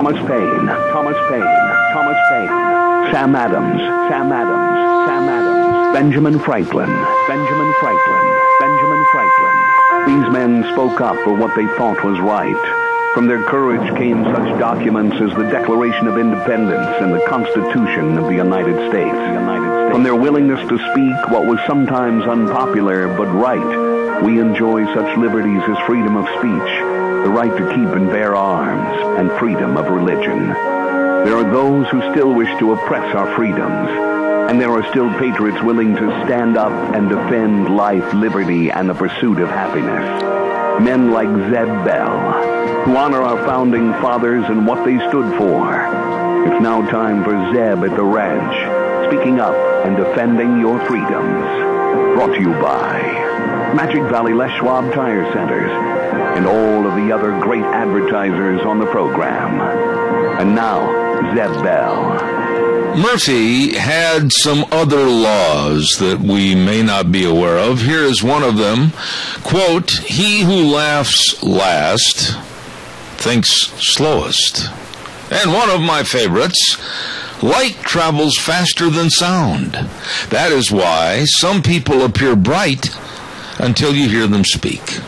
Thomas Paine, Thomas Paine, Thomas Paine, Sam Adams, Sam Adams, Sam Adams, Benjamin Franklin, Benjamin Franklin, Benjamin Franklin. These men spoke up for what they thought was right. From their courage came such documents as the Declaration of Independence and the Constitution of the United States. From their willingness to speak what was sometimes unpopular but right, we enjoy such liberties as freedom of speech, the right to keep and bear arms, and freedom of religion. There are those who still wish to oppress our freedoms, and there are still patriots willing to stand up and defend life, liberty, and the pursuit of happiness. Men like Zeb Bell, who honor our founding fathers and what they stood for. It's now time for Zeb at the ranch, speaking up and defending your freedoms. Brought to you by Magic Valley Les Schwab Tire Centers and all of the other great advertisers on the program. And now, Zeb Bell. Murphy had some other laws that we may not be aware of. Here is one of them. Quote, "He who laughs last thinks slowest." And one of my favorites, light travels faster than sound. That is why some people appear bright until you hear them speak.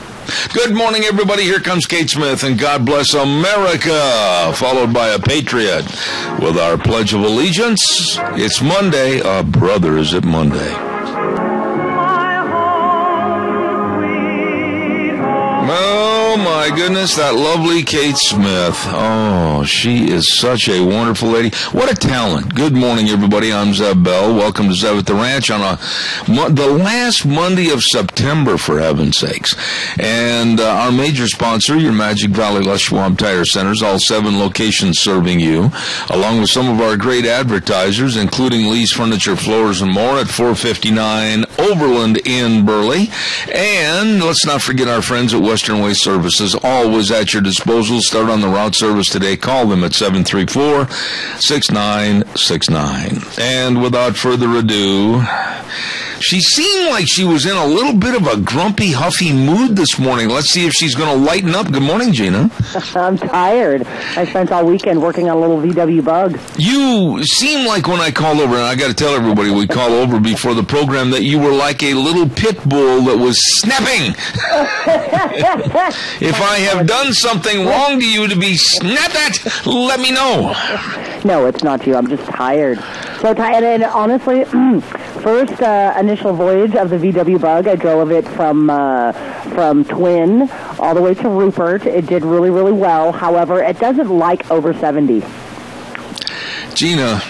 Good morning, everybody. Here comes Kate Smith, and God bless America, followed by a patriot with our Pledge of Allegiance. It's Monday. Brother, is it Monday? Oh, my goodness, that lovely Kate Smith. Oh, she is such a wonderful lady. What a talent. Good morning, everybody. I'm Zeb Bell. Welcome to Zeb at the Ranch on the last Monday of September, for heaven's sakes. And our major sponsor, your Magic Valley Les Schwab Tire Centers, all 7 locations serving you, along with some of our great advertisers, including Lee's Furniture, Floors, and More at 459 Overland in Burley. And let's not forget our friends at Western Way Services, always at your disposal. Start on the route service today. Call them at 734-6969. And without further ado, she seemed like she was in a little bit of a grumpy, huffy mood this morning. Let's see if she's going to lighten up. Good morning, Gina. I'm tired. I spent all weekend working on a little VW bug. You seem like when I called over, and I got to tell everybody we call over before the program, that you were like a little pit bull that was snapping. If I have done something wrong to you to be snapped at, let me know. No, it's not you. I'm just tired. So tired. And honestly, first initial voyage of the VW bug, I drove it from Twin all the way to Rupert. It did really, really well. However, it doesn't like over 70. Gina,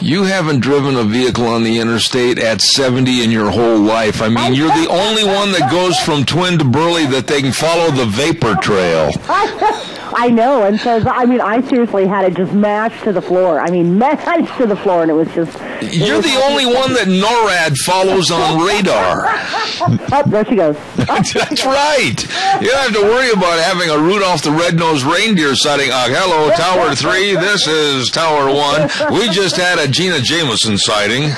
you haven't driven a vehicle on the interstate at 70 in your whole life. I mean, you're the only one that goes from Twin to Burley that they can follow the vapor trail. I know, and so, I seriously had it just mashed to the floor. Mashed to the floor, and it was just... You're the only one that NORAD follows on radar. Oh, there she goes. That's right. You don't have to worry about having a Rudolph the Red-Nosed Reindeer sighting. Hello, Tower 3, this is Tower 1. We just had a Gina Jameson sighting.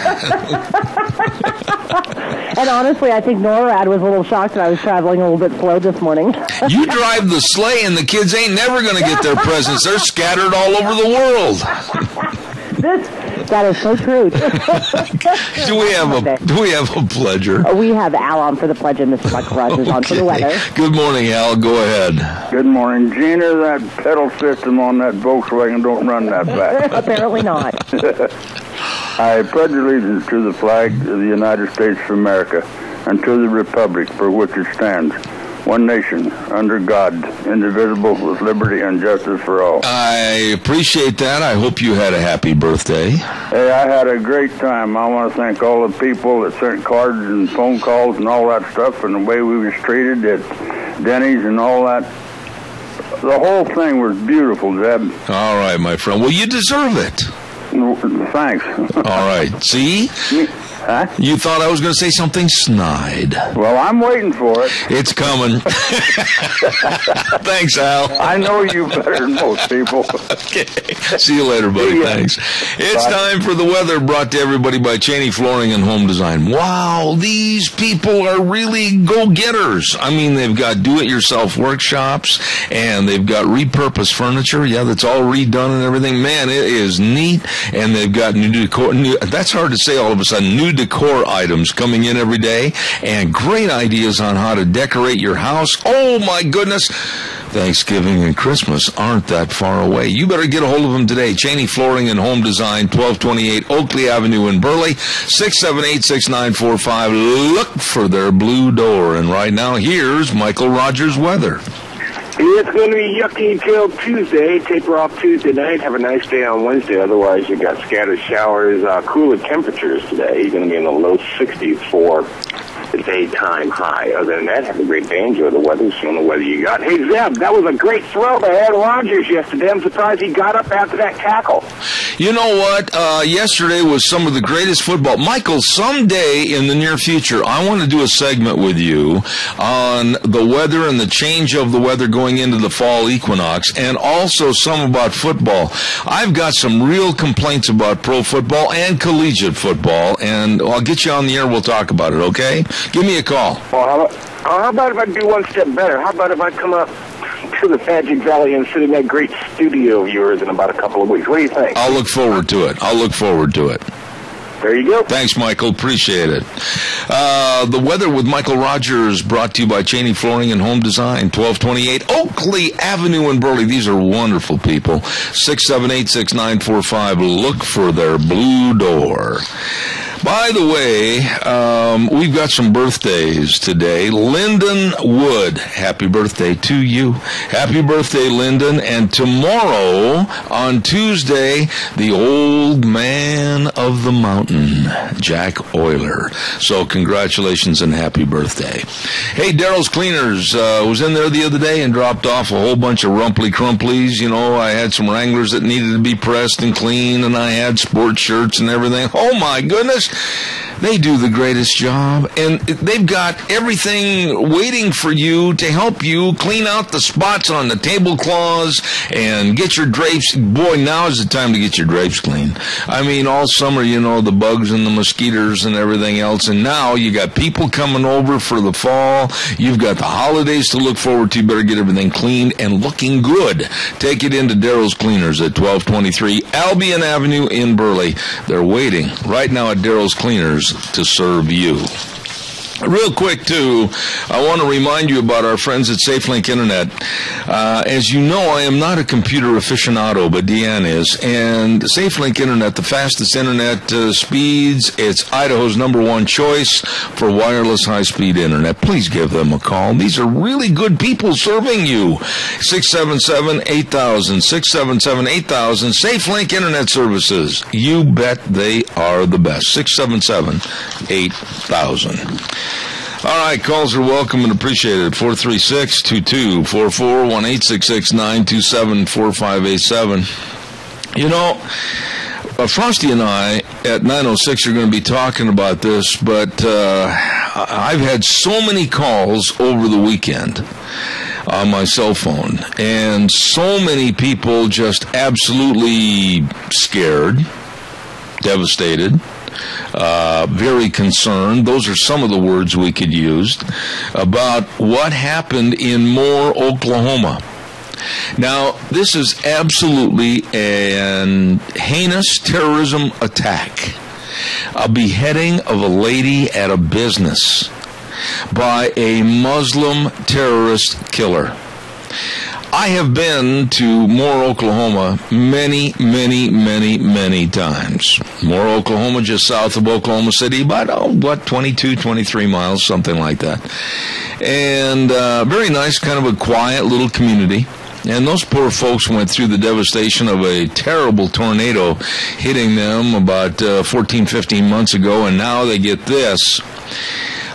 And honestly, I think NORAD was a little shocked that I was traveling a little bit slow this morning. You drive the sleigh, and the kids ain't never going to get their presents. They're scattered all over the world. That is so true. Do we have a pledger? We have Al on for the pledge, and Mr. Michael Rogers on for the weather. Good morning, Al. Go ahead. Good morning, Gina. That pedal system on that Volkswagen don't run that fast. Apparently not. I pledge allegiance to the flag of the United States of America and to the republic for which it stands, one nation, under God, indivisible, with liberty and justice for all. I appreciate that. I hope you had a happy birthday. Hey, I had a great time. I want to thank all the people that sent cards and phone calls and all that stuff, and the way we was treated at Denny's and all that. The whole thing was beautiful, Zeb. All right, my friend. Well, you deserve it. Thanks. All right. See? Huh? You thought I was going to say something snide. Well, I'm waiting for it. It's coming. Thanks, Al. I know you better than most people. Okay. See you later, buddy. See ya. Thanks. It's Bye. time for the weather, brought to everybody by Cheney Flooring and Home Design. Wow, these people are really go-getters. I mean, they've got do-it-yourself workshops, and they've got repurposed furniture. Yeah, that's all redone and everything. Man, it is neat. And they've got new decor. That's hard to say all of a sudden. New decor items coming in every day, and great ideas on how to decorate your house. Oh, my goodness. Thanksgiving and Christmas aren't that far away. You better get a hold of them today. Cheney Flooring and Home Design, 1228 Oakley Avenue in Burley, 678-6945. Look for their blue door. And right now, here's Michael Rogers' weather. It's going to be yucky till Tuesday. Taper off Tuesday night. Have a nice day on Wednesday. Otherwise, you've got scattered showers. Cooler temperatures today. You're going to be in the low 60s for the daytime high. Other than that, have a great day. Enjoy the weather. See the weather you got. Hey, Zeb, that was a great throw by Ed Rogers yesterday. I'm surprised he got up after that tackle. You know what? Yesterday was some of the greatest football. Michael, someday in the near future, I want to do a segment with you on the weather and the change of the weather going into the fall equinox, and also some about football. I've got some real complaints about pro football and collegiate football, and I'll get you on the air. We'll talk about it, okay? Give me a call. Well, how about if I do one step better? How about if I come up to the Magic Valley and sit in that great studio of yours in about a couple of weeks? What do you think? I'll look forward to it. There you go. Thanks, Michael. Appreciate it. The weather with Michael Rogers, brought to you by Cheney Flooring and Home Design, 1228 Oakley Avenue in Burley. These are wonderful people. 678-6945. Look for their blue door. By the way, we've got some birthdays today. Lyndon Wood, happy birthday to you. Happy birthday, Lyndon. And tomorrow, on Tuesday, the old man of the mountain, Jack Euler. So congratulations and happy birthday. Hey, Daryl's Cleaners was in there the other day and dropped off a whole bunch of rumply crumplies. You know, I had some Wranglers that needed to be pressed and cleaned, and I had sports shirts and everything. Oh, my goodness. They do the greatest job, and they've got everything waiting for you to help you clean out the spots on the tablecloths and get your drapes. Boy, now is the time to get your drapes clean. I mean, all summer, you know, the bugs and the mosquitoes and everything else, and now you got people coming over for the fall. You've got the holidays to look forward to. You better get everything cleaned and looking good. Take it into Daryl's Cleaners at 1223 Albion Avenue in Burley. They're waiting right now at Daryl's Cleaners to serve you. Real quick, too, I want to remind you about our friends at SafeLink Internet. As you know, I am not a computer aficionado, but Deanne is. And SafeLink Internet, the fastest internet speeds, it's Idaho's #1 choice for wireless high-speed internet. Please give them a call. These are really good people serving you. 677-8000, 677-8000, SafeLink Internet Services. You bet they are the best. 677-8000. All right, calls are welcome and appreciated. 436-2244, 1-866-927-4587. You know, Frosty and I at 906 are going to be talking about this, but I've had so many calls over the weekend on my cell phone, and so many people just absolutely scared, devastated, very concerned. Those are some of the words we could use about what happened in Moore, Oklahoma. Now, this is absolutely an heinous terrorism attack, a beheading of a lady at a business by a Muslim terrorist killer. I have been to Moore, Oklahoma many, many, many, many times. Moore, Oklahoma, just south of Oklahoma City, about 22, 23 miles, something like that. And very nice, kind of a quiet little community. And those poor folks went through the devastation of a terrible tornado hitting them about 14, 15 months ago, and now they get this.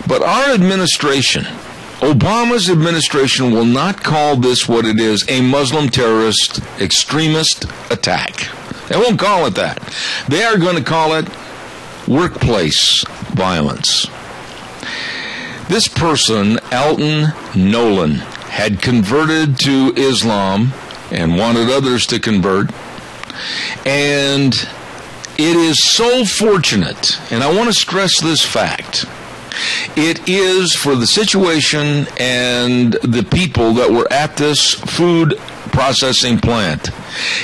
But our administration, Obama's administration, will not call this what it is, a Muslim terrorist extremist attack. They won't call it that. They are going to call it workplace violence. This person, Alton Nolen, had converted to Islam and wanted others to convert. And it is so fortunate, and I want to stress this fact, it is for the situation and the people that were at this food processing plant.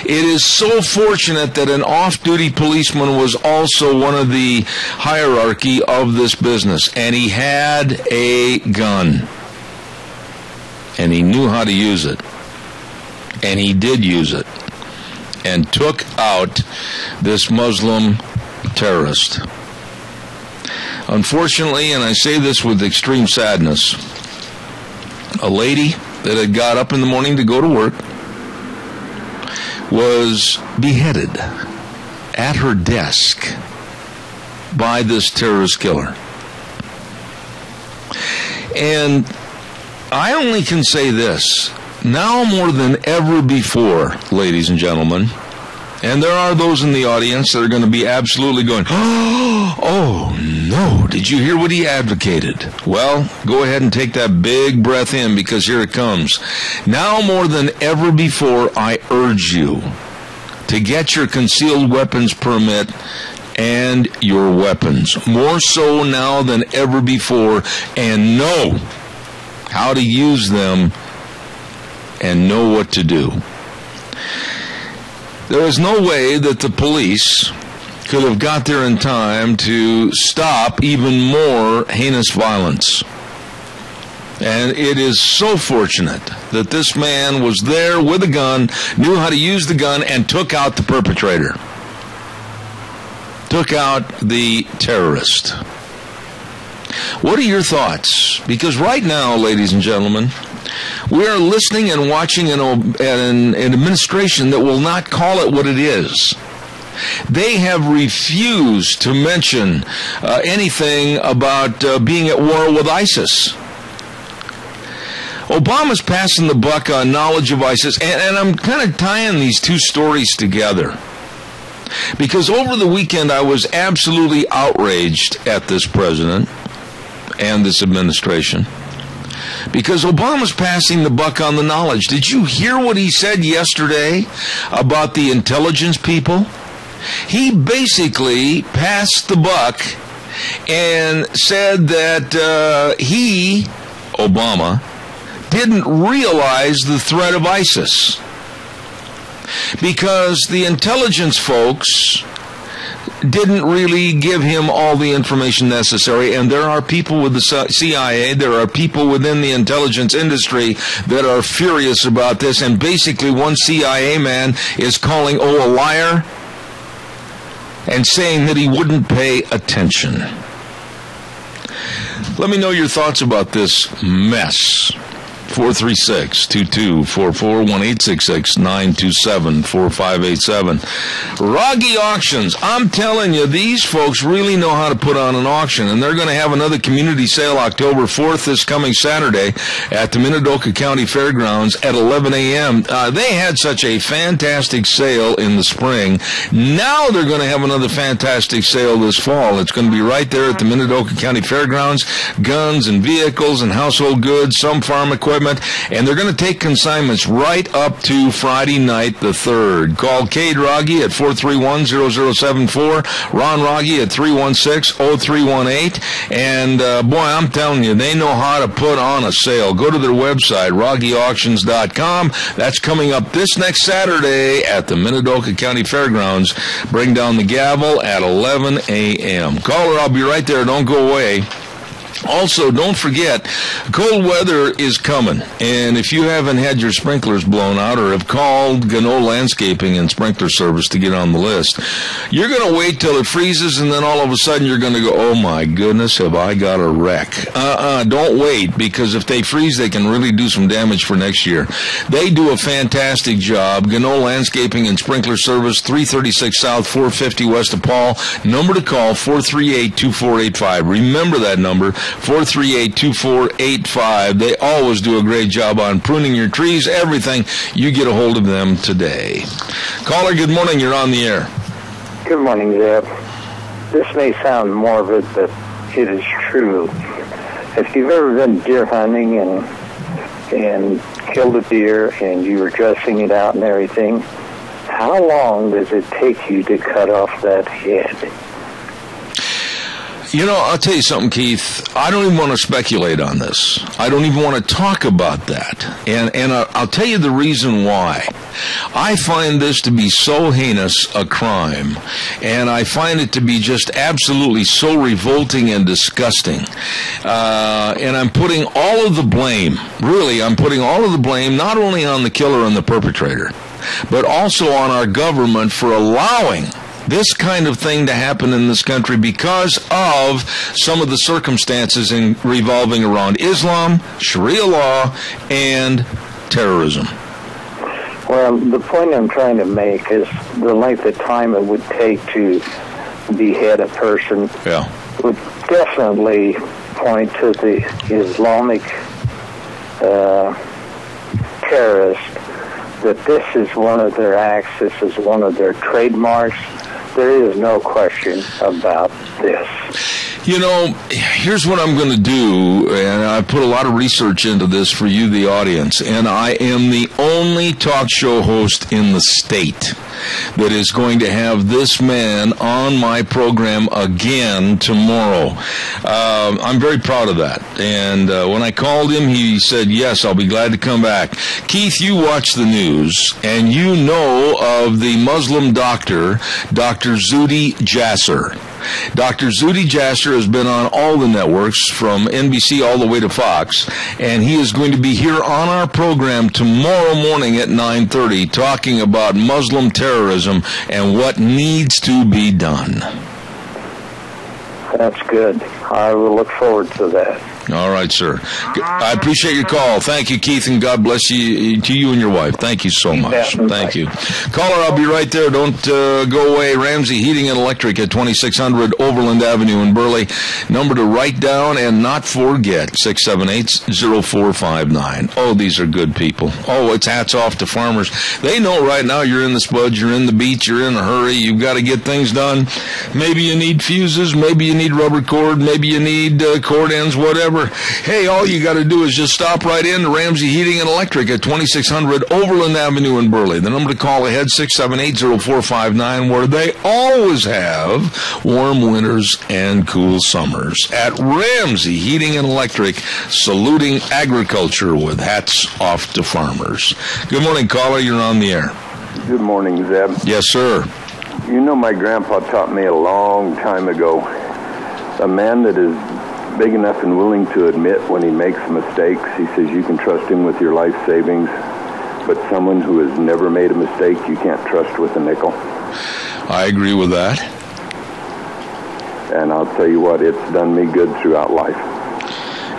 It is so fortunate that an off-duty policeman was also one of the hierarchy of this business, and he had a gun, and he knew how to use it, and he did use it, and took out this Muslim terrorist. Unfortunately, and I say this with extreme sadness, a lady that had got up in the morning to go to work was beheaded at her desk by this terrorist killer. And I only can say this, now more than ever before, ladies and gentlemen, and there are those in the audience that are going to be absolutely going, oh no, did you hear what he advocated? Well, go ahead and take that big breath in, because here it comes. Now more than ever before, I urge you to get your concealed weapons permit and your weapons. More so now than ever before, and know how to use them and know what to do. There is no way that the police could have got there in time to stop even more heinous violence. And it is so fortunate that this man was there with a gun, knew how to use the gun, and took out the perpetrator. Took out the terrorist. What are your thoughts? Because right now, ladies and gentlemen, we are listening and watching an administration that will not call it what it is. They have refused to mention anything about being at war with ISIS. Obama's passing the buck on knowledge of ISIS, and I'm kind of tying these two stories together. Because over the weekend I was absolutely outraged at this president and this administration. Because Obama's passing the buck on the knowledge. Did you hear what he said yesterday about the intelligence people? He basically passed the buck and said that he, Obama, didn't realize the threat of ISIS. Because the intelligence folks didn't really give him all the information necessary, and there are people with the CIA, there are people within the intelligence industry that are furious about this, and basically one CIA man is calling a liar and saying that he wouldn't pay attention. Let me know your thoughts about this mess. 436-2244, 1-866-927-4587. Rogge Auctions. I'm telling you, these folks really know how to put on an auction, and they're going to have another community sale October 4th this coming Saturday at the Minidoka County Fairgrounds at 11 a.m. They had such a fantastic sale in the spring. Now they're going to have another fantastic sale this fall. It's going to be right there at the Minidoka County Fairgrounds. Guns and vehicles and household goods, some farm equipment, and they're going to take consignments right up to Friday night the 3rd. Call Cade Rogge at 431-0074, Ron Rogge at 316-0318, and boy, I'm telling you, they know how to put on a sale. Go to their website, RoggeAuctions.com. That's coming up this next Saturday at the Minidoka County Fairgrounds. Bring down the gavel at 11 a.m. Caller, I'll be right there. Don't go away. Also, don't forget, cold weather is coming, and if you haven't had your sprinklers blown out or have called Gano Landscaping and Sprinkler Service to get on the list, you're going to wait till it freezes, and then all of a sudden you're going to go, oh my goodness, have I got a wreck. Don't wait, because if they freeze, they can really do some damage for next year. They do a fantastic job. Gano Landscaping and Sprinkler Service, 336 South, 450 West of Paul. Number to call, 438-2485. Remember that number, 438-2485. They always do a great job on pruning your trees, everything. You get a hold of them today. Caller, good morning. You're on the air. Good morning, Zeb. This may sound morbid, but it is true. If you've ever been deer hunting and killed a deer and you were dressing it out and everything, how long does it take you to cut off that head? You know, I'll tell you something, Keith. I don't even want to speculate on this. I don't even want to talk about that. And I'll tell you the reason why. I find this to be so heinous a crime, and I find it to be just absolutely so revolting and disgusting. And I'm putting all of the blame, really, I'm putting all of the blame not only on the killer and the perpetrator, but also on our government for allowing this kind of thing to happen in this country because of some of the circumstances revolving around Islam, Sharia law, and terrorism. Well, the point I'm trying to make is the length of time it would take to behead a person would definitely point to the Islamic terrorists that this is one of their acts, this is one of their trademarks. There is no question about this. You know, here's what I'm going to do, and I put a lot of research into this for you, the audience, and I am the only talk show host in the state that is going to have this man on my program again tomorrow. I'm very proud of that. And when I called him, he said, yes, I'll be glad to come back. Keith, you watch the news, and you know of the Muslim doctor, Dr. Zuhdi Jasser. Dr. Zuhdi Jasser has been on all the networks from NBC all the way to Fox, and he is going to be here on our program tomorrow morning at 9:30 talking about Muslim terrorism and what needs to be done. That's good. I will look forward to that. All right, sir. I appreciate your call. Thank you, Keith, and God bless you to you and your wife. Thank you so much. Thank you. Caller, I'll be right there. Don't go away. Ramsey Heating and Electric at 2600 Overland Avenue in Burley. Number to write down and not forget, 678-0459. Oh, these are good people. Oh, it's hats off to farmers. They know right now you're in the spuds, you're in the beach, you're in a hurry, you've got to get things done. Maybe you need fuses, maybe you need rubber cord, maybe you need cord ends, whatever. Hey, all you got to do is just stop right in to Ramsey Heating and Electric at 2600 Overland Avenue in Burley. The number to call ahead, 678-0459, where they always have warm winters and cool summers. At Ramsey Heating and Electric, saluting agriculture with hats off to farmers. Good morning, caller. You're on the air. Good morning, Zeb. Yes, sir. You know, my grandpa taught me a long time ago, a man that is big enough and willing to admit when he makes mistakes, he says you can trust him with your life savings, but someone who has never made a mistake, you can't trust with a nickel. I agree with that. And I'll tell you what, it's done me good throughout life.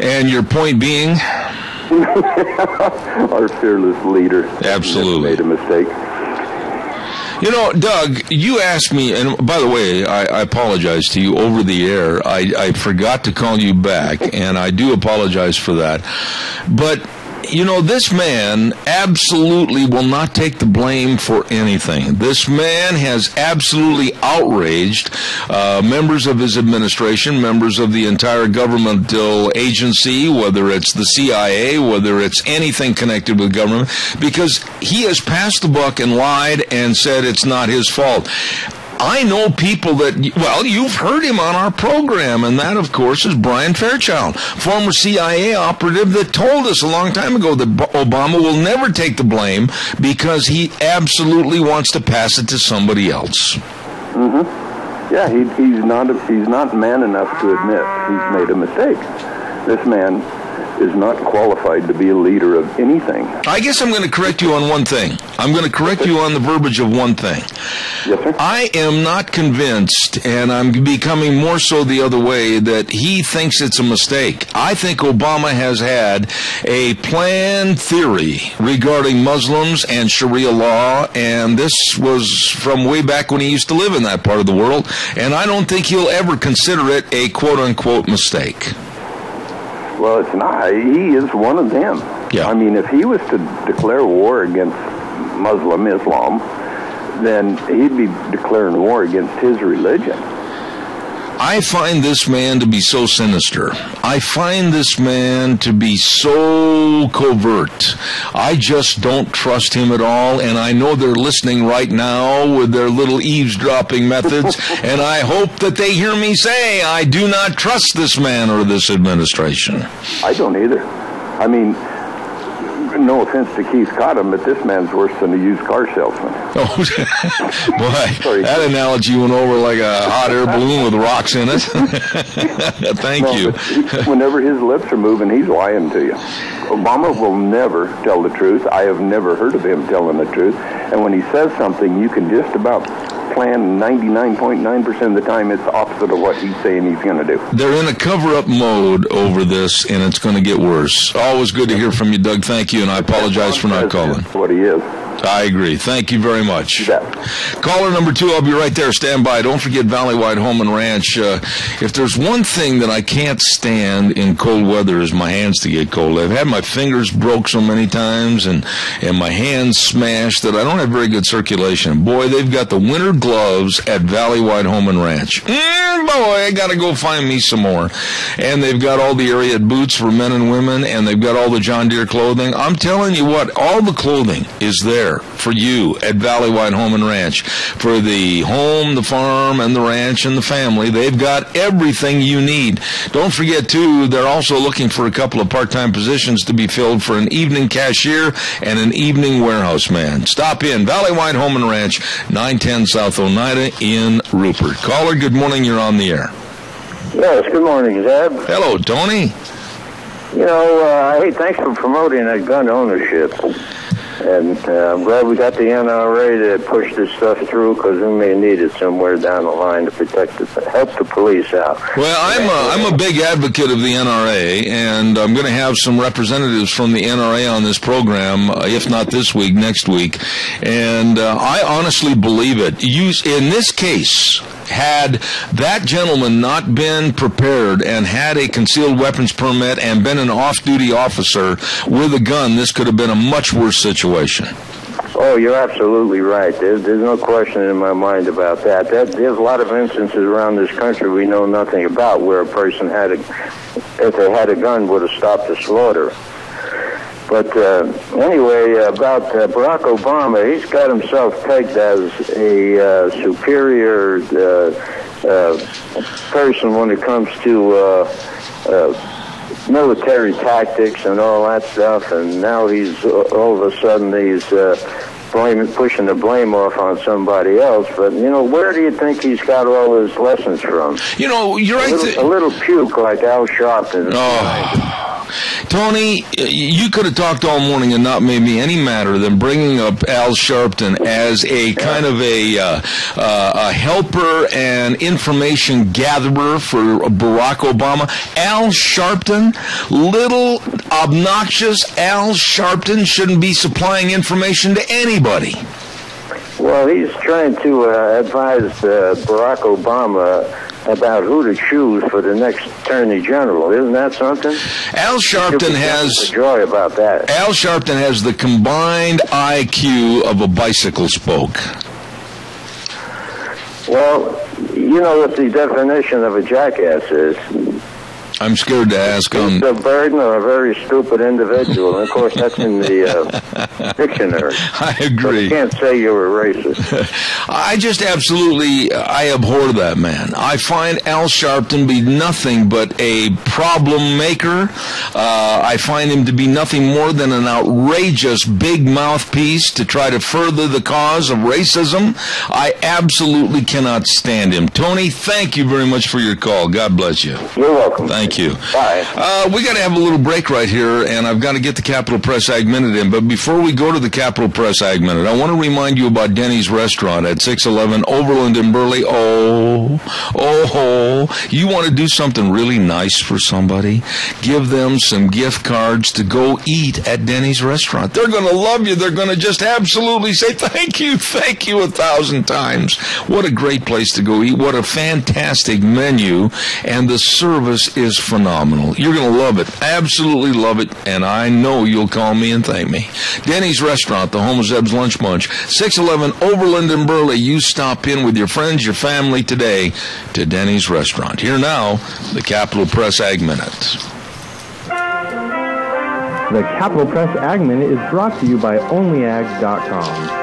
And your point being? Our fearless leader. Absolutely. Made a mistake. You know, Doug, you asked me, and by the way, I apologize to you over the air. I forgot to call you back, and I do apologize for that. But, you know, this man absolutely will not take the blame for anything. This man has absolutely outraged members of his administration, members of the entire governmental agency, whether it's the CIA, whether it's anything connected with government, because he has passed the buck and lied and said it's not his fault. I know people that, well, you've heard him on our program, and that, of course, is Brian Fairchild, former CIA operative that told us a long time ago that Obama will never take the blame because he absolutely wants to pass it to somebody else. Mm-hmm. Yeah, he's not man enough to admit he's made a mistake. This man is not qualified to be a leader of anything. I guess I'm going to correct you on one thing. I'm going to correct you on the verbiage of one thing. Yes, sir. I am not convinced, and I'm becoming more so the other way, that he thinks it's a mistake. I think Obama has had a planned theory regarding Muslims and Sharia law, and this was from way back when he used to live in that part of the world, and I don't think he'll ever consider it a quote-unquote mistake. Well, it's not. He is one of them. Yeah. I mean, if he was to declare war against Islam, then he'd be declaring war against his religion. I find this man to be so sinister. I find this man to be so covert. I just don't trust him at all, and I know they're listening right now with their little eavesdropping methods, and I hope that they hear me say, I do not trust this man or this administration. I don't either. I mean, no offense to Keith Cotton, but this man's worse than a used car salesman. Oh, boy, Sorry. that analogy went over like a hot air balloon with rocks in it. Thank you. Whenever his lips are moving, he's lying to you. Obama will never tell the truth. I have never heard of him telling the truth. And when he says something, you can just about plan 99.9% of the time it's the opposite of what he's saying he's going to do. They're in a cover-up mode over this, and it's going to get worse. Always good to hear from you, Doug. Thank you, and I apologize for not calling. That's what he is. I agree. Thank you very much. You bet. Caller number 2, I'll be right there. Stand by. Don't forget Valley-Wide Home and Ranch. If there's one thing that I can't stand in cold weather is my hands to get cold. I've had my fingers broke so many times and my hands smashed that I don't have very good circulation. Boy, they've got the winter gloves at Valley-Wide Home and Ranch. Boy, I got to go find me some more. And they've got all the Ariat boots for men and women, and they've got all the John Deere clothing. I'm telling you what, all the clothing is there for you at Valley-Wide Home and Ranch. For the home, the farm, and the ranch, and the family, they've got everything you need. Don't forget, too, they're also looking for a couple of part-time positions to be filled for an evening cashier and an evening warehouse man. Stop in, Valley-Wide Home and Ranch, 910 South Oneida in Rupert. Caller, good morning, you're on the air. Yes, good morning, Zeb. Hello, Tony. You know, hey, thanks for promoting that gun ownership. And I'm glad we got the NRA to push this stuff through, because we may need it somewhere down the line to help the police out. Well, I'm a big advocate of the NRA, and I'm going to have some representatives from the NRA on this program, if not this week, next week. And I honestly believe it. In this case, had that gentleman not been prepared and had a concealed weapons permit and been an off-duty officer with a gun, this could have been a much worse situation. Oh, you're absolutely right. There's no question in my mind about that. There's a lot of instances around this country we know nothing about where a person if they had a gun, would have stopped the slaughter. But anyway, about Barack Obama, he's got himself pegged as a superior person when it comes to military tactics and all that stuff, and now he's all of a sudden he's pushing the blame off on somebody else. But, you know, where do you think he's got all his lessons from? You know, you're right. A little puke like Al Sharpton. Oh. Tony, you could have talked all morning and not made me any madder than bringing up Al Sharpton as a kind of a helper and information gatherer for Barack Obama. Al Sharpton, little obnoxious Al Sharpton, shouldn't be supplying information to anybody. Well, he's trying to advise Barack Obama about who to choose for the next Attorney General. Isn't that something? Al Sharpton has joy about that. Al Sharpton has the combined IQ of a bicycle spoke. Well, you know what the definition of a jackass is. I'm scared to ask him. It's a burden or a very stupid individual. And, of course, that's in the dictionary. I agree. But you can't say you're a racist. I just I abhor that man. I find Al Sharpton be nothing but a problem maker. I find him to be nothing more than an outrageous big mouthpiece to try to further the cause of racism. I absolutely cannot stand him. Tony, thank you very much for your call. God bless you. You're welcome. Thank you. Bye. We got to have a little break right here, and I've got to get the Capital Press Ag Minute in. But before we go to the Capital Press Ag Minute, I want to remind you about Denny's Restaurant at 611 Overland in Burley. You want to do something really nice for somebody? Give them some gift cards to go eat at Denny's Restaurant. They're going to love you. They're going to just absolutely say thank you 1,000 times. What a great place to go eat. What a fantastic menu. And the service is phenomenal. You're going to love it. Absolutely love it. And I know you'll call me and thank me. Denny's Restaurant, the home of Zeb's Lunch Bunch, 611 Overland and Burley. You stop in with your friends, your family today to Denny's Restaurant. Here now, the Capital Press Ag Minute. The Capital Press Ag Minute is brought to you by OnlyAg.com.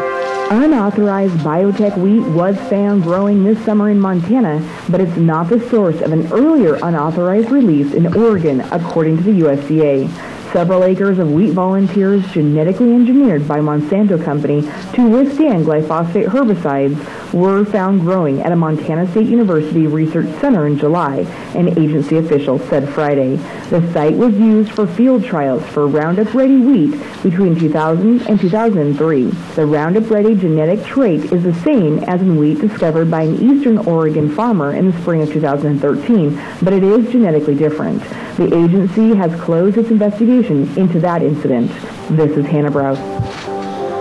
Unauthorized biotech wheat was found growing this summer in Montana, but it's not the source of an earlier unauthorized release in Oregon, according to the USDA. Several acres of wheat volunteers genetically engineered by Monsanto Company to withstand glyphosate herbicides were found growing at a Montana State University research center in July, an agency official said Friday. The site was used for field trials for Roundup Ready wheat between 2000 and 2003. The Roundup Ready genetic trait is the same as in wheat discovered by an eastern Oregon farmer in the spring of 2013, but it is genetically different. The agency has closed its investigation into that incident. This is Hannah Browse.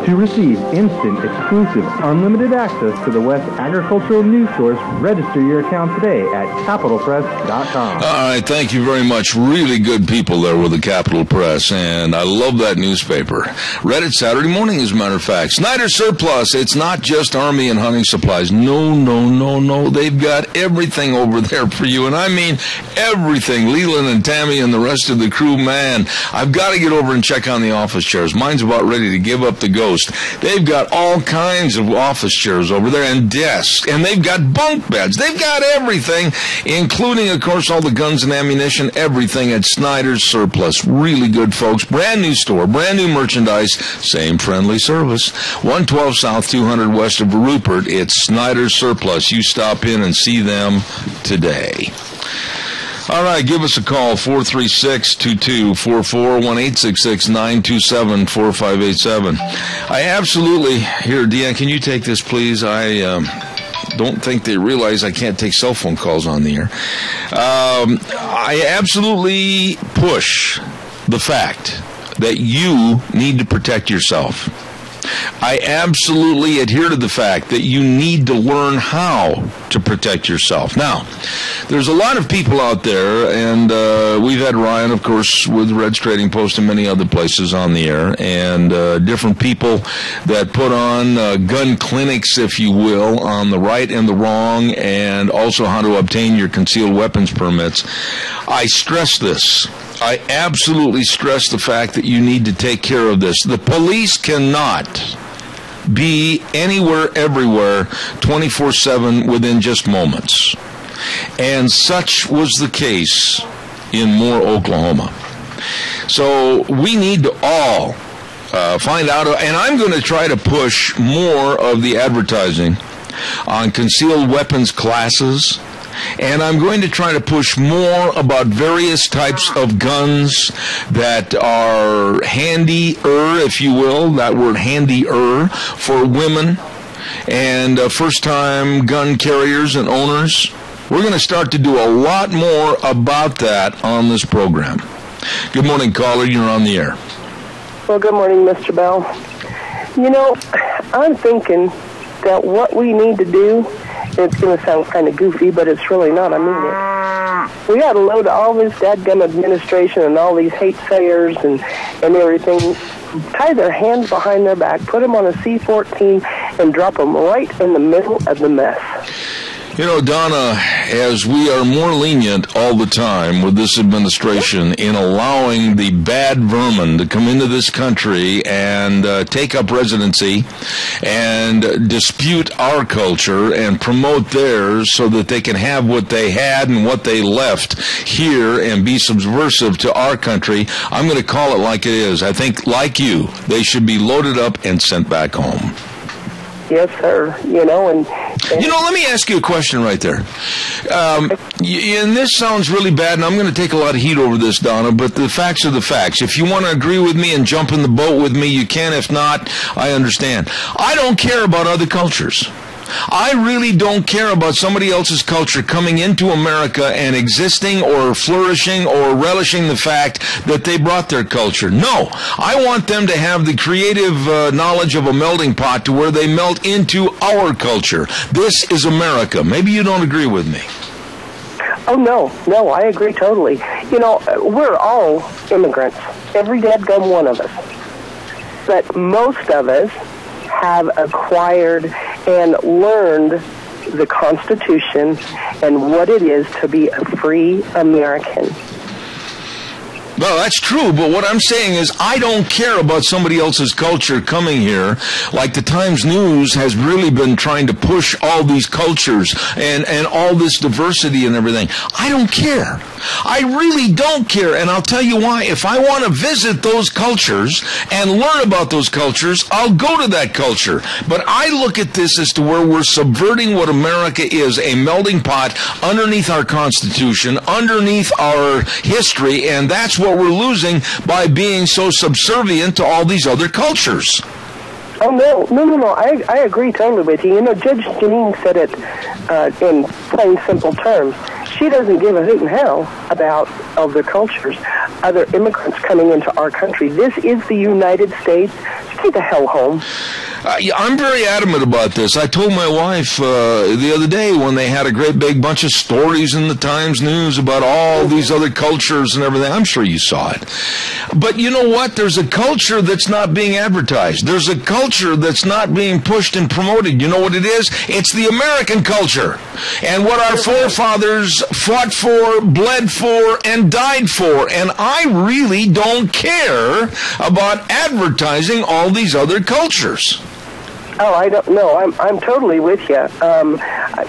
To receive instant, exclusive, unlimited access to the West Agricultural News Source, register your account today at CapitalPress.com. All right, thank you very much. Really good people there with the Capital Press, and I love that newspaper. Read it Saturday morning, as a matter of fact. Snyder Surplus, it's not just Army and hunting supplies. No. They've got everything over there for you, and I mean everything. Leland and Tammy and the rest of the crew, man, I've got to get over and check on the office chairs. Mine's about ready to give up the ghost. They've got all kinds of office chairs over there and desks, and they've got bunk beds. They've got everything, including, of course, all the guns and ammunition, everything at Snyder's Surplus. Really good, folks. Brand new store, brand new merchandise, same friendly service. 112 South, 200 west of Rupert. It's Snyder's Surplus. You stop in and see them today. All right, give us a call, 436-2244, 1-866-927-4587. I absolutely, here, Deanne, can you take this, please? I don't think they realize I can't take cell phone calls on the air. I absolutely push the fact that you need to protect yourself. I absolutely adhere to the fact that you need to learn how to protect yourself. Now, there's a lot of people out there, and we've had Ryan, of course, with Red's Trading Post and many other places on the air, and different people that put on gun clinics, if you will, on the right and the wrong, and also how to obtain your concealed weapons permits. I stress this. I absolutely stress the fact that you need to take care of this. The police cannot be anywhere, everywhere, 24/7 within just moments. And such was the case in Moore, Oklahoma. So we need to all find out, and I'm going to try to push more of the advertising on concealed weapons classes. And I'm going to try to push more about various types of guns that are handier, if you will, that word handier, for women and first-time gun carriers and owners. We're going to start to do a lot more about that on this program. Good morning, caller. You're on the air. Well, good morning, Mr. Bell. You know, I'm thinking that what we need to do, it's going to sound kind of goofy, but it's really not. I mean it. We got to load all this dadgum administration and all these hate sayers and everything, tie their hands behind their back, put them on a C-14, and drop them right in the middle of the mess. You know, Donna, as we are more lenient all the time with this administration in allowing the bad vermin to come into this country and take up residency and dispute our culture and promote theirs so that they can have what they had and what they left here and be subversive to our country, I'm going to call it like it is. I think, like you, they should be loaded up and sent back home. Yes, sir. You know, and you know, let me ask you a question right there. And this sounds really bad, and I'm going to take a lot of heat over this, Donna, but the facts are the facts. If you want to agree with me and jump in the boat with me, you can. If not, I understand. I don't care about other cultures. I really don't care about somebody else's culture coming into America and existing or flourishing or relishing the fact that they brought their culture. No, I want them to have the creative knowledge of a melting pot to where they melt into our culture. This is America. Maybe you don't agree with me. Oh, no, I agree totally. You know, we're all immigrants, every dadgum one of us. But most of us have acquired and learned the Constitution and what it is to be a free American. Well, that's true, but what I'm saying is I don't care about somebody else's culture coming here, like the Times News has really been trying to push all these cultures and all this diversity and everything. I don't care. I really don't care, and I'll tell you why. If I want to visit those cultures and learn about those cultures, I'll go to that culture. But I look at this as to where we're subverting what America is, a melting pot underneath our Constitution, underneath our history, and that's what we're losing by being so subservient to all these other cultures. Oh, no. I agree totally with you. You know, Judge Janine said it in plain, simple terms. She doesn't give a hoot and hell about other cultures, other immigrants coming into our country. This is the United States. Stay the hell home. I'm very adamant about this. I told my wife the other day when they had a great big bunch of stories in the Times News about all these other cultures and everything. I'm sure you saw it. But you know what? There's a culture that's not being advertised. There's a culture that's not being pushed and promoted. You know what it is? It's the American culture. And what our forefathers fought for, bled for, and died for. And I really don't care about advertising all these other cultures. Oh, I don't know. I'm totally with you.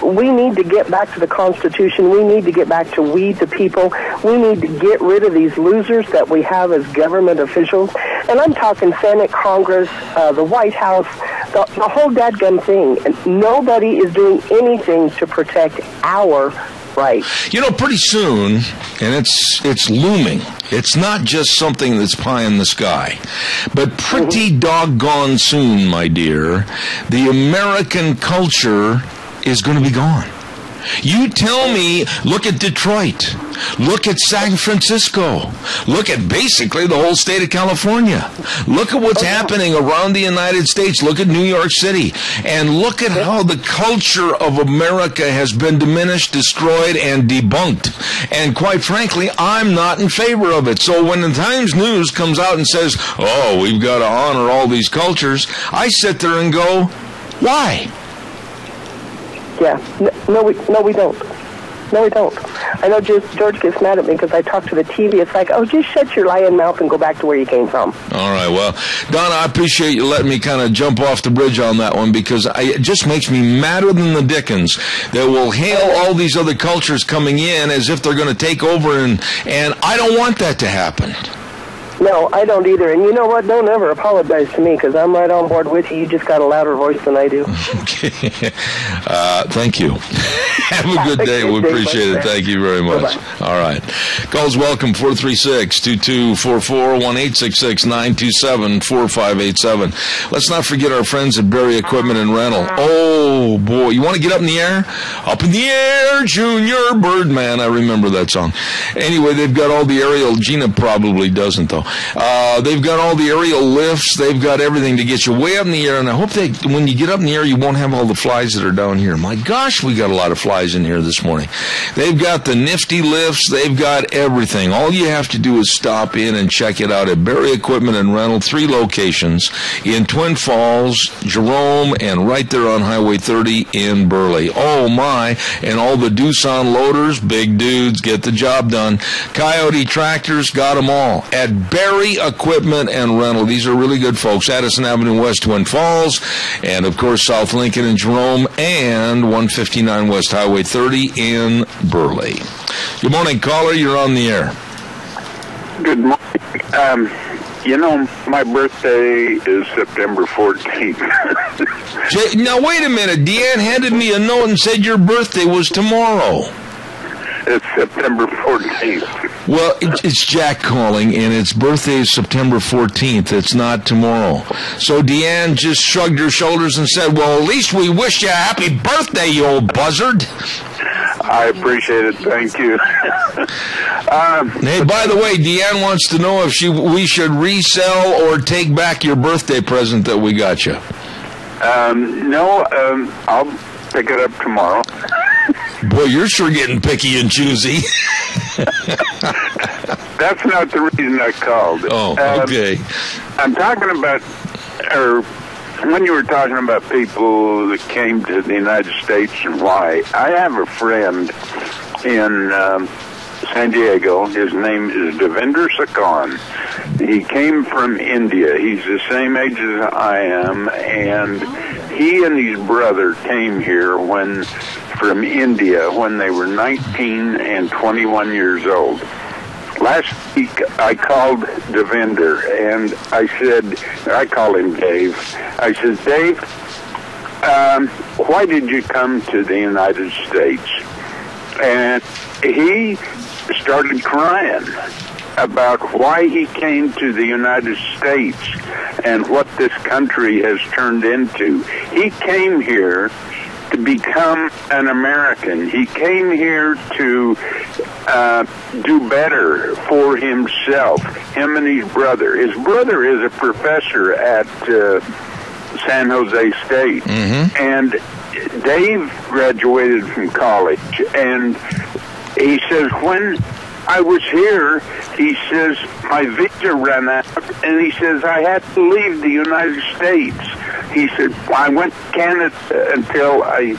We need to get back to the Constitution. We need to get back to we the people. We need to get rid of these losers that we have as government officials. And I'm talking Senate, Congress, the White House, the whole dadgum thing. And nobody is doing anything to protect our rights. You know, pretty soon, and it's looming. It's not just something that's pie in the sky. But pretty doggone soon, my dear, the American culture is going to be gone. You tell me, look at Detroit, look at San Francisco, look at basically the whole state of California. Look at what's happening around the United States. Look at New York City. And look at how the culture of America has been diminished, destroyed, and debunked. And quite frankly, I'm not in favor of it. So when the Times News comes out and says, oh, we've got to honor all these cultures, I sit there and go, why? Yeah, no, we don't. No, we don't. I know George gets mad at me because I talk to the TV. It's like, oh, just shut your lying mouth and go back to where you came from. All right, well, Donna, I appreciate you letting me kind of jump off the bridge on that one because it just makes me madder than the Dickens that we'll hail all these other cultures coming in as if they're going to take over, and I don't want that to happen. No, I don't either. And you know what? Don't ever apologize to me because I'm right on board with you. You just got a louder voice than I do. Okay. Thank you. Have a good day. We appreciate it. Thank you very much. Bye-bye. All right. Calls welcome, 436-2244, 1-866-927-4587. Let's not forget our friends at Berry Equipment and Rental. Oh, boy. You want to get up in the air? Up in the air, Junior Birdman. I remember that song. Anyway, they've got all the aerial. Gina probably doesn't, though. They've got all the aerial lifts. They've got everything to get you way up in the air. And I hope that when you get up in the air, you won't have all the flies that are down here. My gosh, we got a lot of flies in here this morning. They've got the nifty lifts. They've got everything. All you have to do is stop in and check it out at Berry Equipment and Rental. 3 locations in Twin Falls, Jerome, and right there on Highway 30 in Burley. Oh, my. And all the Doosan loaders, big dudes, get the job done. Coyote tractors, got them all at Berry Equipment and Rental. These are really good folks. Addison Avenue West, Twin Falls, and, of course, South Lincoln and Jerome, and 159 West Highway 30 in Burley. Good morning, caller. You're on the air. Good morning. You know, my birthday is September 14th. Now, wait a minute. Deanne handed me a note and said your birthday was tomorrow. It's September 14th. Well, it's Jack calling, and its birthday is September 14th. It's not tomorrow. So Deanne just shrugged her shoulders and said, well, at least we wish you a happy birthday, you old buzzard. I appreciate it. Thank you. Hey, by the way, Deanne wants to know if we should resell or take back your birthday present that we got you. No, I'll pick it up tomorrow. Boy, you're sure getting picky and choosy. That's not the reason I called. Oh, okay. I'm talking about, or when you were talking about people that came to the United States and why, I have a friend in San Diego. His name is Devinder Sakon. He came from India. He's the same age as I am, and he and his brother came here from India when they were 19 and 21 years old. Last week, I called Devinder, and I call him Dave. I said, Dave, why did you come to the United States? And he started crying about why he came to the United States and what this country has turned into. He came here to become an American. He came here to do better for himself, him and his brother. His brother is a professor at San Jose State, and Dave graduated from college, and he says, when I was here, he says, my visa ran out, and he says, I had to leave the United States. He said, I went to Canada until I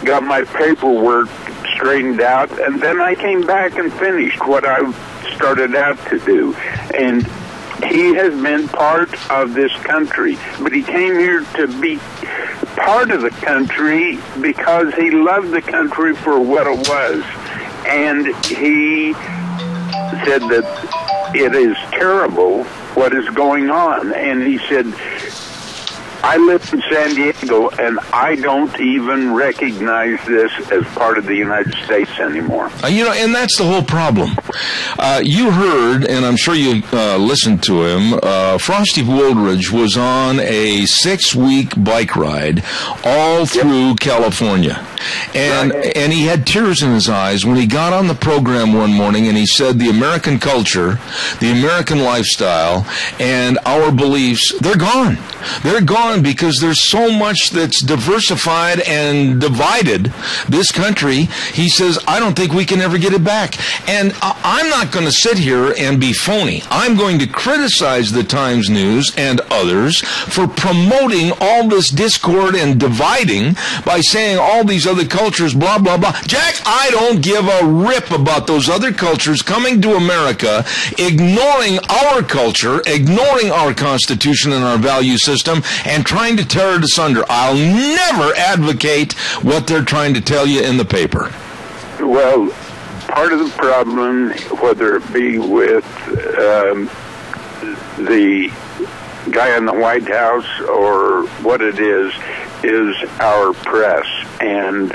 got my paperwork straightened out, and then I came back and finished what I started out to do. And he has been part of this country, but he came here to be part of the country because he loved the country for what it was. And he said that it is terrible what is going on. And he said, I live in San Diego, and I don't even recognize this as part of the United States anymore. And that's the whole problem. You heard, and I'm sure you listened to him, Frosty Woldridge was on a 6-week bike ride all through California. And he had tears in his eyes when he got on the program one morning and he said the American culture, the American lifestyle, and our beliefs, they're gone. They're gone because there's so much that's diversified and divided this country. He says, I don't think we can ever get it back. And I'm not going to sit here and be phony. I'm going to criticize the Times News and others for promoting all this discord and dividing by saying all these other cultures, blah, blah, blah. Jack, I don't give a rip about those other cultures coming to America, ignoring our culture, ignoring our Constitution and our value system, and trying to tear it asunder. I'll never advocate what they're trying to tell you in the paper. Well, part of the problem, whether it be with the guy in the White House or what it is our press, and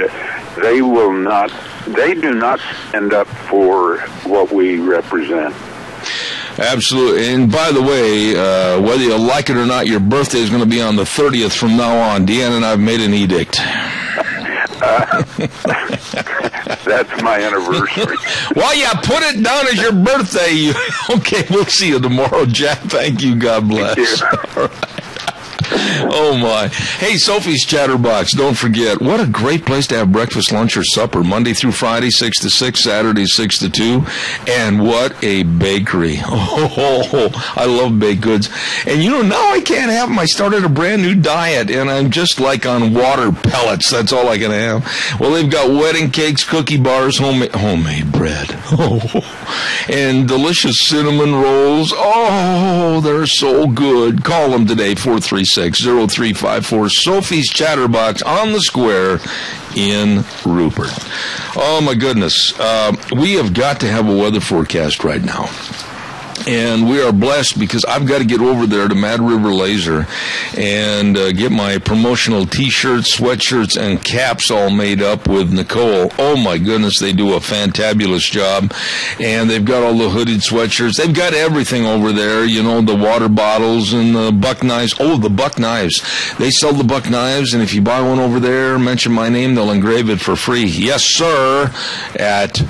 they do not stand up for what we represent. Absolutely. And by the way, whether you like it or not, your birthday is going to be on the 30th from now on. Deanna and I have made an edict. That's my anniversary. Well, yeah, put it down as your birthday. Okay, we'll see you tomorrow, Jack. Thank you. God bless. Thank you. All right. Oh, my. Hey, Sophie's Chatterbox, don't forget, what a great place to have breakfast, lunch, or supper. Monday through Friday, 6 to 6, Saturday, 6 to 2. And what a bakery. Oh, I love baked goods. And, now I can't have them. I started a brand new diet, and I'm just like on water pellets. That's all I can have. Well, they've got wedding cakes, cookie bars, homemade bread. Oh, and delicious cinnamon rolls. Oh, they're so good. Call them today, 436-0354. Sophie's Chatterbox on the Square in Rupert. Oh, my goodness. We have got to have a weather forecast right now. And we are blessed because I've got to get over there to Mad River Laser and get my promotional T-shirts, sweatshirts, and caps all made up with Nicole. Oh, my goodness, they do a fantabulous job. And they've got all the hooded sweatshirts. They've got everything over there, the water bottles and the buck knives. Oh, the buck knives. They sell the buck knives, and if you buy one over there, mention my name, they'll engrave it for free. Yes, sir, at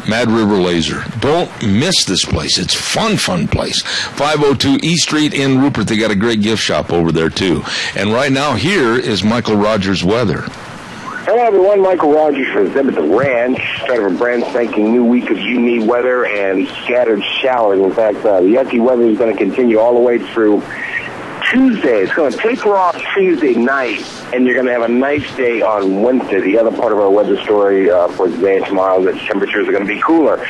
Mad River Laser. Don't miss this place. It's fun place. 502 East Street in Rupert. They got a great gift shop over there, too. And right now, here is Michael Rogers' weather. Hello, everyone. Michael Rogers for Zeb at the Ranch. Start of a brand spanking new week of unique weather and scattered showers. In fact, the yucky weather is going to continue all the way through Tuesday. It's going to taper off Tuesday night, and you're going to have a nice day on Wednesday. The other part of our weather story for today and tomorrow is that temperatures are going to be cooler.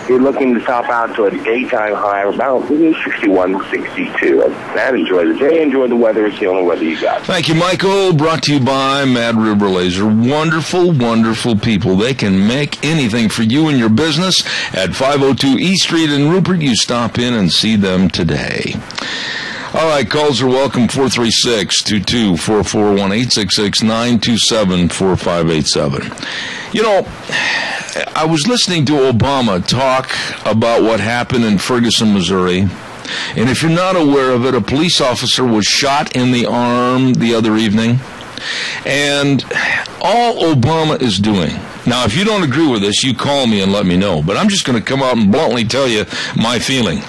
You're looking to top out to a daytime high of about 61, 62. That, enjoy the day, enjoy the weather. It's the only weather you got. Thank you, Michael. Brought to you by Mad River Laser. Wonderful, wonderful people. They can make anything for you and your business at 502 East Street in Rupert. You stop in and see them today. All right, calls are welcome, 436-2244, 1-866-927-4587. You know, I was listening to Obama talk about what happened in Ferguson, Missouri. And if you're not aware of it, a police officer was shot in the arm the other evening. And all Obama is doing, now if you don't agree with this, you call me and let me know. But I'm just going to come out and bluntly tell you my feeling.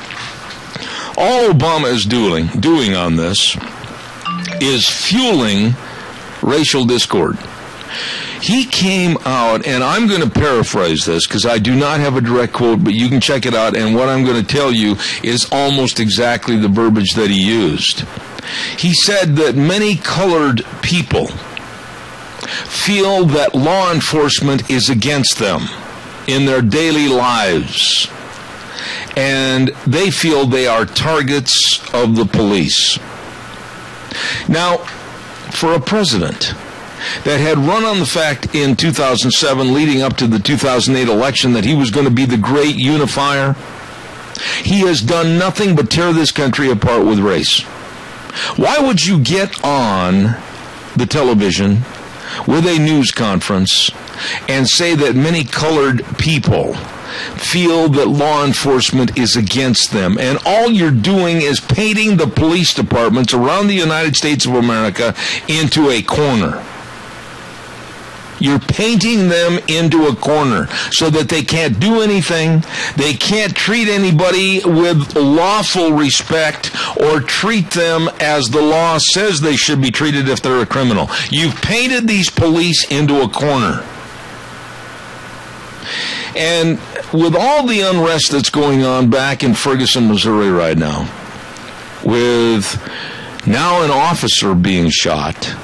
All Obama is doing on this is fueling racial discord. He came out, and I'm going to paraphrase this because I do not have a direct quote, but you can check it out, and what I'm going to tell you is almost exactly the verbiage that he used. He said that many colored people feel that law enforcement is against them in their daily lives, and they feel they are targets of the police. Now, for a president that had run on the fact in 2007 leading up to the 2008 election that he was going to be the great unifier, he has done nothing but tear this country apart with race. Why would you get on the television with a news conference and say that many colored people feel that law enforcement is against them, and all you're doing is painting the police departments around the United States of America into a corner? You're painting them into a corner so that they can't do anything, they can't treat anybody with lawful respect or treat them as the law says they should be treated if they're a criminal. You've painted these police into a corner. And with all the unrest that's going on back in Ferguson, Missouri right now, with now an officer being shot,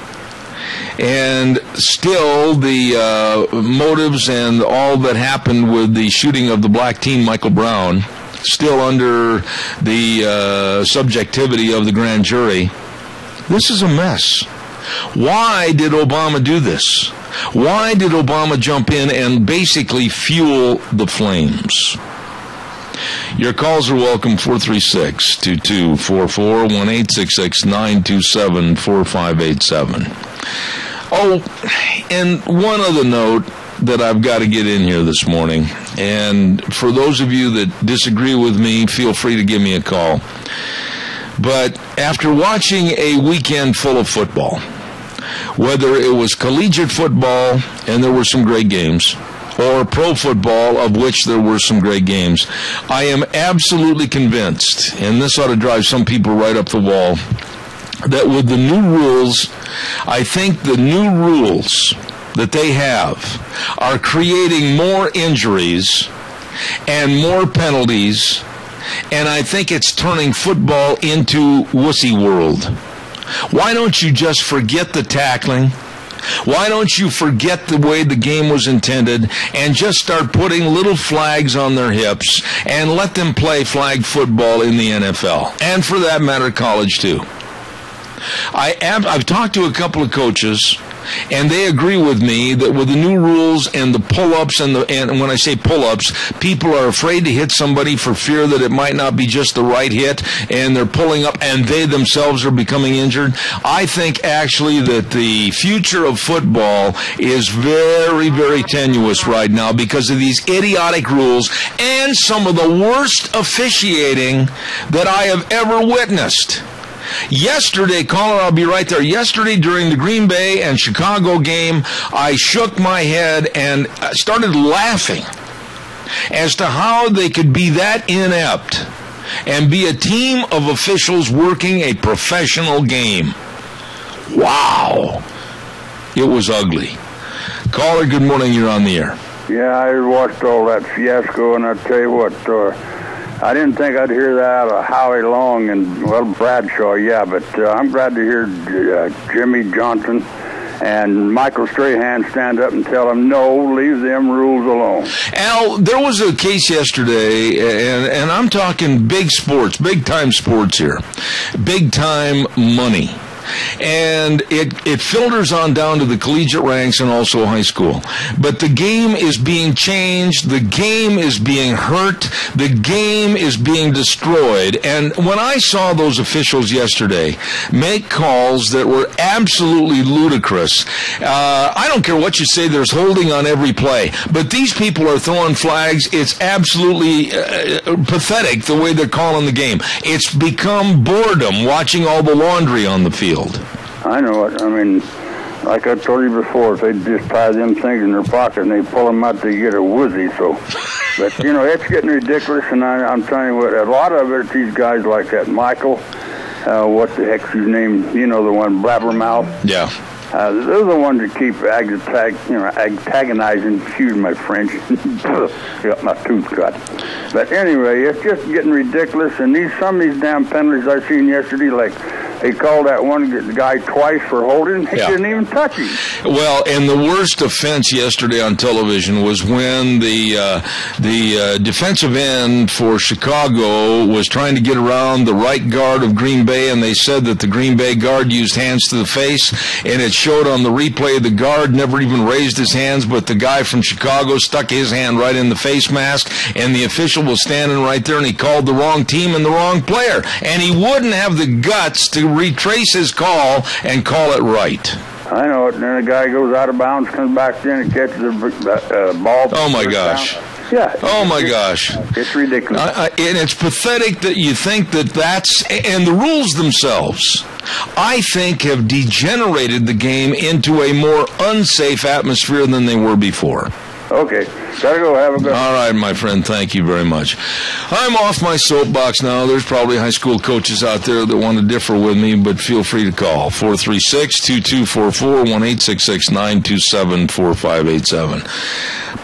and still the motives and all that happened with the shooting of the black teen Michael Brown still under the subjectivity of the grand jury, this is a mess. Why did Obama do this? Why did Obama jump in and basically fuel the flames? Your calls are welcome, 436-2244, 1-866-927-4587. Oh, and one other note that I've got to get in here this morning, and for those of you that disagree with me, feel free to give me a call. But after watching a weekend full of football, whether it was collegiate football, and there were some great games, or pro football, of which there were some great games, I am absolutely convinced, and this ought to drive some people right up the wall, that with the new rules, I think the new rules that they have are creating more injuries and more penalties, and I think it's turning football into wussy world. Why don't you just forget the tackling? Why don't you forget the way the game was intended and just start putting little flags on their hips and let them play flag football in the NFL, and for that matter, college too? I've talked to a couple of coaches, and they agree with me that with the new rules and the pull-ups, and when I say pull-ups, people are afraid to hit somebody for fear that it might not be just the right hit, and they're pulling up, and they themselves are becoming injured. I think actually that the future of football is very, very tenuous right now because of these idiotic rules and some of the worst officiating that I have ever witnessed. Yesterday, caller, I'll be right there. Yesterday, during the Green Bay and Chicago game, I shook my head and started laughing as to how they could be that inept and be a team of officials working a professional game. Wow. It was ugly. Caller, good morning. You're on the air. Yeah, I watched all that fiasco, and I tell you what, I didn't think I'd hear that out of Howie Long and, well, Bradshaw, yeah, but I'm glad to hear Jimmy Johnson and Michael Strahan stand up and tell them, no, leave them rules alone. Al, there was a case yesterday, and I'm talking big sports, big-time sports here, big-time money. And it filters on down to the collegiate ranks and also high school. But the game is being changed. The game is being hurt. The game is being destroyed. And when I saw those officials yesterday make calls that were absolutely ludicrous, I don't care what you say, there's holding on every play. But these people are throwing flags. It's absolutely pathetic the way they're calling the game. It's become boredom watching all the laundry on the field. I know it. I mean, like I told you before, if they just tie them things in their pocket and they pull them out, they get a woozy. So, but you know, it's getting ridiculous. And I'm telling you what, a lot of it, these guys like that Michael, what the heck's his name? You know, the one Blabbermouth. Yeah. They're the ones that keep antagonizing. Excuse my French. Got my tooth cut. But anyway, it's just getting ridiculous. And some of these damn penalties I seen yesterday, like they called that one guy twice for holding. He didn't even touch him. Well, and the worst offense yesterday on television was when the defensive end for Chicago was trying to get around the right guard of Green Bay, and they said that the Green Bay guard used hands to the face, and it showed on the replay the guard never even raised his hands, but the guy from Chicago stuck his hand right in the face mask, and the official was standing right there, and he called the wrong team and the wrong player, and he wouldn't have the guts to retrace his call and call it right. I know it. And then the guy goes out of bounds, comes back in and catches a ball. Oh, my gosh. Yeah. Oh, my gosh. It's ridiculous. And it's pathetic that you think that's... And the rules themselves, I think, have degenerated the game into a more unsafe atmosphere than they were before. Okay. Gotta go. Have a good one. All right, my friend. Thank you very much. I'm off my soapbox now. There's probably high school coaches out there that want to differ with me, but feel free to call. 436-2244, 1-866-927-4587.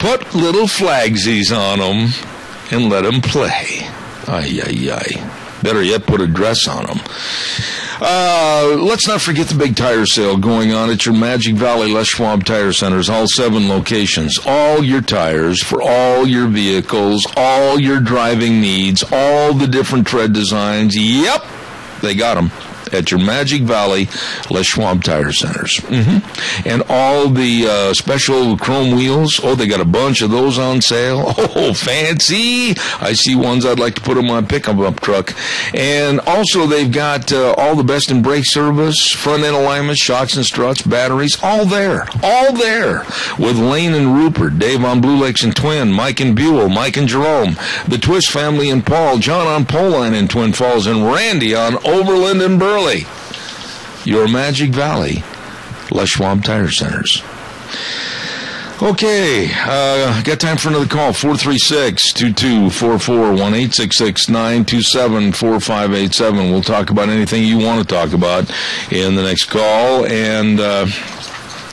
Put little flagsies on them and let them play. Ay, ay, ay. Better yet, put a dress on them. Let's not forget the big tire sale going on at your Magic Valley Les Schwab Tire Centers, all 7 locations. All your tires for all your vehicles, all your driving needs, all the different tread designs. Yep, they got them at your Magic Valley Les Schwab Tire Centers. And all the special chrome wheels, they got a bunch of those on sale. Oh, fancy. I see ones I'd like to put in my pickup truck. And also they've got all the best in brake service, front end alignment, shocks and struts, batteries, all there. All there. With Lane and Rupert, Dave on Blue Lakes and Twin, Mike and Buell, Mike and Jerome, the Twist family and Paul, John on Poline in Twin Falls, and Randy on Overland and Burley. Your Magic Valley Les Schwab Tire Centers. Okay, got time for another call. 436-2244, 1-866-927-4587. We'll talk about anything you want to talk about in the next call, and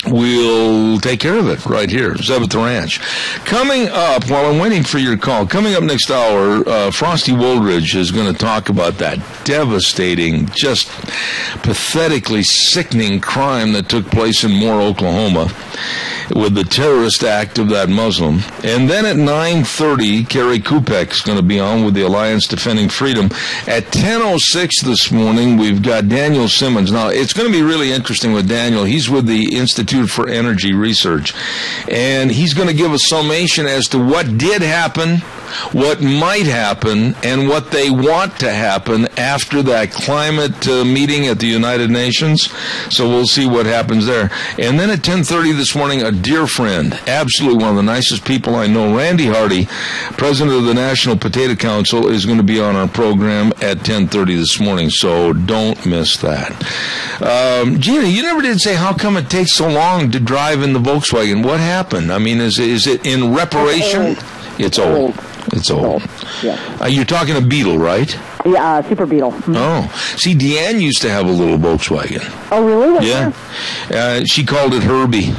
we'll take care of it right here, Zev at the Ranch. Coming up, while I'm waiting for your call, coming up next hour, Frosty Woldridge is going to talk about that devastating, just pathetically sickening crime that took place in Moore, Oklahoma, with the terrorist act of that Muslim. And then at 9:30, Kerry Kupek is going to be on with the Alliance Defending Freedom. At 10:06 this morning, we've got Daniel Simmons. Now, it's going to be really interesting with Daniel. He's with the Institute for Energy Research, and he's going to give a summation as to what did happen, what might happen, and what they want to happen after that climate meeting at the United Nations. So we'll see what happens there. And then at 10:30 this morning, a dear friend, absolutely one of the nicest people I know, Randy Hardy, president of the National Potato Council, is going to be on our program at 10:30 this morning. So don't miss that. Gina, you never did say how come it takes so long to drive in the Volkswagen. What happened? I mean, is it in reparation? It's old. It's old. Yeah. You're talking a Beetle, right? Yeah, Super Beetle. Mm-hmm. Oh. See, Deanne used to have a little Volkswagen. Oh, really? Yeah. She called it Herbie.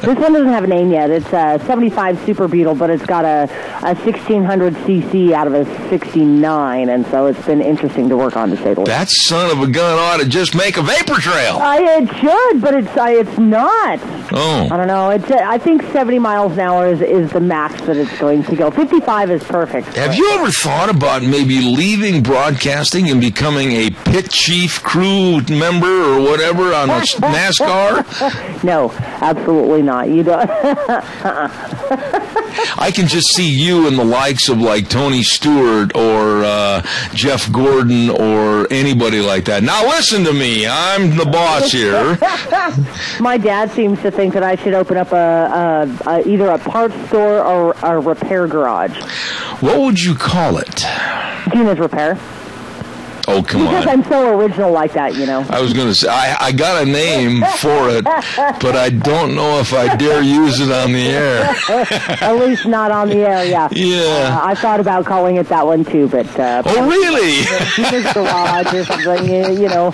This one doesn't have a name yet. It's a 75 Super Beetle, but it's got a 1600cc out of a 69, and so it's been interesting to work on, to say the least. That son of a gun ought to just make a vapor trail. It should, but it's not. Oh. I don't know. I think 70 miles an hour is the max that it's going to go. 55 is perfect. Have you ever thought about maybe leaving broadcasting and becoming a pit chief, crew member, or whatever on a NASCAR? No, absolutely not. You don't. I can just see you and the likes of like Tony Stewart or Jeff Gordon or anybody like that. Now listen to me. I'm the boss here. My dad seems to think that I should open up either a parts store or a repair garage. What would you call it? Gina's Repair. Oh, come because on. I'm so original like that, you know. I was going to say, I got a name for it, but I don't know if I dare use it on the air. At least not on the air, yeah. Yeah. I thought about calling it that one, too, but... oh, really? Gina's Garage or something, you know,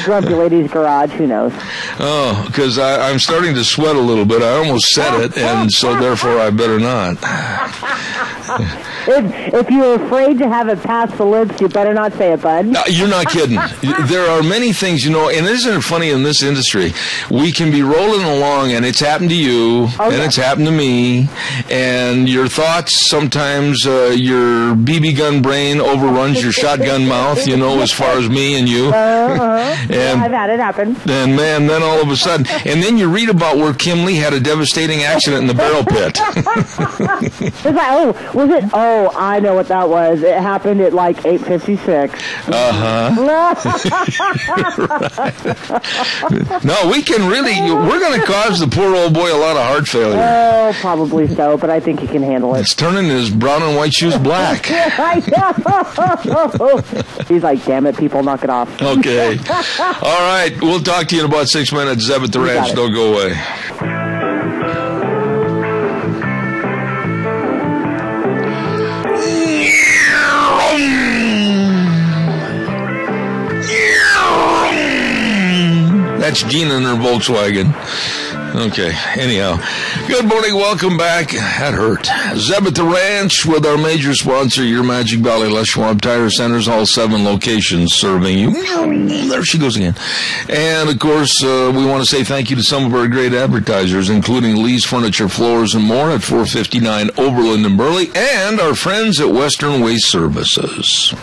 Grumpy Lady's Garage, who knows. Oh, because I'm starting to sweat a little bit. I almost said it, and so therefore I better not. If you're afraid to have it pass the lips, you better not say it, bud. No, you're not kidding. There are many things, you know, and isn't it funny in this industry? We can be rolling along, and it's happened to you, and it's happened to me, and your thoughts, sometimes your BB gun brain overruns your shotgun mouth, you know, as far as me and you. And yeah, I've had it happen. And, man, then all of a sudden, and then you read about where Kim Lee had a devastating accident in the barrel pit. It's like, was it? Oh, I know what that was. It happened at like 8:56. No, we can really, we're going to cause the poor old boy a lot of heart failure. Oh, probably so, but I think he can handle it. It's turning his brown and white shoes black. I know. He's like, damn it, people, knock it off. Okay. All right, we'll talk to you in about 6 minutes. Zeb at the Ranch, don't go away. That's Gina in her Volkswagen. Okay, anyhow. Good morning, welcome back. That hurt. Zeb at the Ranch with our major sponsor, your Magic Valley Les Schwab Tire Centers, all 7 locations serving you. There she goes again. And, of course, we want to say thank you to some of our great advertisers, including Lee's Furniture, Floors, and More at 459 Overland and Burley, and our friends at Western Waste Services.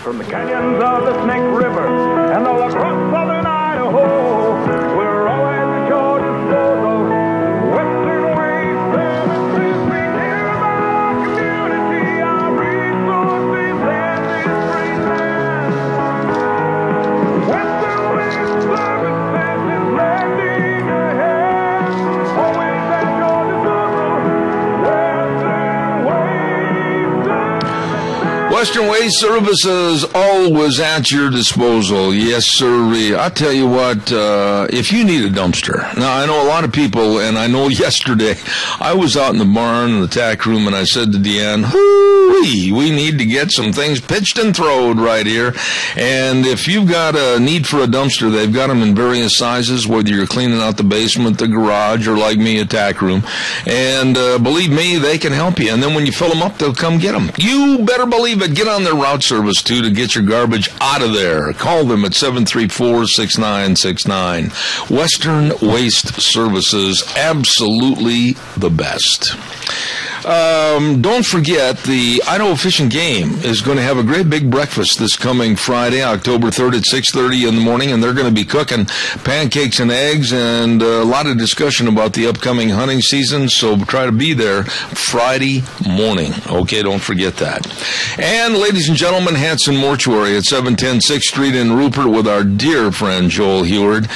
From the canyons of the Snake River and all across southern Idaho, we're always at your disposal. Western Waste Services, we care about our community, our resources, and this great land. Western Waste Services is lending a hand, always at your disposal. Western Waste Services. Western Waste Services, always at your disposal. Yes, sir. I tell you what, if you need a dumpster. Now, I know a lot of people, and I know yesterday, I was out in the barn in the tack room, and I said to Deanne, hoo-wee, we need to get some things pitched and throwed right here. And if you've got a need for a dumpster, they've got them in various sizes, whether you're cleaning out the basement, the garage, or like me, a tack room. And believe me, they can help you. And then when you fill them up, they'll come get them. You better believe it. Get on their route service, too, to get your garbage out of there. Call them at 734-6969. Western Waste Services, absolutely the best. Don't forget, the Idaho Fish and Game is going to have a great big breakfast this coming Friday, October 3rd at 6:30 in the morning, and they're going to be cooking pancakes and eggs and a lot of discussion about the upcoming hunting season, so try to be there Friday morning. Okay, don't forget that. And, ladies and gentlemen, Hanson Mortuary at 710 6th Street in Rupert with our dear friend Joel Heward.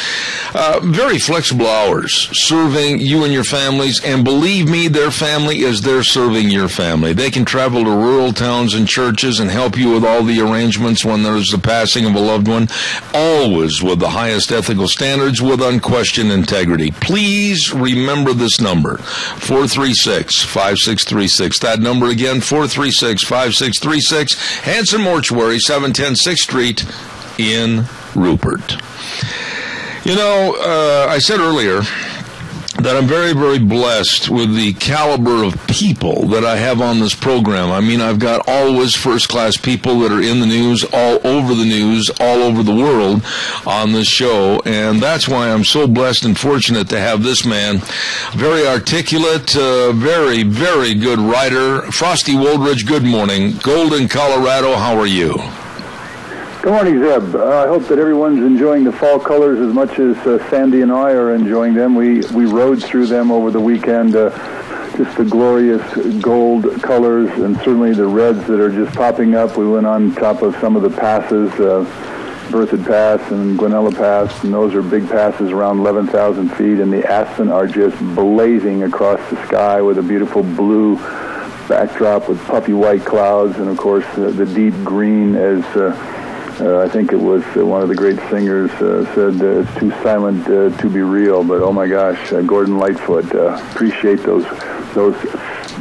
Very flexible hours, serving you and your families, and believe me, their family is there serving your family. They can travel to rural towns and churches and help you with all the arrangements when there's the passing of a loved one, always with the highest ethical standards with unquestioned integrity. Please remember this number, 436-5636. That number again, 436-5636. Hanson Mortuary, 710 6th Street in Rupert. You know, I said earlier that I'm very, very blessed with the caliber of people that I have on this program. I mean, I've got always first-class people that are in the news, all over the world on this show, and that's why I'm so blessed and fortunate to have this man. Very articulate, very, very good writer. Frosty Woldridge, good morning. Golden, Colorado, how are you? Good morning, Zeb. I hope that everyone's enjoying the fall colors as much as Sandy and I are enjoying them. We rode through them over the weekend, just the glorious gold colors and certainly the reds that are just popping up. We went on top of some of the passes, Berthoud Pass and Guanella Pass, and those are big passes around 11,000 feet, and the aspen are just blazing across the sky with a beautiful blue backdrop with puffy white clouds, and of course the deep green as I think it was one of the great singers said, it's too silent to be real, but oh my gosh, Gordon Lightfoot, appreciate those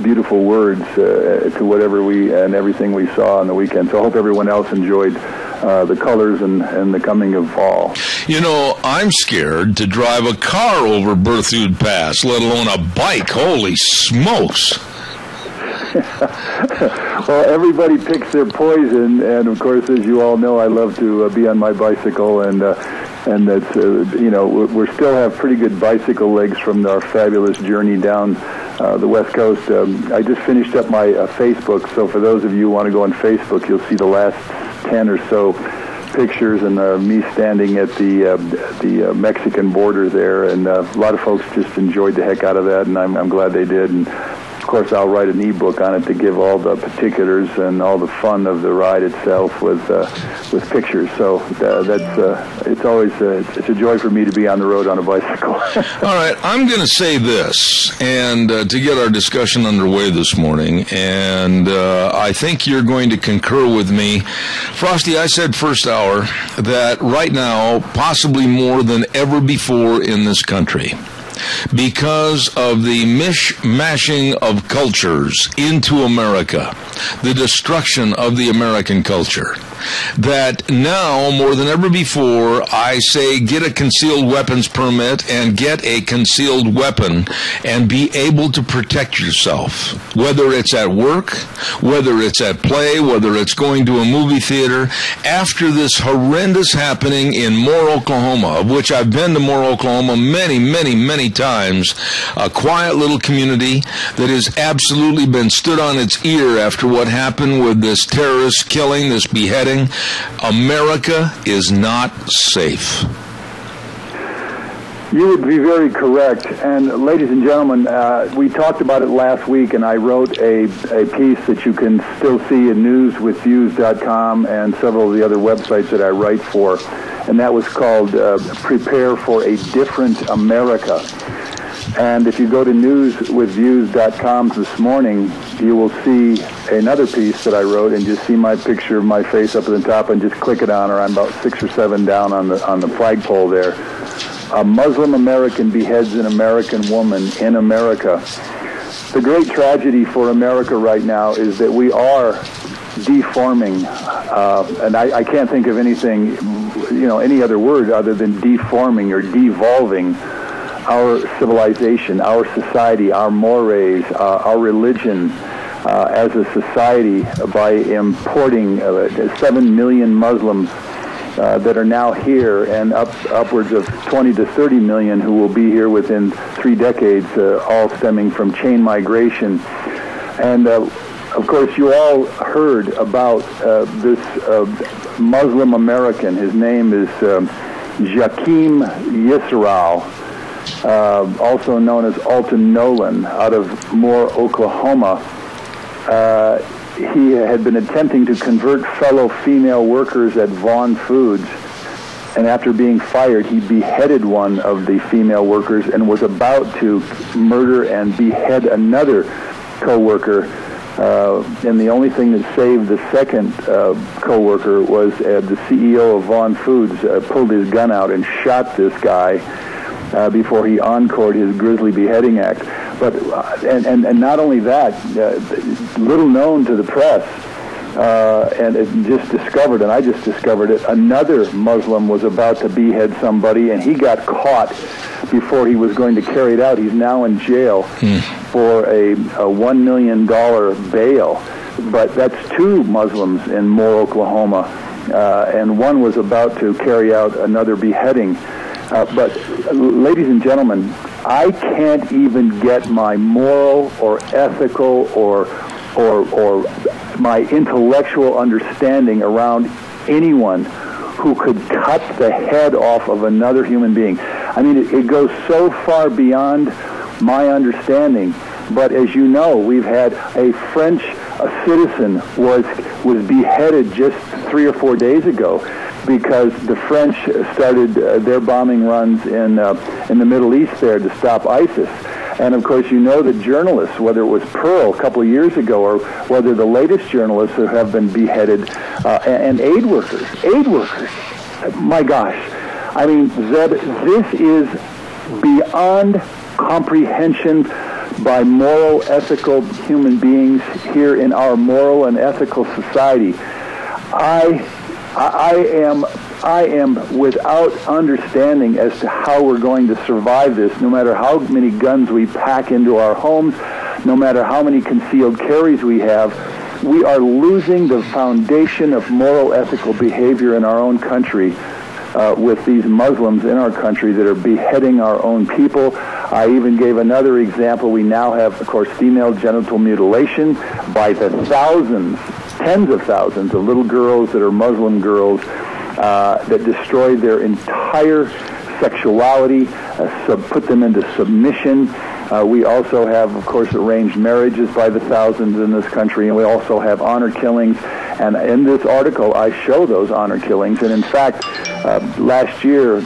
beautiful words to whatever and everything we saw on the weekend. So I hope everyone else enjoyed the colors and the coming of fall. You know, I'm scared to drive a car over Berthoud Pass, let alone a bike. Holy smokes. Well, everybody picks their poison, and of course, as you all know, I love to be on my bicycle, and that's we still have pretty good bicycle legs from our fabulous journey down the West Coast. I just finished up my Facebook, so for those of you who want to go on Facebook, you'll see the last 10 or so pictures and me standing at the Mexican border there, and a lot of folks just enjoyed the heck out of that, and I'm glad they did. And of course, I'll write an ebook on it to give all the particulars and all the fun of the ride itself with pictures. So it's always it's a joy for me to be on the road on a bicycle. All right, I'm going to say this, and to get our discussion underway this morning, and I think you're going to concur with me. Frosty, I said first hour that right now, possibly more than ever before in this country, because of the mishmashing of cultures into America, the destruction of the American culture, that now, more than ever before, I say get a concealed weapons permit and get a concealed weapon and be able to protect yourself, whether it's at work, whether it's at play, whether it's going to a movie theater. After this horrendous happening in Moore, Oklahoma, of which I've been to Moore, Oklahoma many, many, many times, a quiet little community that has absolutely been stood on its ear after what happened with this terrorist killing, this beheading. America is not safe. You would be very correct. And ladies and gentlemen, we talked about it last week, and I wrote a piece that you can still see in newswithviews.com and several of the other websites that I write for, and that was called Prepare for a Different America. And if you go to newswithviews.com this morning, you will see another piece that I wrote, and just see my picture of my face up at the top and just click it on, or I'm about 6 or 7 down on the flagpole there. A Muslim American beheads an American woman in America. The great tragedy for America right now is that we are deforming, and I can't think of anything, any other word other than deforming or devolving our civilization, our society, our mores, our religion as a society by importing 7 million Muslims that are now here, and upwards of 20 to 30 million who will be here within 3 decades, all stemming from chain migration. And of course, you all heard about this Muslim American. His name is Joachim Yisrael, also known as Alton Nolen, out of Moore, Oklahoma. He had been attempting to convert fellow female workers at Vaughn Foods, and after being fired, he beheaded one of the female workers and was about to murder and behead another co-worker. And the only thing that saved the second co-worker was the CEO of Vaughn Foods pulled his gun out and shot this guy before he encored his grisly beheading act. But and not only that, little known to the press, and it just discovered, and I just discovered it, another Muslim was about to behead somebody, and he got caught before he was going to carry it out. He's now in jail for a $1 million bail. But that's two Muslims in Moore, Oklahoma, and one was about to carry out another beheading. But, ladies and gentlemen, I can't even get my moral or ethical or my intellectual understanding around anyone who could cut the head off of another human being. I mean, it goes so far beyond my understanding. But as you know, we've had a French citizen was beheaded just 3 or 4 days ago because the French started their bombing runs in the Middle East there to stop ISIS. And, of course, you know the journalists, whether it was Pearl a couple of years ago or whether the latest journalists who have been beheaded, and aid workers. My gosh. I mean, Zeb, this is beyond comprehension by moral, ethical human beings here in our moral and ethical society. I am without understanding as to how we're going to survive this, no matter how many guns we pack into our homes, no matter how many concealed carries we have. We are losing the foundation of moral, ethical behavior in our own country with these Muslims in our country that are beheading our own people. I even gave another example. We now have, of course, female genital mutilation by the thousands, tens of thousands of little girls that are Muslim girls that destroy their entire sexuality, put them into submission. We also have, of course, arranged marriages by the thousands in this country, and we also have honor killings. And in this article, I show those honor killings. And in fact, last year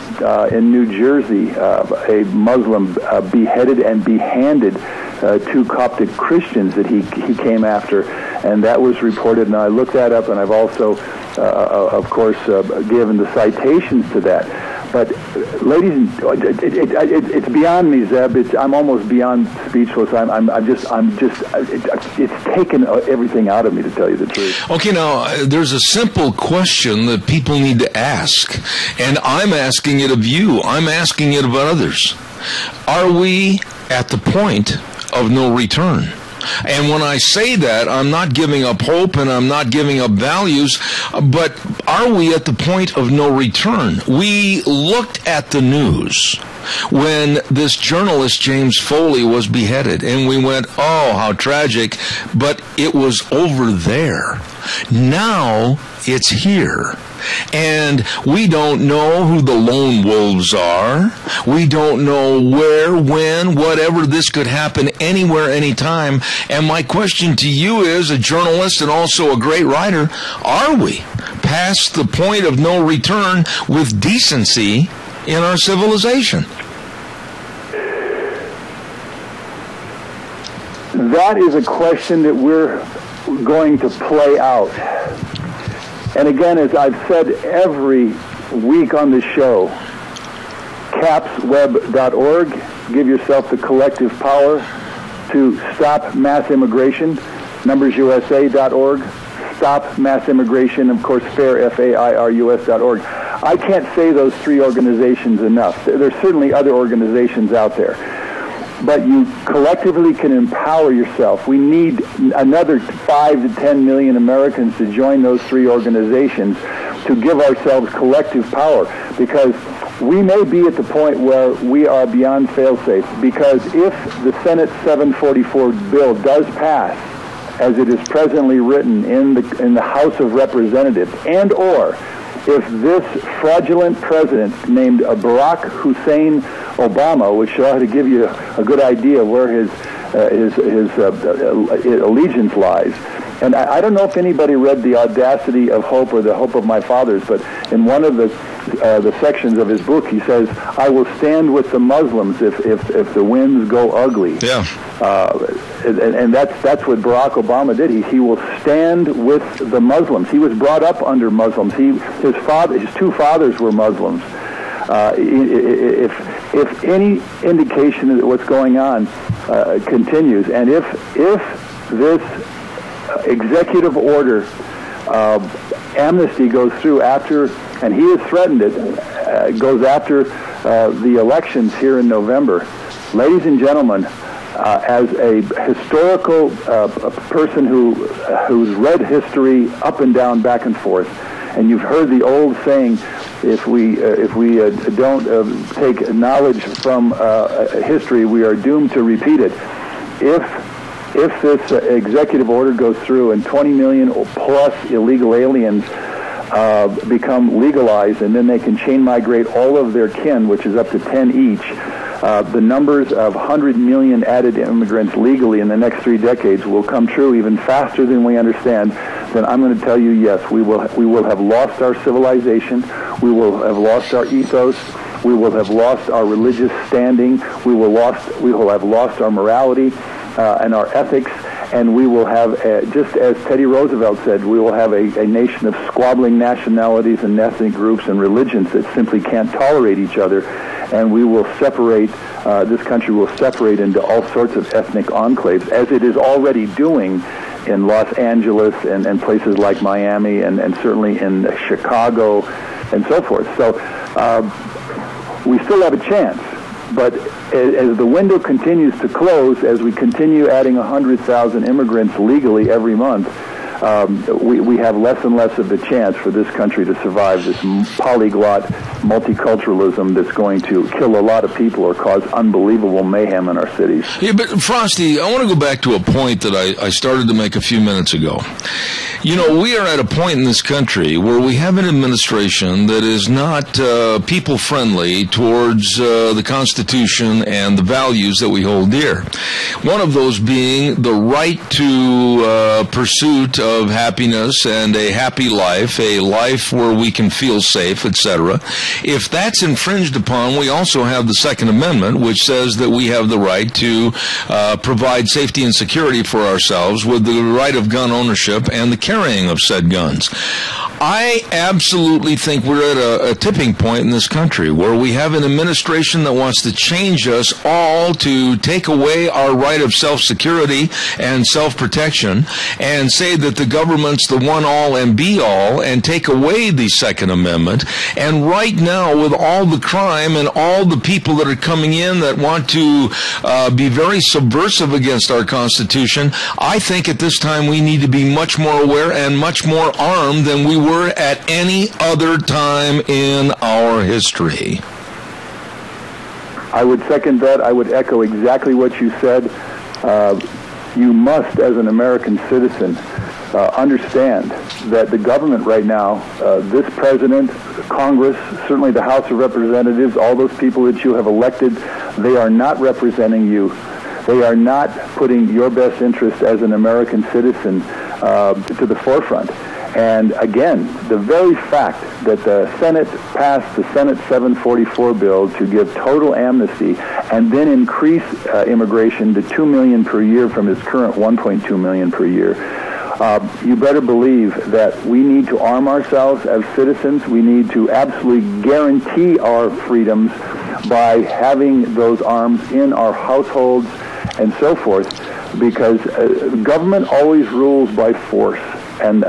in New Jersey, a Muslim beheaded and behanded 2 Coptic Christians that he came after, and that was reported. And I looked that up, and I've also, of course, given the citations to that. But, ladies and it's beyond me, Zeb. I'm almost beyond speechless. It's taken everything out of me, to tell you the truth. Okay, now there's a simple question that people need to ask, and I'm asking it of you. I'm asking it of others. Are we at the point of no return? And when I say that, I'm not giving up hope and I'm not giving up values, but are we at the point of no return? We looked at the news when this journalist, James Foley, was beheaded, and we went, oh, how tragic, but it was over there. Now it's here. And we don't know who the lone wolves are. We don't know where, when, whatever. This could happen anywhere, anytime. And my question to you is, a journalist and also a great writer, are we past the point of no return with decency in our civilization? That is a question that we're going to play out. And again, as I've said every week on the show, capsweb.org, give yourself the collective power to stop mass immigration, numbersusa.org, stop mass immigration, of course, FAIR, FAIRUS.org. I can't say those 3 organizations enough. There's certainly other organizations out there. But you collectively can empower yourself. We need another 5 to 10 million Americans to join those 3 organizations to give ourselves collective power, because we may be at the point where we are beyond fail-safe. Because if the Senate 744 bill does pass, as it is presently written in the House of Representatives, and or if this fraudulent president named Barack Hussein Obama, which ought to give you a good idea where his allegiance lies. And I don't know if anybody read The Audacity of Hope or The Hope of My Fathers, but in one of the sections of his book, he says, I will stand with the Muslims if the winds go ugly. Yeah. And that's what Barack Obama did. He will stand with the Muslims. He was brought up under Muslims. His 2 fathers were Muslims. If any indication that what's going on continues, and if this executive order amnesty goes through after, and he has threatened it, goes after the elections here in November. Ladies and gentlemen, as a historical person who's read history up and down, back and forth, and you've heard the old saying, if we don't take knowledge from history, we are doomed to repeat it. If this executive order goes through and 20 million plus illegal aliens become legalized, and then they can chain migrate all of their kin, which is up to 10 each, the numbers of 100 million added immigrants legally in the next 3 decades will come true even faster than we understand, then I'm going to tell you, yes, we will have lost our civilization, we will have lost our ethos, we will have lost our religious standing, we will have lost our morality and our ethics, and we will have, just as Teddy Roosevelt said, we will have a nation of squabbling nationalities and ethnic groups and religions that simply can't tolerate each other, and we will separate, this country will separate into all sorts of ethnic enclaves, as it is already doing in Los Angeles and places like Miami and certainly in Chicago and so forth. So we still have a chance. But as the window continues to close, as we continue adding 100,000 immigrants legally every month, we have less and less of the chance for this country to survive this polyglot multiculturalism that's going to kill a lot of people or cause unbelievable mayhem in our cities. Yeah, but Frosty, I want to go back to a point that I started to make a few minutes ago. You know, we are at a point in this country where we have an administration that is not people-friendly towards the Constitution and the values that we hold dear. One of those being the right to pursuit of happiness and a happy life, a life where we can feel safe, etc. If that's infringed upon, we also have the Second Amendment, which says that we have the right to provide safety and security for ourselves with the right of gun ownership and the carrying of said guns. I absolutely think we're at a tipping point in this country where we have an administration that wants to change us all to take away our right of self-security and self-protection and say that the government's the one all and be all and take away the Second Amendment. And right now, with all the crime and all the people that are coming in that want to be very subversive against our Constitution, I think at this time we need to be much more aware and much more armed than we were at any other time in our history. I would second that. I would echo exactly what you said. You must, as an American citizen, understand that the government right now, this president, Congress, certainly the House of Representatives, all those people that you have elected, they are not representing you. They are not putting your best interest as an American citizen to the forefront. And again, the very fact that the Senate passed the Senate 744 bill to give total amnesty and then increase immigration to 2 million per year from its current 1.2 million per year, you better believe that we need to arm ourselves as citizens. We need to absolutely guarantee our freedoms by having those arms in our households and so forth, because government always rules by force. And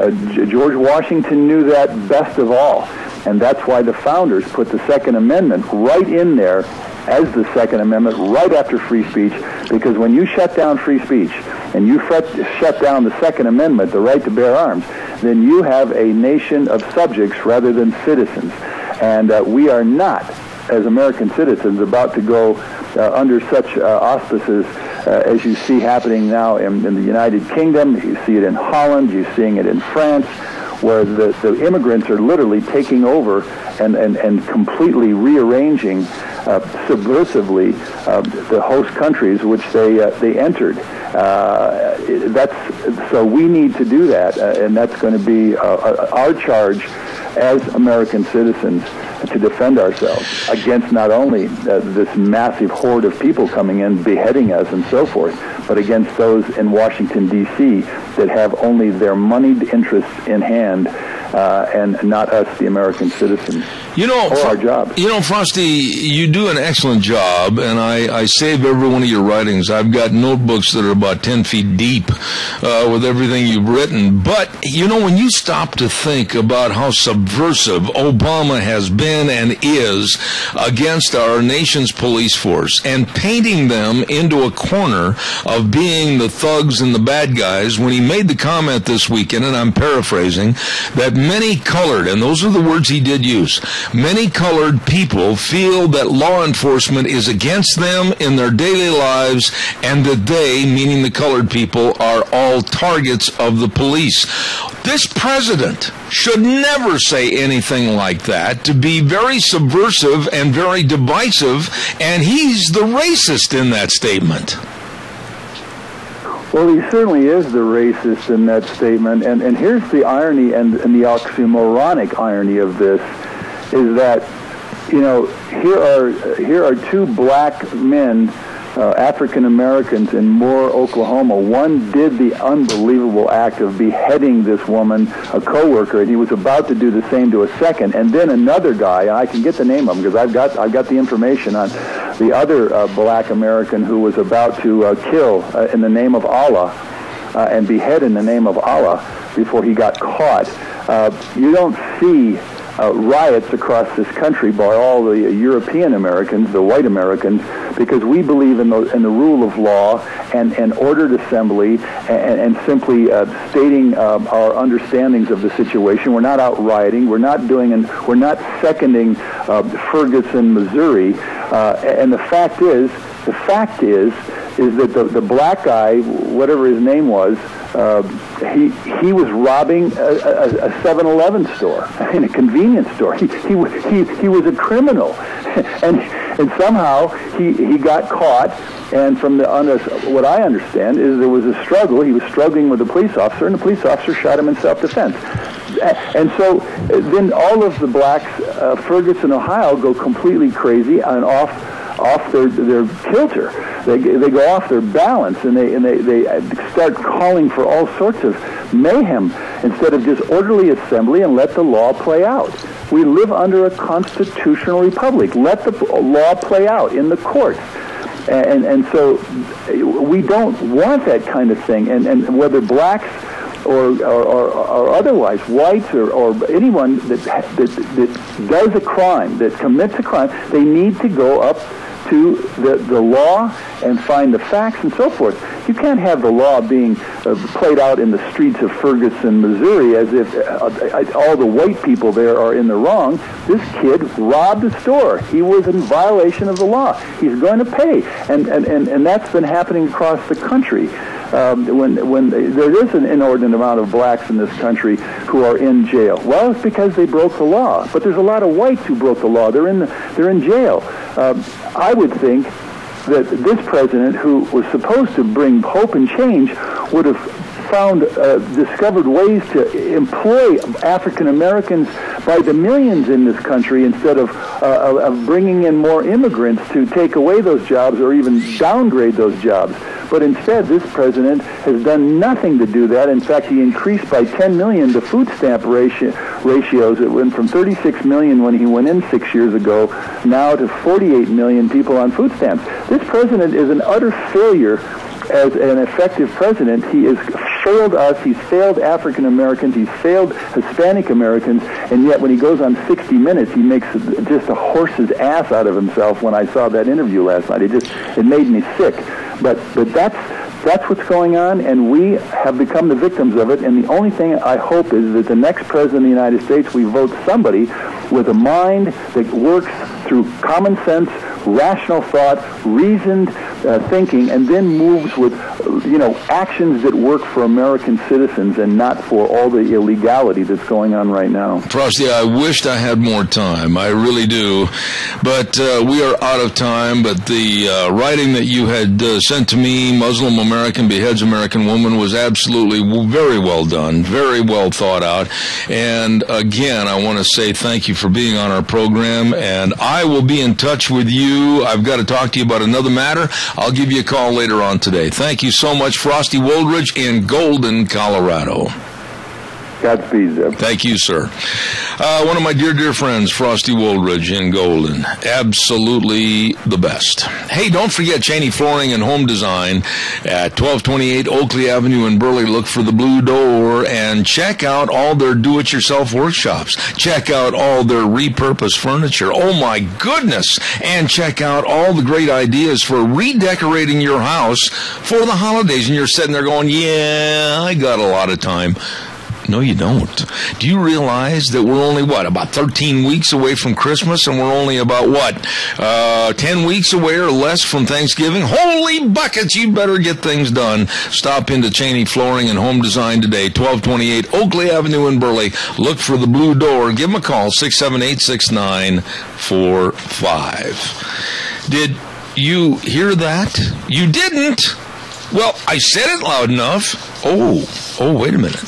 George Washington knew that best of all. And that's why the founders put the Second Amendment right in there as the Second Amendment right after free speech, because when you shut down free speech and you shut down the Second Amendment, the right to bear arms, then you have a nation of subjects rather than citizens. And we are not, as American citizens, about to go under such auspices as you see happening now in the United Kingdom. You see it in Holland. You're seeing it in France, where the immigrants are literally taking over and completely rearranging subversively the host countries which they entered. So we need to do that, and that's going to be our charge as American citizens to defend ourselves against not only this massive horde of people coming in, beheading us and so forth, but against those in Washington, D.C. that have only their moneyed interests in hand and not us, the American citizens. Or our job. Frosty, you do an excellent job, and I save every one of your writings. I've got notebooks that are about 10 feet deep with everything you've written. But, when you stop to think about how subversive Obama has been and is against our nation's police force and painting them into a corner of being the thugs and the bad guys, when he made the comment this weekend, and I'm paraphrasing, that many colored, and those are the words he did use, many colored people feel that law enforcement is against them in their daily lives and that they, meaning the colored people, are all targets of the police. This president should never say anything like that, to be very subversive and very divisive, and he's the racist in that statement. Well, he certainly is the racist in that statement, and here's the irony and the oxymoronic irony of this, is that, here are two black men, African Americans in Moore, Oklahoma. One did the unbelievable act of beheading this woman, a coworker, and he was about to do the same to a second. And then another guy, and I can get the name of him because I've got the information on the other black American who was about to kill in the name of Allah and behead in the name of Allah before he got caught. You don't see riots across this country by all the European Americans, the white Americans, because we believe in the rule of law and ordered assembly and simply stating our understandings of the situation. We're not out rioting. We're not seconding Ferguson, Missouri. And the fact is that the black guy, whatever his name was, he was robbing a 7-Eleven store, in a convenience store. He was a criminal, and somehow he got caught. And from what I understand is there was a struggle. He was struggling with a police officer, and the police officer shot him in self-defense. And so then all of the blacks, Ferguson, Ohio, go completely crazy and off their kilter. They go off their balance, and they start calling for all sorts of mayhem instead of just orderly assembly and let the law play out. We live under a constitutional republic. Let the law play out in the courts. And so we don't want that kind of thing. And whether blacks or otherwise, whites or anyone that does a crime, that commits a crime, they need to go up to the law and find the facts and so forth. You can't have the law being played out in the streets of Ferguson, Missouri, as if all the white people there are in the wrong. This kid robbed a store. He was in violation of the law. He's going to pay, and that's been happening across the country. When there is an inordinate amount of blacks in this country who are in jail. Well, it's because they broke the law. But there's a lot of whites who broke the law. They're in jail. I would think that this president, who was supposed to bring hope and change, would have discovered ways to employ African Americans by the millions in this country instead of bringing in more immigrants to take away those jobs or even downgrade those jobs. But instead, this president has done nothing to do that. In fact, he increased by 10 million the food stamp ratios. It went from 36 million when he went in 6 years ago, now to 48 million people on food stamps. This president is an utter failure as an effective president. He has failed us, he's failed African Americans, he's failed Hispanic Americans, and yet when he goes on 60 Minutes, he makes just a horse's ass out of himself. When I saw that interview last night, it made me sick. But that's what's going on, and we have become the victims of it, and the only thing I hope is that the next president of the United States, we vote somebody with a mind that works through common sense, rational thought, reasoned thinking, and then moves with, actions that work for American citizens and not for all the illegality that's going on right now. Frosty, I wished I had more time. I really do. But we are out of time. But the writing that you had sent to me, Muslim American Beheads American Woman, was absolutely very well done, very well thought out. And again, I want to say thank you for being on our program. And I will be in touch with you. I've got to talk to you about another matter. I'll give you a call later on today. Thank you so much, Frosty Woldridge in Golden, Colorado. Godspeed, Zeb. Thank you, sir. One of my dear friends, Frosty Woolridge in Golden. Absolutely the best. Hey, don't forget Cheney Flooring and Home Design at 1228 Oakley Avenue in Burley. Look for the blue door and check out all their do-it-yourself workshops. Check out all their repurposed furniture. Oh, my goodness. And check out all the great ideas for redecorating your house for the holidays. And you're sitting there going, yeah, I got a lot of time. No, you don't. Do you realize that we're only, about 13 weeks away from Christmas, and we're only about, 10 weeks away or less from Thanksgiving? Holy buckets, you better get things done. Stop into Cheney Flooring and Home Design today, 1228 Oakley Avenue in Burley. Look for the blue door. Give them a call, 678-6945. Did you hear that? You didn't? Well, I said it loud enough. Oh, wait a minute.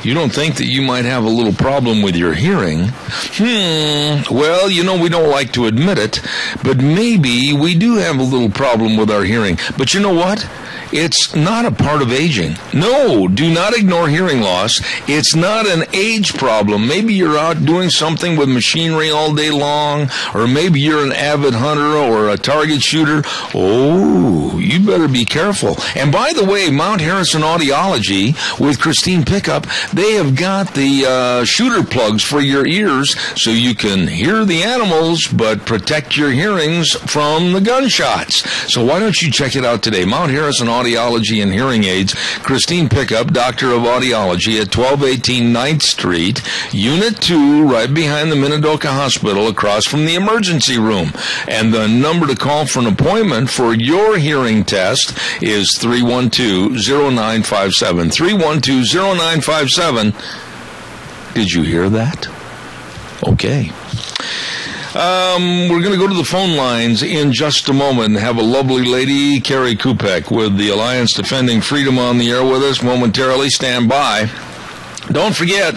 You don't think that you might have a little problem with your hearing? Well, we don't like to admit it, but maybe we do have a little problem with our hearing. But you know what? It's not a part of aging. No, do not ignore hearing loss. It's not an age problem. Maybe you're out doing something with machinery all day long, or maybe you're an avid hunter or a target shooter. Oh, you better be careful. And by the way, Mount Harrison Audiology with Christine Pickup, they have got the shooter plugs for your ears so you can hear the animals but protect your hearings from the gunshots. So why don't you check it out today? Mount Harrison Audiology and Hearing Aids. Christine Pickup, Doctor of Audiology at 1218 9th Street, Unit 2, right behind the Minidoka Hospital, across from the emergency room. And the number to call for an appointment for your hearing test is 312-0957. 312-0957. Did you hear that? Okay. We're going to go to the phone lines in just a moment and have a lovely lady, Carrie Kupek, with the Alliance Defending Freedom on the air with us momentarily. Stand by. Don't forget,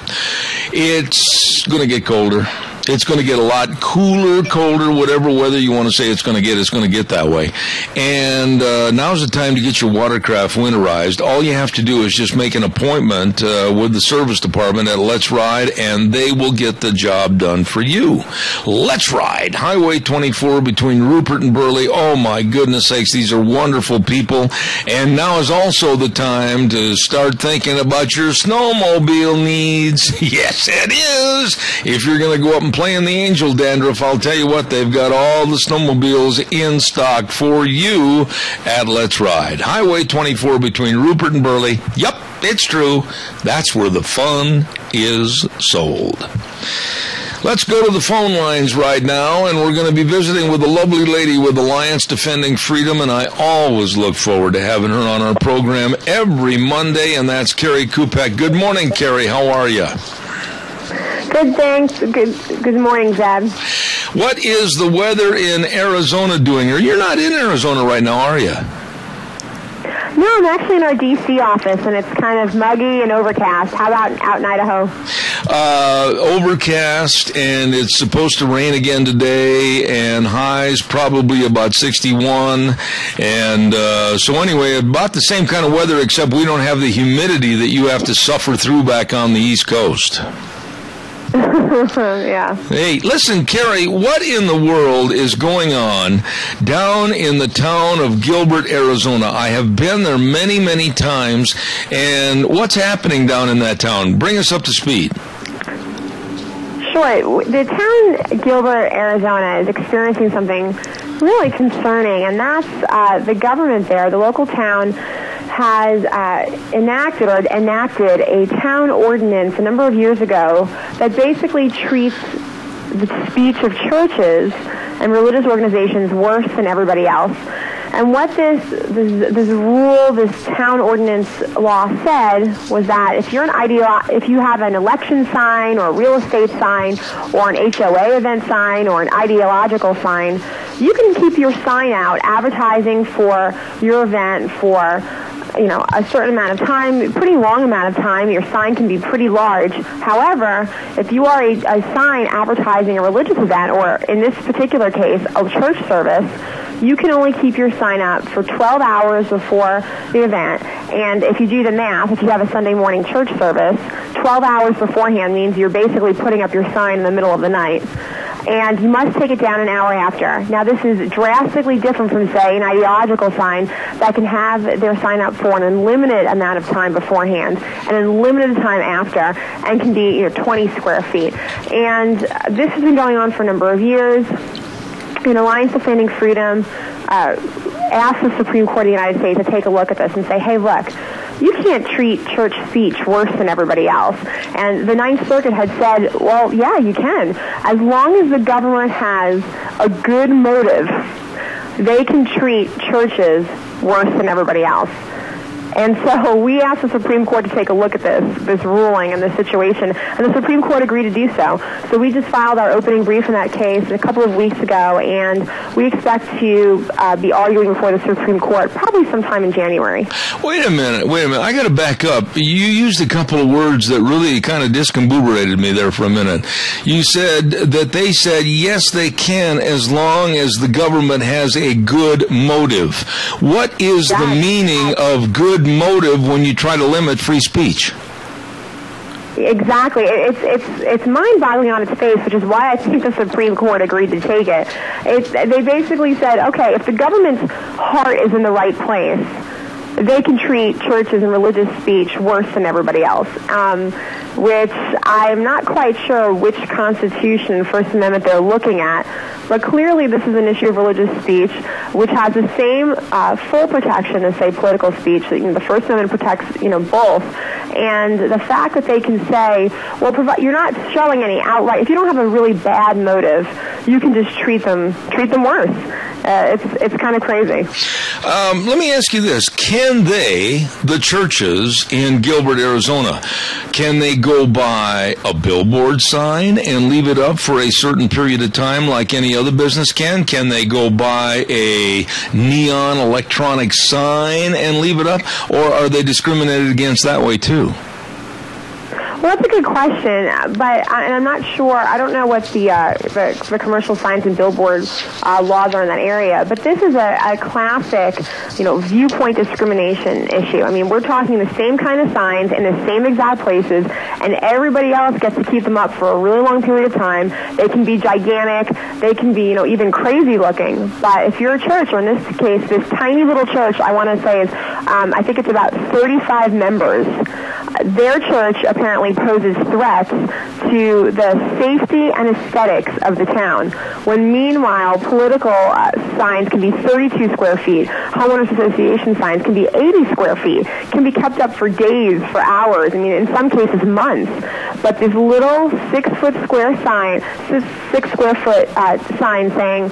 it's going to get colder. It's going to get a lot cooler, colder, whatever weather you want to say it's going to get that way. And now's the time to get your watercraft winterized. All you have to do is just make an appointment with the service department at Let's Ride, and they will get the job done for you. Let's Ride, Highway 24 between Rupert and Burley. Oh, my goodness sakes, these are wonderful people. And now is also the time to start thinking about your snowmobile needs. Yes, it is. If you're going to go up and play in the angel dandruff, I'll tell you what, they've got all the snowmobiles in stock for you at Let's Ride. Highway 24 between Rupert and Burley. Yep, it's true. That's where the fun is sold. Let's go to the phone lines right now, and we're going to be visiting with a lovely lady with Alliance Defending Freedom, and I always look forward to having her on our program every Monday, and that's Carrie Kupek. Good morning, Carrie. How are you? Good, thanks. Good morning, Zeb. What is the weather in Arizona doing? Or you're not in Arizona right now, are you? No, I'm actually in our D.C. office, and it's kind of muggy and overcast. How about out in Idaho? Overcast, and it's supposed to rain again today, and highs probably about 61. And so anyway, about the same kind of weather, except we don't have the humidity that you have to suffer through back on the East Coast. Yeah. Hey, listen, Carrie, what in the world is going on down in the town of Gilbert, Arizona? I have been there many, many times, and what's happening down in that town? Bring us up to speed. Sure. The town Gilbert, Arizona is experiencing something really concerning, and that's the government there, the local town, has enacted a town ordinance a number of years ago that basically treats the speech of churches and religious organizations worse than everybody else. And what this town ordinance law said was that if you're if you have an election sign or a real estate sign or an HOA event sign or an ideological sign, you can keep your sign out advertising for your event for a certain amount of time, pretty long amount of time. Your sign can be pretty large. However, if you are a sign advertising a religious event, or in this particular case, a church service, you can only keep your sign up for 12 hours before the event. And if you do the math, if you have a Sunday morning church service, 12 hours beforehand means you're basically putting up your sign in the middle of the night. And you must take it down an hour after. Now, this is drastically different from, say, an ideological sign that can have their sign up for an unlimited amount of time beforehand and an unlimited time after, and can be 20 square feet. And this has been going on for a number of years. Alliance Defending Freedom asked the Supreme Court of the United States to take a look at this and say, hey, look, you can't treat church speech worse than everybody else. And the Ninth Circuit had said, well, yeah, you can. As long as the government has a good motive, they can treat churches worse than everybody else. And so we asked the Supreme Court to take a look at this ruling and this situation, and the Supreme Court agreed to do so. So we just filed our opening brief in that case a couple of weeks ago, and we expect to be arguing before the Supreme Court probably sometime in January. Wait a minute. I got to back up. You used a couple of words that really kind of discombobulated me there for a minute. You said that they said, yes, they can, as long as the government has a good motive. What is the meaning of good motive when you try to limit free speech? Exactly. It's mind-boggling on its face, which is why I think the Supreme Court agreed to take it. They basically said, okay, if the government's heart is in the right place, they can treat churches and religious speech worse than everybody else, which I'm not quite sure which Constitution, First Amendment they're looking at, but clearly this is an issue of religious speech, which has the same full protection as, say, political speech. The First Amendment protects, both. And the fact that they can say, well, you're not showing any outright, if you don't have a really bad motive, you can just treat them worse. It's kind of crazy. Let me ask you this. Can the churches in Gilbert, Arizona, can they go buy a billboard sign and leave it up for a certain period of time like any other business can? Can they go buy a neon electronic sign and leave it up? Or are they discriminated against that way too? Well, that's a good question, but I'm not sure. I don't know what the commercial signs and billboard laws are in that area. But this is a classic, viewpoint discrimination issue. I mean, we're talking the same kind of signs in the same exact places, and everybody else gets to keep them up for a really long period of time. They can be gigantic. They can be, even crazy looking. But if you're a church, or in this case, this tiny little church, I want to say is, I think it's about 35 members. Their church apparently poses threats to the safety and aesthetics of the town, when meanwhile political signs can be 32 square feet, homeowners association signs can be 80 square feet, can be kept up for days, for hours, in some cases months. But this little 6 square foot sign saying,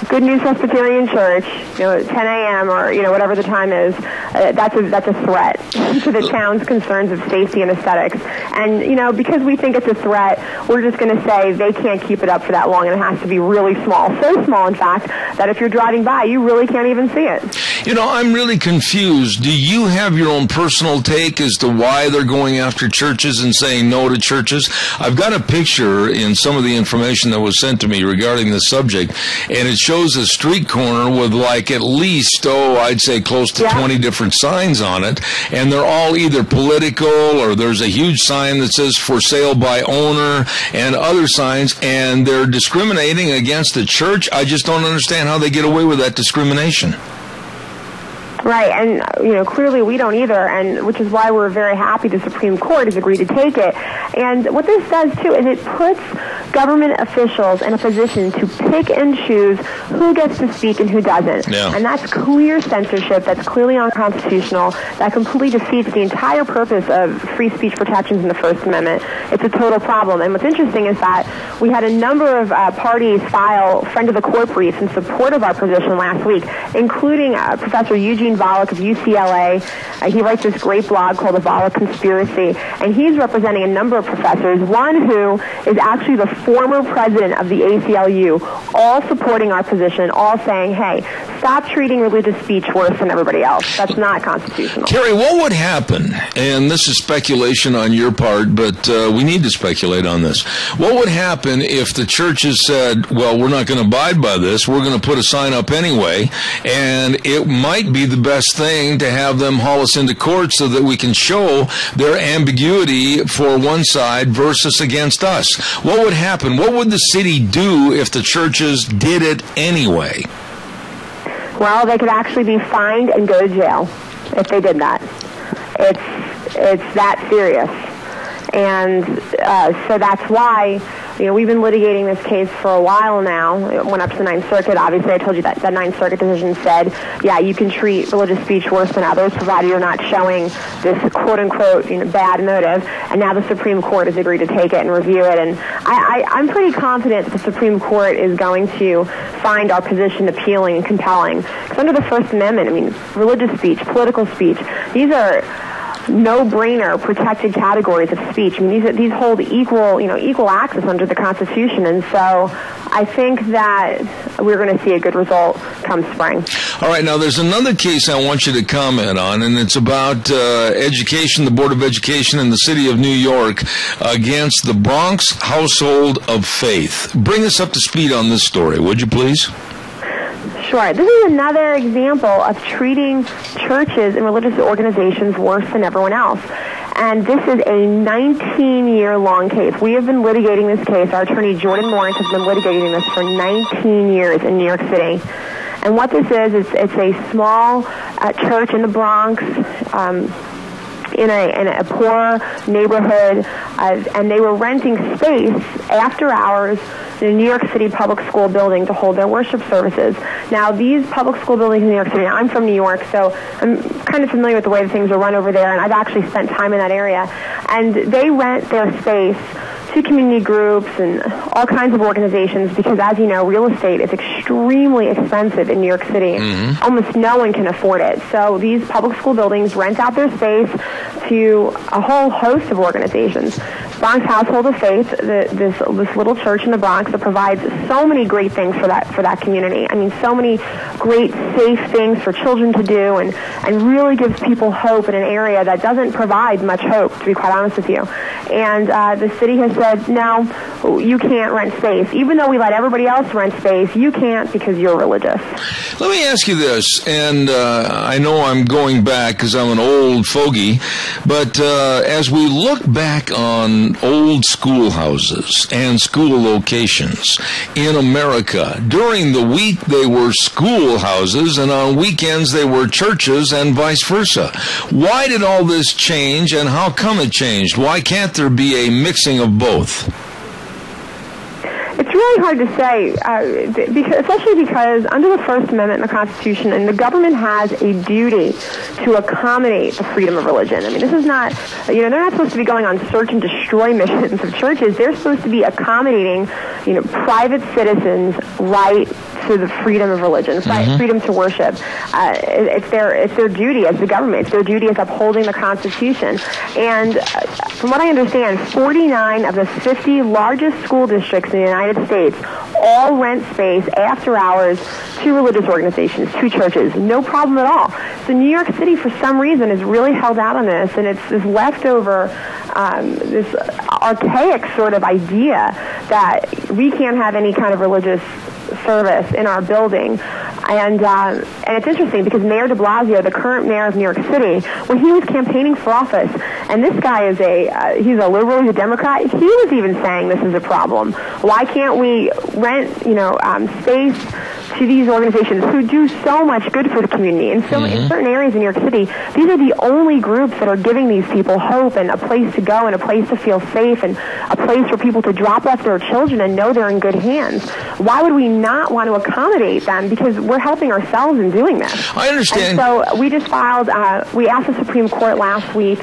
Good News Presbyterian Church, 10 a.m. or, whatever the time is, that's a threat to the town's concerns of safety and aesthetics. And, because we think it's a threat, we're just going to say they can't keep it up for that long, and it has to be really small. So small, in fact, that if you're driving by, you really can't even see it. I'm really confused. Do you have your own personal take as to why they're going after churches and saying no to churches? I've got a picture in some of the information that was sent to me regarding the subject, and it shows a street corner with at least, I'd say close to 20 different signs on it, and they're all either political, or there's a huge sign that says for sale by owner, and other signs, and they're discriminating against the church. I just don't understand how they get away with that discrimination. Right, and, clearly we don't either, and which is why we're very happy the Supreme Court has agreed to take it. And what this does, too, is it puts government officials in a position to pick and choose who gets to speak and who doesn't. Yeah. And that's clear censorship. That's clearly unconstitutional. That completely defeats the entire purpose of free speech protections in the First Amendment. It's a total problem. And what's interesting is that we had a number of parties file friend of the court briefs in support of our position last week, including Professor Eugene Volokh of UCLA. He writes this great blog called The Volokh Conspiracy, and he's representing a number of professors, one who is actually the former president of the ACLU, all supporting our position, all saying, hey, stop treating religious speech worse than everybody else. That's not constitutional. Carrie, what would happen, and this is speculation on your part, but we need to speculate on this. What would happen if the churches said, well, we're not going to abide by this, we're going to put a sign up anyway, and it might be the best thing to have them haul us into court so that we can show their ambiguity for one side versus against us? What would happen? What would the city do if the churches did it anyway? Well, they could actually be fined and go to jail if they did that. It's that serious. And so that's why, we've been litigating this case for a while now. It went up to the Ninth Circuit. Obviously, I told you that the Ninth Circuit decision said, yeah, you can treat religious speech worse than others, provided you're not showing this quote-unquote bad motive. And now the Supreme Court has agreed to take it and review it. And I'm pretty confident that the Supreme Court is going to find our position appealing and compelling. Because under the First Amendment, religious speech, political speech, these are no-brainer protected categories of speech. These hold equal access under the Constitution, and so I think that we're going to see a good result come spring. All right, now there's another case I want you to comment on, and it's about education, the Board of Education in the city of New York against the Bronx Household of Faith. Bring us up to speed on this story, would you please? Sure. This is another example of treating churches and religious organizations worse than everyone else. And this is a 19-year-long case. We have been litigating this case. Our attorney, Jordan Lawrence, has been litigating this for 19 years in New York City. And what this is it's a small church in the Bronx, in a poor neighborhood, and they were renting space after hours in a New York City public school building to hold their worship services. Now, these public school buildings in New York City, I'm from New York, so I'm kind of familiar with the way that things are run over there, and I've actually spent time in that area. And they rent their space to community groups and all kinds of organizations because, as you know, real estate is extremely expensive in New York City. Mm-hmm. Almost no one can afford it. So these public school buildings rent out their space to a whole host of organizations. Bronx Household of Faith, this little church in the Bronx that provides so many great things for that community. So many great, safe things for children to do and really gives people hope in an area that doesn't provide much hope, to be quite honest with you. And the city has said, no, you can't rent space. Even though we let everybody else rent space, you can't because you're religious. Let me ask you this, and I know I'm going back because I'm an old fogey, but as we look back on old schoolhouses and school locations in America, during the week they were schoolhouses and on weekends they were churches and vice versa. Why did all this change and how come it changed? Why can't there be a mixing of both? It's really hard to say, especially because under the First Amendment in the Constitution, and the government has a duty to accommodate the freedom of religion. This is not, they're not supposed to be going on search and destroy missions of churches. They're supposed to be accommodating, private citizens' right to the freedom of religion, freedom to worship. It's their duty as the government. It's their duty as upholding the Constitution. And from what I understand, 49 of the 50 largest school districts in the United States all rent space after hours to religious organizations, to churches. No problem at all. So New York City, for some reason, is really held out on this, and it's this leftover, this archaic sort of idea that we can't have any kind of religious service in our building. And it's interesting because Mayor de Blasio, the current mayor of New York City, when he was campaigning for office, and this guy is he's a liberal, he's a Democrat, he was even saying this is a problem. Why can't we rent, space to these organizations who do so much good for the community? And so in certain areas in New York City, these are the only groups that are giving these people hope and a place to go and a place to feel safe and a place for people to drop off their children and know they're in good hands. Why would we not want to accommodate them? Because we're helping ourselves in doing this. I understand. And so we just filed, we asked the Supreme Court last week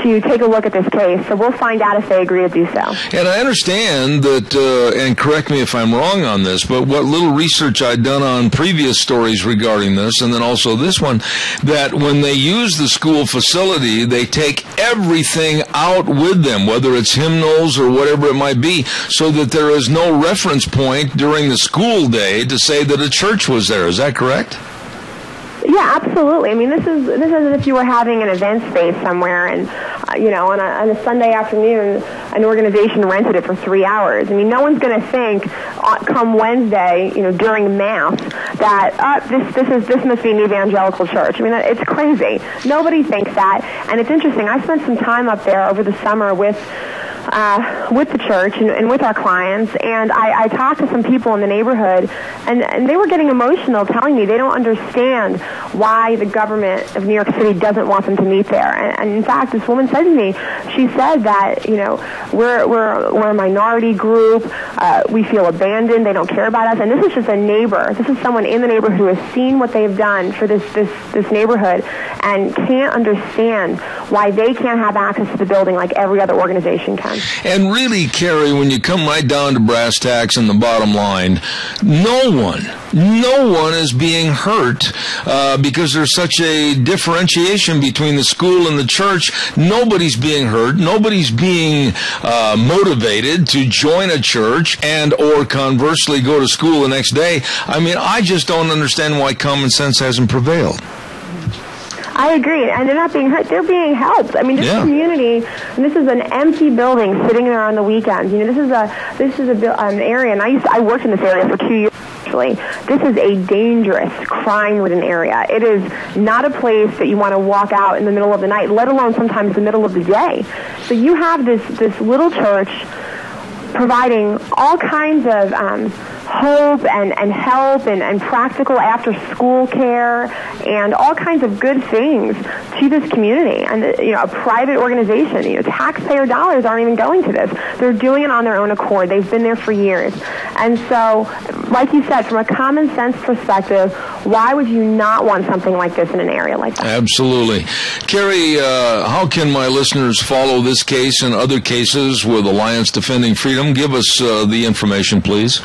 to take a look at this case. So we'll find out if they agree to do so. And I understand that, and correct me if I'm wrong on this, but what little research I'd done on previous stories regarding this, and then also this one, that when they use the school facility, they take everything out with them, whether it's hymnals or whatever it might be, so that there is no reference point during the school day to say that a church was there. Is that correct? Yeah, absolutely. I mean, this is as if you were having an event space somewhere, and on a Sunday afternoon, an organization rented it for 3 hours. I mean, no one's going to think come Wednesday, during Mass, that this must be an evangelical church. I mean, it's crazy. Nobody thinks that, and it's interesting. I spent some time up there over the summer with the church and with our clients, and I talked to some people in the neighborhood, and they were getting emotional, telling me they don't understand why the government of New York City doesn't want them to meet there. And in fact, this woman said to me, she said that we're a minority group, we feel abandoned, they don't care about us, and this is just a neighbor. This is someone in the neighborhood who has seen what they've done for this neighborhood and can't understand why they can't have access to the building like every other organization can. And really, Carrie, when you come right down to brass tacks and the bottom line, no one is being hurt because there's such a differentiation between the school and the church. Nobody's being hurt. Nobody's being motivated to join a church and or conversely go to school the next day. I mean, I just don't understand why common sense hasn't prevailed. I agree, and they're not being hurt. They're being helped. I mean, this community, and this is an empty building sitting there on the weekends. This is an area, and I worked in this area for 2 years. Actually, this is a dangerous, crime-ridden area. It is not a place that you want to walk out in the middle of the night, let alone sometimes the middle of the day. So you have this little church providing all kinds of hope and help and practical after-school care and all kinds of good things to this community. And a private organization, taxpayer dollars aren't even going to this. They're doing it on their own accord. They've been there for years. And so, like you said, from a common sense perspective, why would you not want something like this in an area like that? Absolutely. Carrie, how can my listeners follow this case and other cases with Alliance Defending Freedom? Give us the information, please.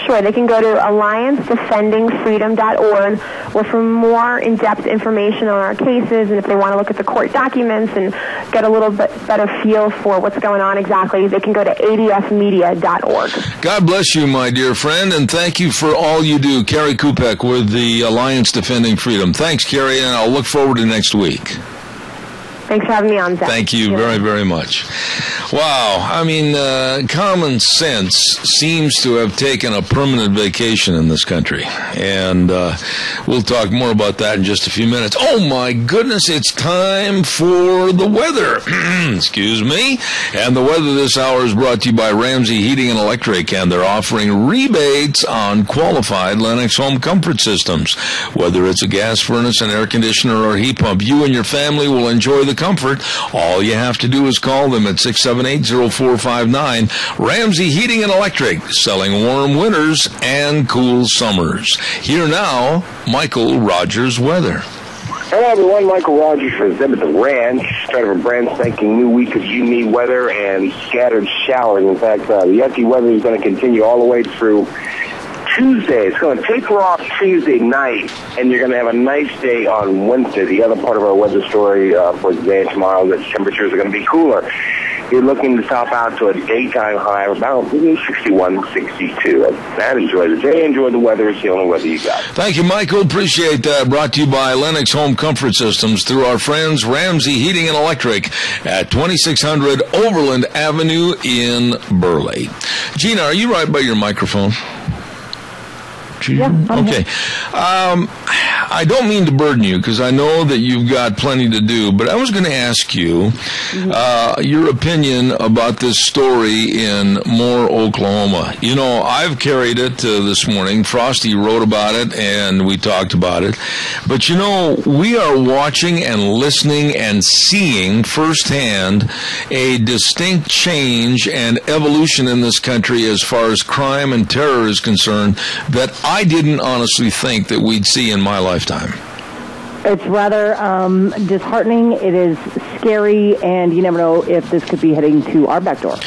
Sure, they can go to alliancedefendingfreedom.org, where for more in-depth information on our cases, and if they want to look at the court documents and get a little bit better feel for what's going on exactly, they can go to adfmedia.org. God bless you, my dear friend, and thank you for all you do. Carrie Kupek with the Alliance Defending Freedom. Thanks, Carrie, and I'll look forward to next week. Thanks for having me on, Zach. Thank you very, very much. Wow. I mean, common sense seems to have taken a permanent vacation in this country. And we'll talk more about that in just a few minutes. Oh, my goodness, it's time for the weather. Excuse me. And the weather this hour is brought to you by Ramsey Heating and Electric, and they're offering rebates on qualified Lennox home comfort systems. Whether it's a gas furnace, an air conditioner, or a heat pump, you and your family will enjoy the comfort. All you have to do is call them at 678-0459. Ramsey Heating and Electric, selling warm winters and cool summers. Here now, Michael Rogers weather. Hello, everyone. Michael Rogers for Zeb at the Ranch. Start of a brand spanking new week of humid weather and scattered showers. In fact, the yucky weather is going to continue all the way through Tuesday. It's going to taper off Tuesday night, and you're going to have a nice day on Wednesday. The other part of our weather story for today and tomorrow, that temperatures are going to be cooler. You're looking to top out to a daytime high of about 61, 62. And enjoy the day, enjoy the weather. It's the only weather you got. Thank you, Michael. Appreciate that. Brought to you by Lennox Home Comfort Systems through our friends Ramsey Heating and Electric at 2600 Overland Avenue in Burley. Gina, are you right by your microphone? Yeah, okay. I don't mean to burden you because I know that you've got plenty to do, but I was going to ask you your opinion about this story in Moore, Oklahoma. You know, I've carried it this morning. Frosty wrote about it, and we talked about it. But, you know, we are watching and listening and seeing firsthand a distinct change and evolution in this country as far as crime and terror is concerned that I didn't honestly think that we'd see in my lifetime. It's rather disheartening. It is scary, and you never know if this could be heading to our back door.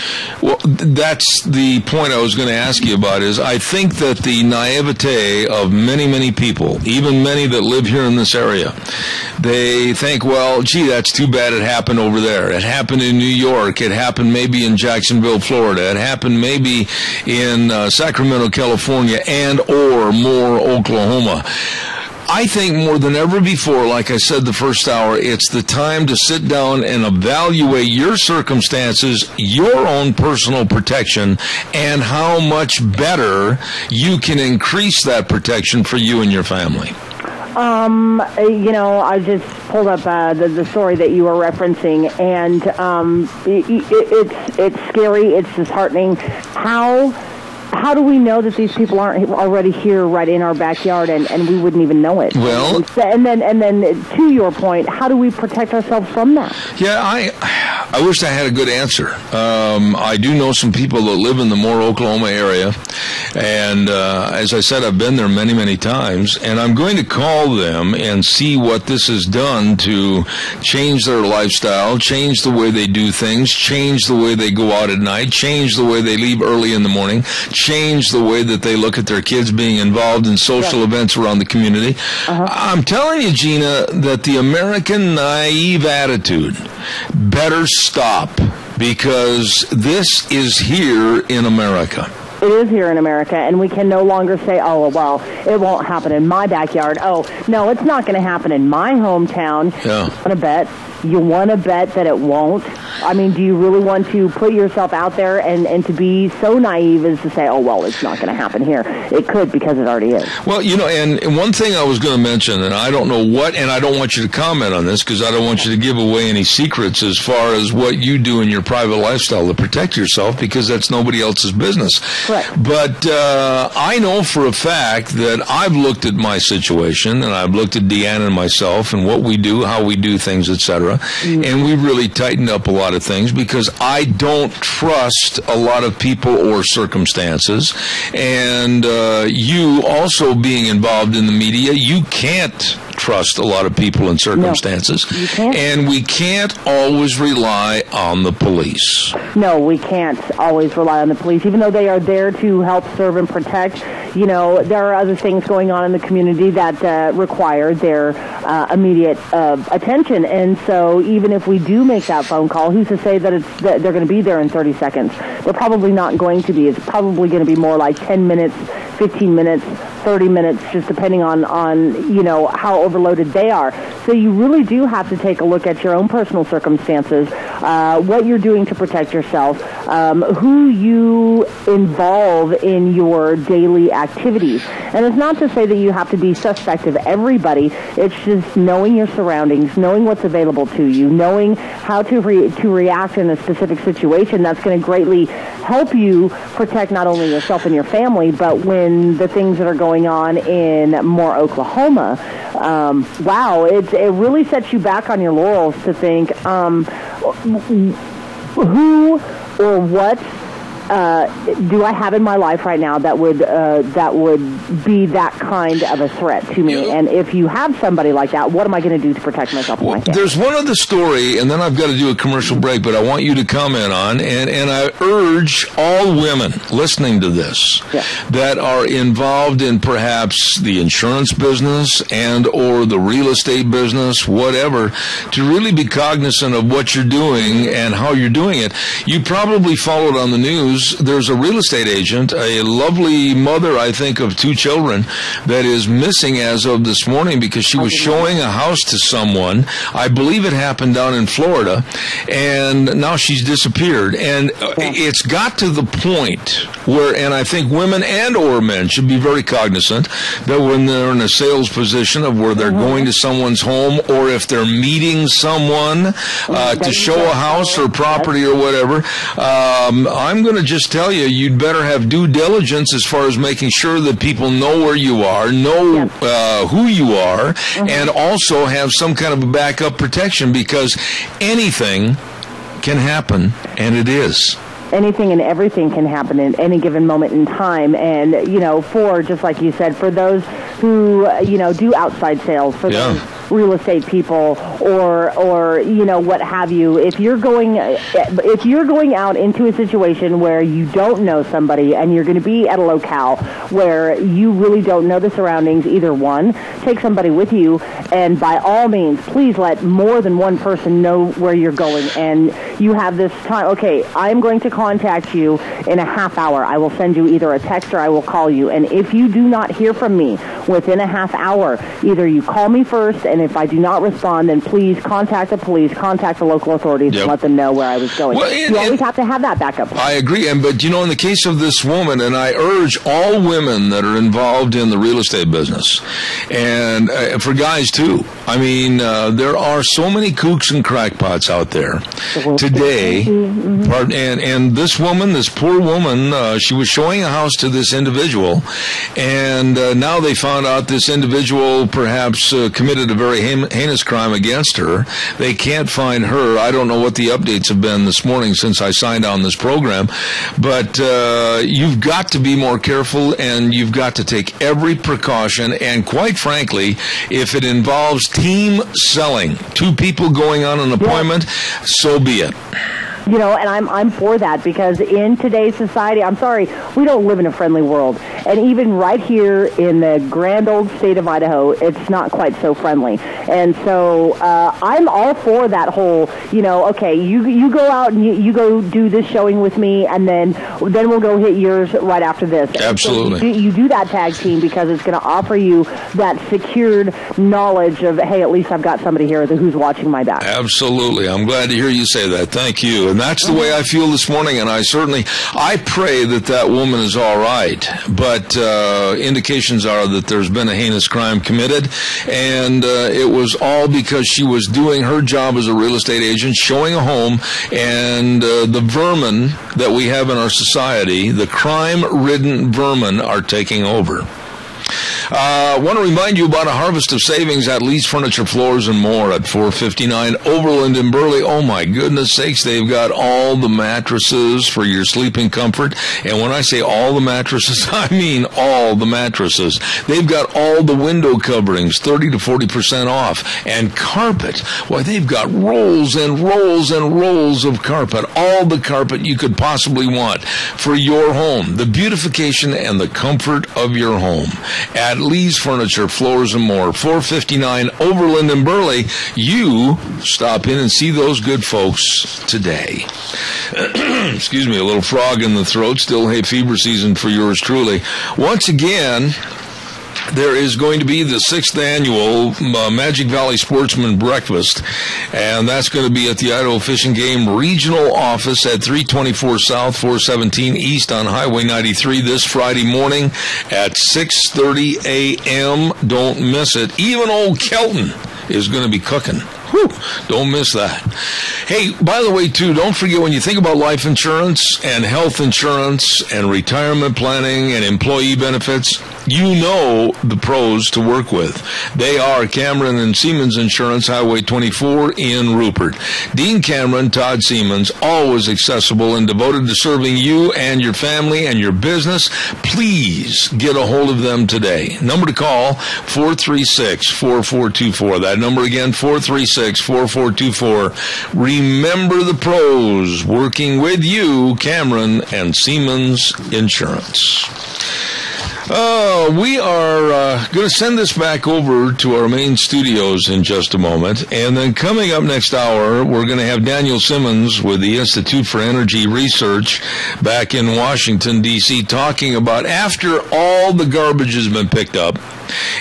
Well, that's the point I was going to ask you about. Is I think that the naivete of many, many people, even many that live here in this area, they think, well, gee, that's too bad it happened over there. It happened in New York. It happened maybe in Jacksonville, Florida. It happened maybe in Sacramento, California, and or more Oklahoma. I think more than ever before, like I said the first hour, it's the time to sit down and evaluate your circumstances, your own personal protection, and how much better you can increase that protection for you and your family. I just pulled up the story that you were referencing, and it's scary. It's disheartening. How do we know that these people aren't already here right in our backyard and we wouldn't even know it? Well, and then to your point, how do we protect ourselves from that? Yeah, I wish I had a good answer. I do know some people that live in the Moore, Oklahoma area, and as I said, I've been there many, many times, and I'm going to call them and see what this has done to change their lifestyle, change the way they do things, change the way they go out at night, change the way they leave early in the morning, change the way that they look at their kids being involved in social events around the community. I'm telling you, Gina, that the American naive attitude better stop, because this is here in America. It is here in America, and we can no longer say, oh, well, it won't happen in my backyard. Oh, no, it's not going to happen in my hometown. Yeah. You want to bet that it won't? I mean, do you really want to put yourself out there and to be so naive as to say, oh, well, it's not going to happen here? It could, because it already is. Well, and one thing I was going to mention, and I don't know what, and I don't want you to comment on this because I don't want you to give away any secrets as far as what you do in your private lifestyle to protect yourself, because that's nobody else's business. Correct. But I know for a fact that I've looked at my situation, and I've looked at Deanna and myself and what we do, how we do things, etc. And we've really tightened up a lot of things because I don't trust a lot of people or circumstances. And you also being involved in the media, you can't trust a lot of people and circumstances. No, you can't. And we can't always rely on the police. No, we can't always rely on the police, even though they are there to help serve and protect. There are other things going on in the community that require their immediate attention. And so even if we do make that phone call, who's to say that they're going to be there in 30 seconds? They're probably not going to be. It's probably going to be more like 10 minutes, 15 minutes, 30 minutes, just depending on how overloaded they are. So you really do have to take a look at your own personal circumstances, what you're doing to protect yourself, who you involve in your daily activities. And it's not to say that you have to be suspect of everybody. It's just knowing your surroundings, knowing what's available to you, knowing how to react in a specific situation. That's going to greatly help you protect not only yourself and your family, but when the things that are going on in Moore, Oklahoma, wow, it really sets you back on your laurels to think who or what do I have in my life right now that would be that kind of a threat to me? And if you have somebody like that, what am I going to do to protect myself and my family? There's one other story, and then I've got to do a commercial break, but I want you to comment on, and I urge all women listening to this that are involved in perhaps the insurance business and or the real estate business, whatever, to really be cognizant of what you're doing and how you're doing it. You probably followed on the news. There's a real estate agent, a lovely mother, I think, of 2 children, that is missing as of this morning because she was showing a house to someone. I believe it happened down in Florida, and now she's disappeared. And it's got to the point where, and I think women and or men should be very cognizant that when they're in a sales position of where they're going to someone's home, or if they're meeting someone to show a house or property or whatever, I'm going to just tell you, you'd better have due diligence as far as making sure that people know where you are, know who you are, and also have some kind of a backup protection, because anything can happen, and it is. Anything and everything can happen at any given moment in time. And, for, just like you said, for those who, do outside sales, for those real estate people or you know, what have you. If you're going out into a situation where you don't know somebody and you're going to be at a locale where you really don't know the surroundings, either one, take somebody with you, and by all means, please let more than one person know where you're going. And you have this time, okay, I'm going to contact you in a half hour. I will send you either a text or I will call you. And if you do not hear from me within a half hour, either you call me first, and if I do not respond, then please contact the police, contact the local authorities, and let them know where I was going. Well, you always have to have that backup. I agree, but you know, in the case of this woman, and I urge all women that are involved in the real estate business, and for guys too, I mean, there are so many kooks and crackpots out there today, and this woman, this poor woman, she was showing a house to this individual, and now they found out this individual perhaps committed a very heinous crime against her. They can't find her. I don't know what the updates have been this morning since I signed on this program, but you've got to be more careful, and you've got to take every precaution, and quite frankly, if it involves team selling, two people going on an appointment, so be it. You know, and I'm for that, because in today's society, I'm sorry, we don't live in a friendly world. And even right here in the grand old state of Idaho, it's not quite so friendly. And so I'm all for that whole, you know, okay, you go out and you go do this showing with me, and then we'll go hit yours right after this. Absolutely. So you do that tag team because it's going to offer you that secured knowledge of, hey, at least I've got somebody here who's watching my back. Absolutely. I'm glad to hear you say that. Thank you. And that's the way I feel this morning, and I pray that woman is all right. But indications are that there's been a heinous crime committed, and it was all because she was doing her job as a real estate agent, showing a home, and the vermin that we have in our society, the crime-ridden vermin, are taking over. I want to remind you about a harvest of savings at Lee's Furniture, Floors, and More at 459 Overland in Burley. Oh, my goodness sakes, they've got all the mattresses for your sleeping comfort. And when I say all the mattresses, I mean all the mattresses. They've got all the window coverings, 30 to 40% off. And carpet, why, they've got rolls and rolls and rolls of carpet, all the carpet you could possibly want for your home, the beautification and the comfort of your home. At Lee's Furniture, Floors, and More, 459 Overland in Burley. You stop in and see those good folks today. Excuse me, a little frog in the throat. Still hay fever season for yours truly. Once again, there is going to be the 6th annual Magic Valley Sportsman Breakfast, and that's going to be at the Idaho Fish and Game Regional Office at 324 South, 417 East on Highway 93 this Friday morning at 6:30 a.m. Don't miss it. Even old Kelton is going to be cooking. Whew, don't miss that. Hey, by the way, too, don't forget, when you think about life insurance and health insurance and retirement planning and employee benefits, you know the pros to work with. They are Cameron and Siemens Insurance, Highway 24 in Rupert. Dean Cameron, Todd Siemens, always accessible and devoted to serving you and your family and your business. Please get a hold of them today. Number to call, 436-4424. That number again, 436-4424. Remember the pros working with you, Cameron and Siemens Insurance. We are going to send this back over to our main studios in just a moment. And then coming up next hour, we're going to have Daniel Simmons with the Institute for Energy Research back in Washington, D.C., talking about, after all the garbage has been picked up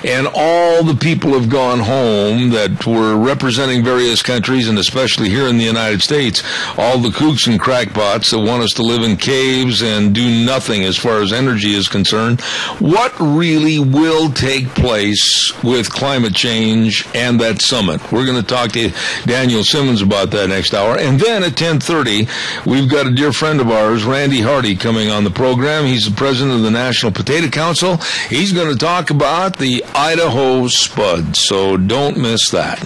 and all the people have gone home that were representing various countries, and especially here in the United States, all the kooks and crackpots that want us to live in caves and do nothing as far as energy is concerned, what really will take place with climate change and that summit? We're going to talk to Daniel Simmons about that next hour. And then at 10:30, we've got a dear friend of ours, Randy Hardy, coming on the program. He's the president of the National Potato Council. He's going to talk about the Idaho Spud, so don't miss that.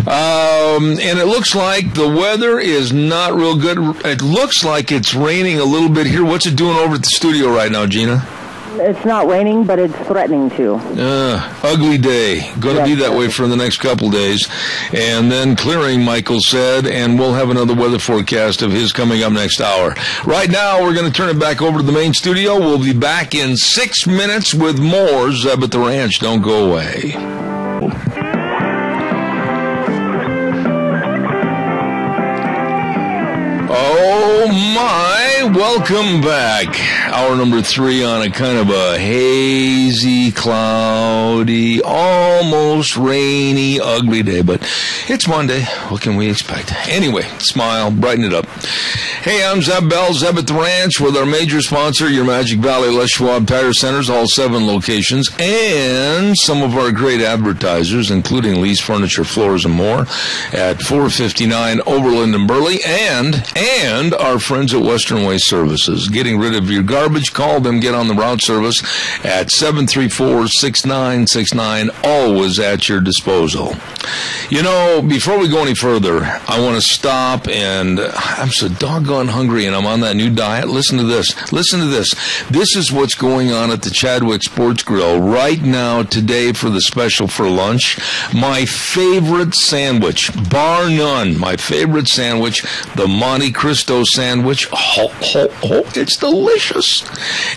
And it looks like the weather is not real good. It looks like it's raining a little bit here. What's it doing over at the studio right now, Gina? It's not raining, but it's threatening to. Ugly day. Going to be that way for the next couple days. And then clearing, Michael said, and we'll have another weather forecast of his coming up next hour. Right now, we're going to turn it back over to the main studio. We'll be back in 6 minutes with more Zeb at the Ranch. Don't go away. Oh my, welcome back. Hour number 3 on a kind of a hazy, cloudy, almost rainy, ugly day, but it's Monday. What can we expect? Anyway, smile, brighten it up. Hey, I'm Zeb Bell, Zeb at the Ranch, with our major sponsor, your Magic Valley Les Schwab Tire Centers, all 7 locations, and some of our great advertisers, including Lee's Furniture, Floors, and More at 459 Overland and Burley, and our friends at Western Waste Services. Getting rid of your garbage, call them, get on the route service at 734-6969, always at your disposal. You know, before we go any further, I want to stop, and I'm so doggone hungry, and I'm on that new diet. Listen to this. Listen to this. This is what's going on at the Chadwick Sports Grill right now today for the special for lunch. My favorite sandwich, bar none, my favorite sandwich, the Monte Cristo sandwich. It's delicious.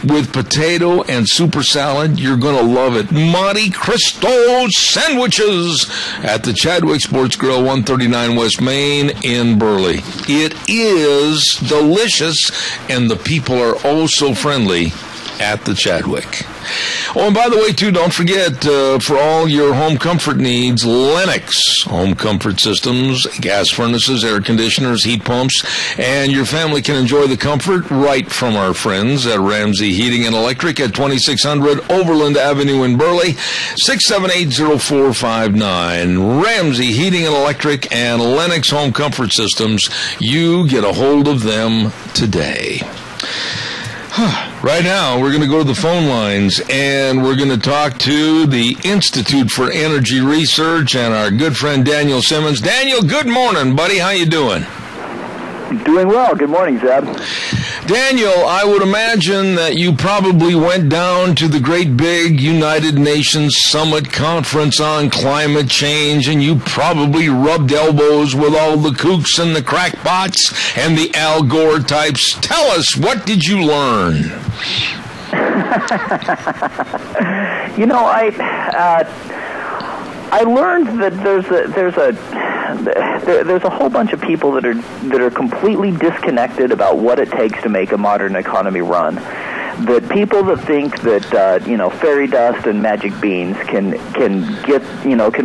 With potato and super salad, you're going to love it. Monte Cristo sandwiches at the Chadwick Sports Grill, 139 West Main in Burley. It is delicious, and the people are oh so friendly at the Chadwick. Oh, and by the way, too, don't forget, for all your home comfort needs, Lennox Home Comfort Systems, gas furnaces, air conditioners, heat pumps, and your family can enjoy the comfort right from our friends at Ramsey Heating and Electric at 2600 Overland Avenue in Burley, 678-0459. Ramsey Heating and Electric and Lennox Home Comfort Systems. You get a hold of them today. Right now, we're going to go to the phone lines, and we're going to talk to the Institute for Energy Research and our good friend Daniel Simmons. Daniel, good morning, buddy. How you doing? Doing well. Good morning, Zeb. Daniel, I would imagine that you probably went down to the great big United Nations Summit Conference on Climate Change, and you probably rubbed elbows with all the kooks and the crackpots and the Al Gore types. Tell us, what did you learn? You know, I learned that there's a whole bunch of people that are completely disconnected about what it takes to make a modern economy run. That people that think that fairy dust and magic beans can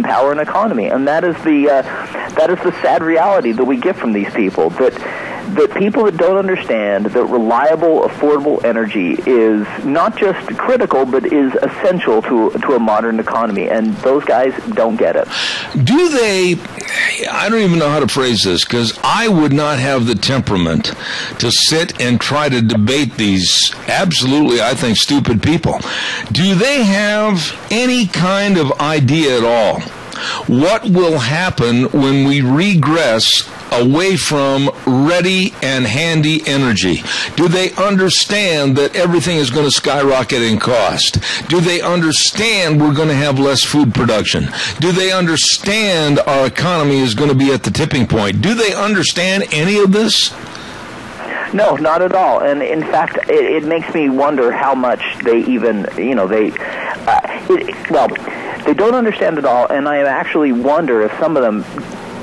power an economy, and that is the sad reality that we get from these people. That people that don't understand that reliable, affordable energy is not just critical, but is essential to a modern economy, and those guys don't get it. Do they? I don't even know how to phrase this, because I would not have the temperament to sit and try to debate these absolutely, I think, stupid people. Do they have any kind of idea at all what will happen when we regress away from ready and handy energy? Do they understand that everything is going to skyrocket in cost? Do they understand we're going to have less food production? Do they understand our economy is going to be at the tipping point? Do they understand any of this? No, not at all. And in fact, it makes me wonder how much they even, they don't understand it all, and I actually wonder if some of them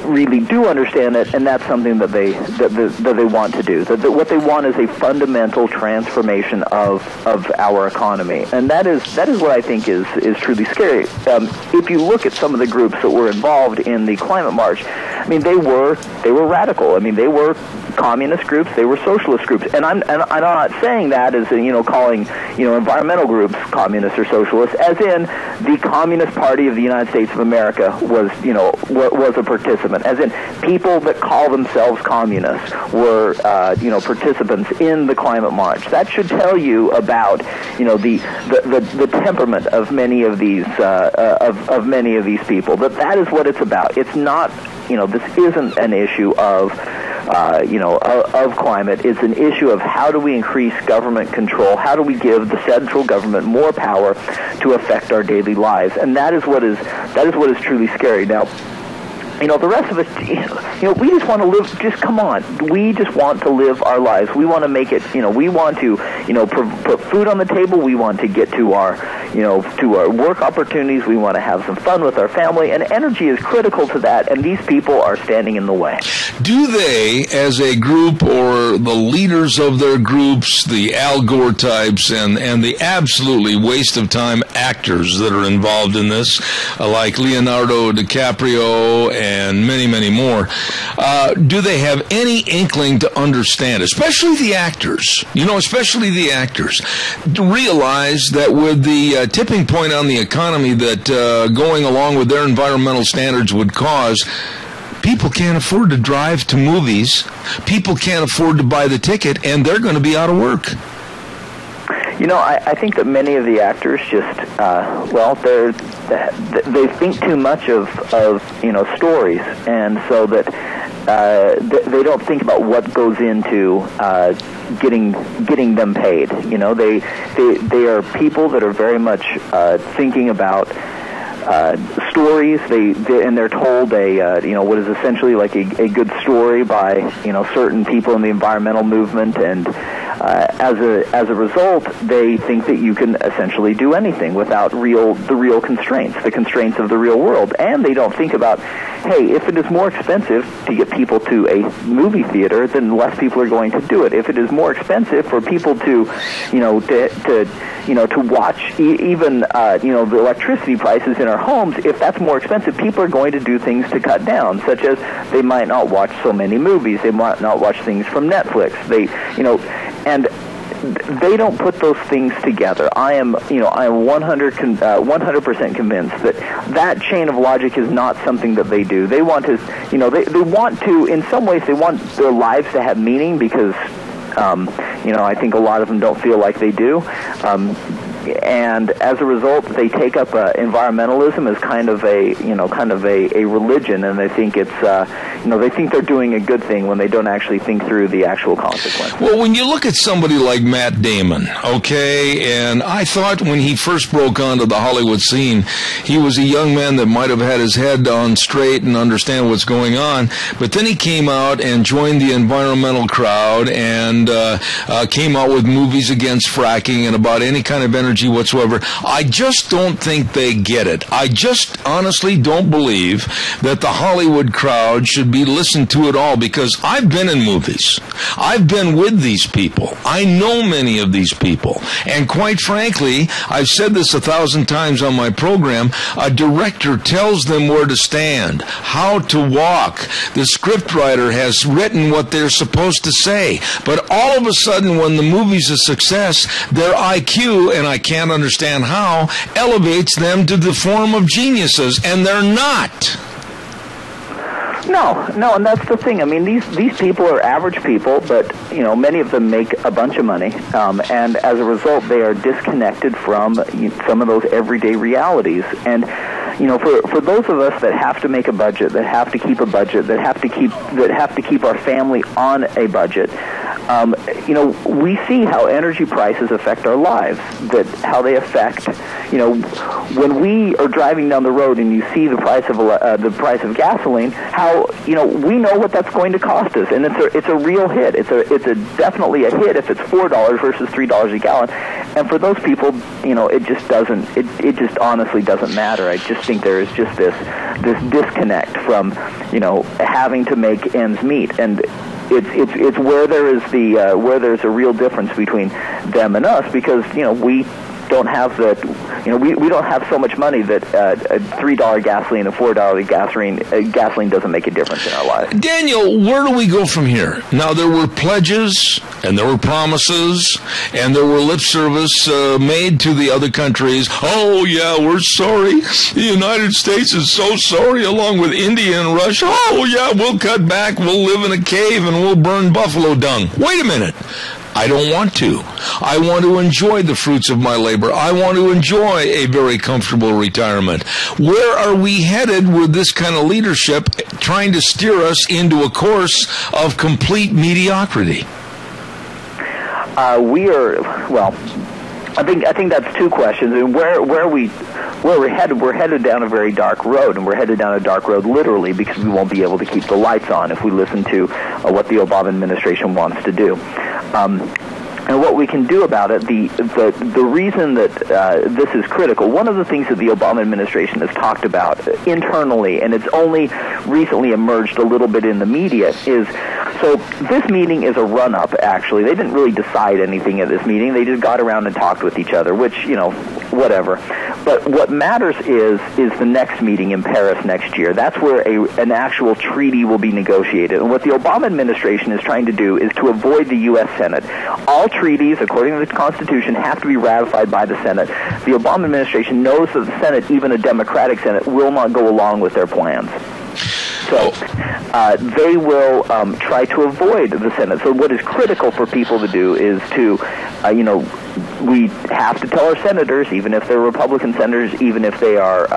really do understand it, and that's something that they want to do. That what they want is a fundamental transformation of our economy, and that is what I think is truly scary. If you look at some of the groups that were involved in the climate march, I mean, they were radical. I mean, they were communist groups, they were socialist groups, and I'm not saying that as calling environmental groups communist or socialist, as in the Communist Party of the United States of America was a participant, as in people that call themselves communists were participants in the climate march. That should tell you about the temperament of many of these people. That is what it's about. It's not this isn't an issue of of climate. It's an issue of how do we increase government control? How do we give the central government more power to affect our daily lives? And that is what is truly scary. Now, the rest of us, we just want to live, just come on. We just want to live our lives. We want to make it, we want to, put food on the table. We want to get to our, to our work opportunities. We want to have some fun with our family. And energy is critical to that. And these people are standing in the way. Do they, as a group, or the leaders of their groups, the Al Gore types, and the absolutely waste of time actors that are involved in this, like Leonardo DiCaprio and many, many more, do they have any inkling to understand, especially the actors, to realize that with the tipping point on the economy that going along with their environmental standards would cause, people can't afford to drive to movies, people can't afford to buy the ticket, and they're going to be out of work? I think that many of the actors just, they think too much of stories, and so that they don't think about what goes into getting them paid. They are people that are very much thinking about stories. They're told what is essentially like a good story by certain people in the environmental movement, and as a result, they think that you can essentially do anything without the real constraints, the constraints of the real world. And they don't think about, hey, if it is more expensive to get people to a movie theater, then less people are going to do it. If it is more expensive for people to watch even the electricity prices in our homes, if that's more expensive, people are going to do things to cut down, such as they might not watch so many movies, they might not watch things from Netflix. And they don't put those things together. I am 100% convinced that chain of logic is not something that they do. They want to, they want to, in some ways, they want their lives to have meaning because, I think a lot of them don't feel like they do. And as a result, they take up environmentalism as kind of a religion, and they think it's they think they're doing a good thing when they don't actually think through the actual consequences. Well, when you look at somebody like Matt Damon, and I thought when he first broke onto the Hollywood scene, he was a young man that might have had his head on straight and understand what's going on, but then he came out and joined the environmental crowd and came out with movies against fracking and about any kind of energy whatsoever. I just don't think they get it. I just honestly don't believe that the Hollywood crowd should be listened to at all, because I've been in movies. I've been with these people. I know many of these people. And quite frankly, I've said this 1,000 times on my program, a director tells them where to stand, how to walk. The scriptwriter has written what they're supposed to say. But all of a sudden, when the movie's a success, their IQ, and I can't understand how, elevates them to the form of geniuses, and they're not. No, and that's the thing. I mean, these people are average people, but many of them make a bunch of money, and as a result, they are disconnected from some of those everyday realities. And for those of us that have to make a budget, that have to keep a budget, that have to keep our family on a budget, we see how energy prices affect our lives. That how they affect, when we are driving down the road and you see the price of gasoline, how we know what that's going to cost us, and it's a real hit. It's definitely a hit if it's $4 versus $3 a gallon. And for those people, it just doesn't. It just honestly doesn't matter. I just think there is just this disconnect from having to make ends meet, and it's where there is where there's a real difference between them and us, because we don't have we don't have so much money that a $3 gasoline and $4 gasoline doesn't make a difference in our lives. Daniel, where do we go from here? Now, there were pledges, and there were promises, and there were lip service made to the other countries. Oh, yeah, we're sorry. The United States is so sorry, along with India and Russia. Oh, yeah, we'll cut back, we'll live in a cave, and we'll burn buffalo dung. Wait a minute. I don't want to. I want to enjoy the fruits of my labor. I want to enjoy a very comfortable retirement. Where are we headed with this kind of leadership trying to steer us into a course of complete mediocrity? I think that's two questions. And where we're headed down a very dark road, and we're headed down a dark road literally because we won't be able to keep the lights on if we listen to what the Obama administration wants to do. And what we can do about it, the reason that this is critical, one of the things that the Obama administration has talked about internally, and it's only recently emerged a little bit in the media, is, so this meeting is a run-up, actually. They didn't really decide anything at this meeting. They just got around and talked with each other, which, whatever. But what matters is the next meeting in Paris next year. That's where an actual treaty will be negotiated. And what the Obama administration is trying to do is to avoid the U.S. Senate. All treaties, according to the Constitution, have to be ratified by the Senate. The Obama administration knows that the Senate, even a Democratic Senate, will not go along with their plans. So they will try to avoid the Senate. So what is critical for people to do is to, we have to tell our senators, even if they're Republican senators, even if they are,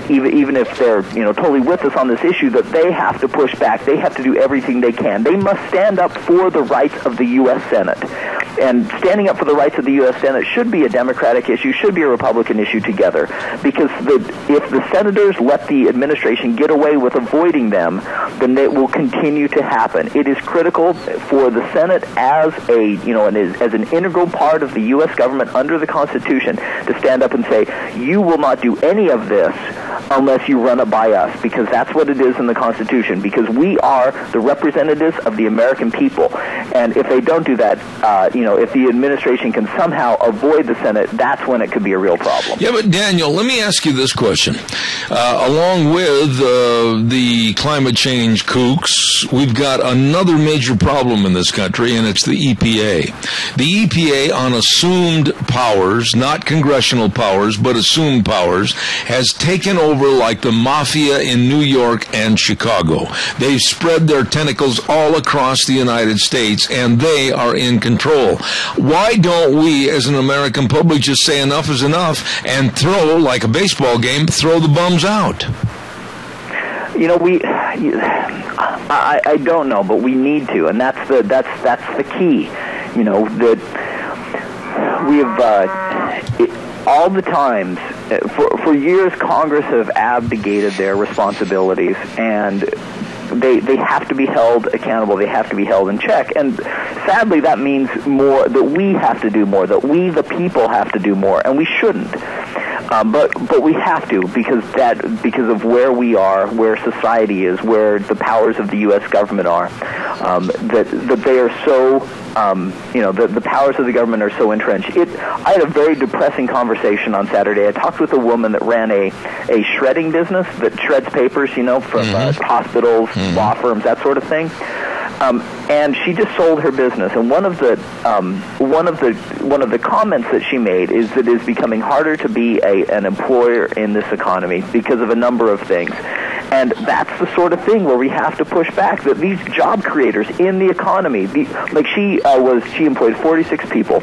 even if they're, totally with us on this issue, that they have to push back. They have to do everything they can. They must stand up for the rights of the U.S. Senate. And standing up for the rights of the U.S. Senate should be a Democratic issue, should be a Republican issue together. Because if the senators let the administration get away with avoiding them, then it will continue to happen. It is critical for the Senate as as an integral part of the U.S. government under the Constitution to stand up and say, you will not do any of this unless you run it by us, because that's what it is in the Constitution, because we are the representatives of the American people. And if they don't do that, if the administration can somehow avoid the Senate, that's when it could be a real problem. Yeah, but Daniel, let me ask you this question. Along with the climate change kooks, we've got another major problem in this country, and it's the EPA. The EPA, on assumed powers, not congressional powers, but assumed powers, has taken over like the mafia in New York and Chicago. They've spread their tentacles all across the United States, and they are in control. Why don't we, as an American public, just say enough is enough and throw, like a baseball game, throw the bums out? I don't know, but we need to, and that's the key. That we have all the times for years, Congress have abdicated their responsibilities, and they have to be held accountable. They have to be held in check. And sadly, that means more, that we have to do more, that we, the people, have to do more, and we shouldn't. But we have to, because of where we are, where society is, where the powers of the U.S. government are, that they are so, the powers of the government are so entrenched. I had a very depressing conversation on Saturday. I talked with a woman that ran a shredding business that shreds papers, from hospitals, law firms, that sort of thing. And she just sold her business. And one of the comments that she made is that it is becoming harder to be an employer in this economy because of a number of things. And that's the sort of thing where we have to push back, that these job creators in the economy, she employed 46 people,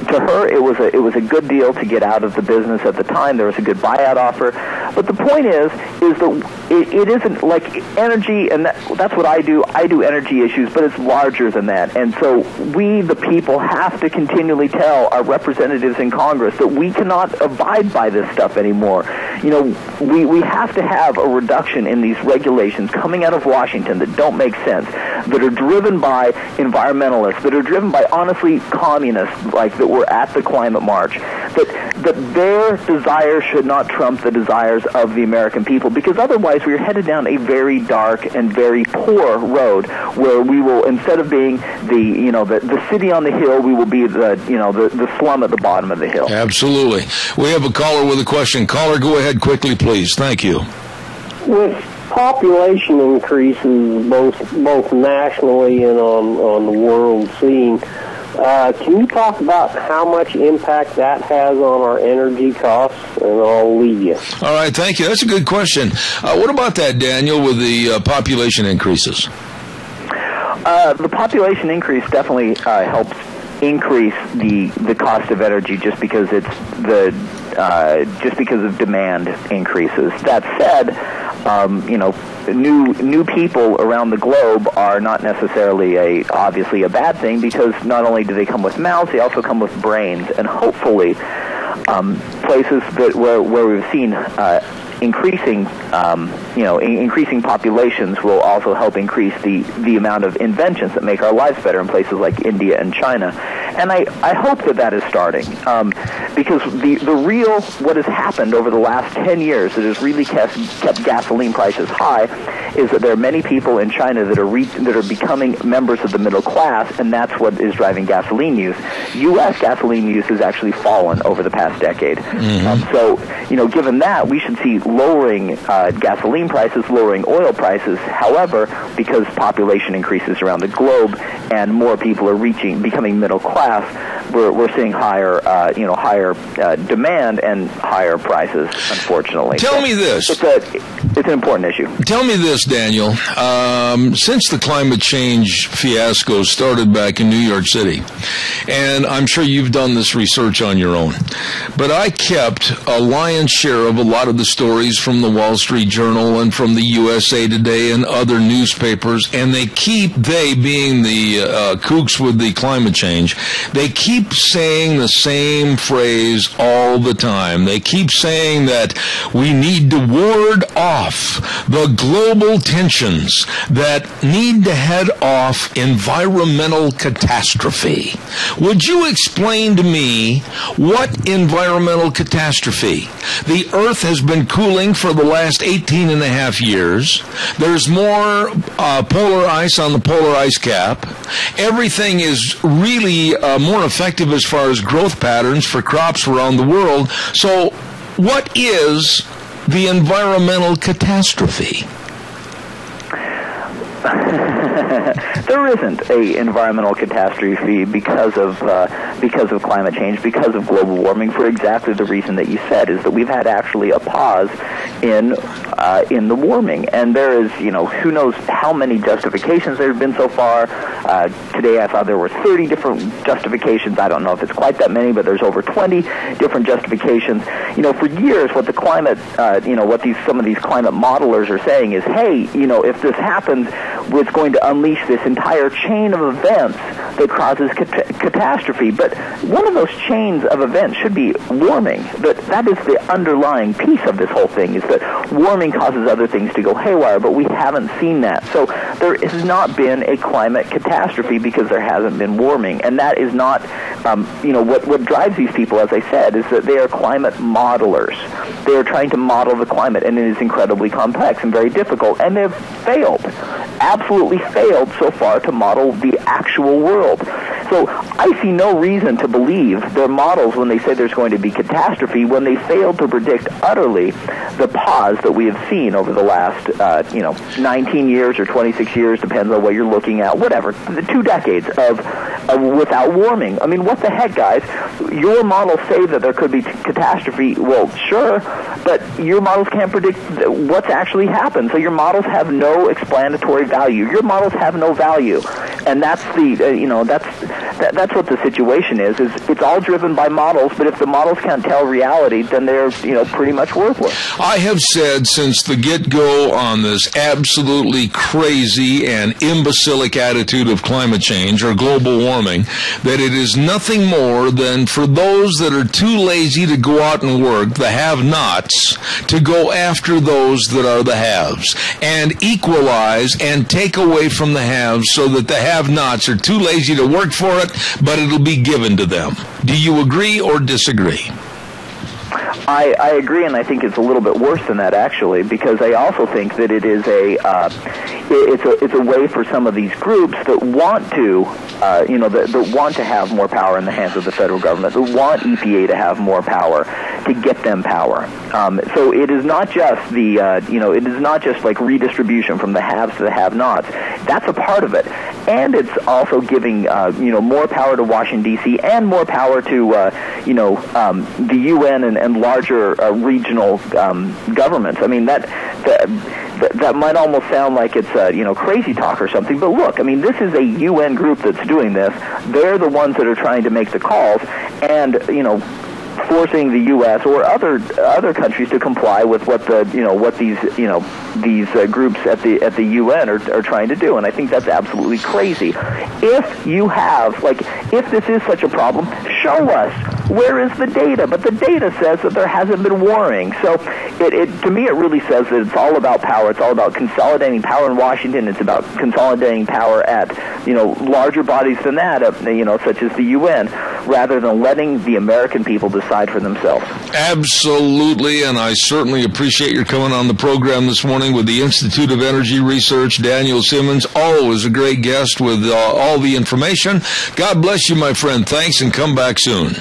to her, it was a good deal to get out of the business at the time. There was a good buyout offer. But the point is that it isn't like energy, and that's what I do. I do energy issues, but it's larger than that. And so we, the people, have to continually tell our representatives in Congress that we cannot abide by this stuff anymore. We have to have a reduction in these regulations coming out of Washington that don't make sense, that are driven by environmentalists, that are driven by, honestly, communists, like that were at the climate march, that their desires should not trump the desires of the American people, because otherwise we are headed down a very dark and very poor road where we will, instead of being the city on the hill, we will be the slum at the bottom of the hill. Absolutely. We have a caller with a question. Caller, go ahead quickly, please. Thank you. With population increases both nationally and on the world scene, Can you talk about how much impact that has on our energy costs? And I'll leave you. All right, thank you. That's a good question. What about that, Daniel, with the population increases? The population increase definitely helps increase the cost of energy just because just because of demand increases. That said, new people around the globe are not necessarily obviously a bad thing, because not only do they come with mouths, they also come with brains, and hopefully places where we've seen increasing populations will also help increase the amount of inventions that make our lives better in places like India and China. And I hope that is starting, because the real, what has happened over the last 10 years that has really kept gasoline prices high is that there are many people in China that are becoming members of the middle class, and that's what is driving gasoline use. U.S. gasoline use has actually fallen over the past decade. So, given that, we should see lowering gasoline prices, lowering oil prices. However, because population increases around the globe and more people are becoming middle class, we're seeing higher demand and higher prices, unfortunately. Tell me this. It's an important issue. Tell me this, Daniel. Since the climate change fiasco started back in New York City, and I'm sure you've done this research on your own, but I kept a lion's share of a lot of the stories from the Wall Street Journal and from the USA Today and other newspapers, and they being the kooks with the climate change, they keep saying the same phrase all the time. They keep saying that we need to ward off the global tensions that need to head off environmental catastrophe. Would you explain to me what environmental catastrophe? The Earth has been cooling for the last 18 and a half years. There's more polar ice on the polar ice cap. Everything is really more effective as far as growth patterns for crops around the world. So what is the environmental catastrophe? There isn't a environmental catastrophe because of climate change, because of global warming, for exactly the reason that you said, is that we've had actually a pause in the warming, and there is, who knows how many justifications there have been so far. Today I thought there were 30 different justifications. I don't know if it's quite that many, but there's over 20 different justifications. For years, what the climate, some of these climate modelers are saying is, hey, if this happens, it's going to unleash this entire chain of events that causes catastrophe. But one of those chains of events should be warming. That is the underlying piece of this whole thing, is that warming causes other things to go haywire, but we haven't seen that. So there has not been a climate catastrophe because there hasn't been warming. And that is not, what drives these people, as I said, is that they are climate modelers. They are trying to model the climate, and it is incredibly complex and very difficult, and they've failed. Absolutely failed so far to model the actual world. So I see no reason to believe their models when they say there's going to be catastrophe, when they failed to predict utterly the pause that we have seen over the last 19 years or 26 years, depends on what you're looking at, whatever, the 2 decades of without warming. I mean, what the heck, guys? Your models say that there could be catastrophe. Well, sure, but your models can't predict what's actually happened. So your models have no explanatory value. Your models have no value, and that's that's what the situation is. It's all driven by models. But if the models can't tell reality, then they're pretty much worthless. I have said since the get-go on this absolutely crazy and imbecilic attitude of climate change or global warming that it is nothing more than for those that are too lazy to go out and work, the have-nots, to go after those that are the haves and equalize and take away from the haves so that the have-nots are too lazy to work for it, but it'll be given to them. Do you agree or disagree? I agree, and I think it's a little bit worse than that, actually, because I also think that it is it's a way for some of these groups that want to, that want to have more power in the hands of the federal government, that want EPA to have more power, to get them power. So it is not just it is not just like redistribution from the haves to the have-nots. That's a part of it, and it's also giving more power to Washington D.C. and more power to the UN and larger regional governments. I mean that might almost sound like it's crazy talk or something, but look, I mean, this is a UN group that's doing this. They're the ones that are trying to make the calls, and forcing the U.S. or other countries to comply with what these groups at the UN are trying to do, and I think that's absolutely crazy. If you have if this is such a problem, show us where is the data. But the data says that there hasn't been warring. So to me it really says that it's all about power. It's all about consolidating power in Washington. It's about consolidating power at larger bodies than that, such as the UN, rather than letting the American people decide for themselves. Absolutely, and I certainly appreciate your coming on the program this morning with the Institute of Energy Research, Daniel Simmons. Always a great guest with all the information. God bless you, my friend. Thanks, and come back soon.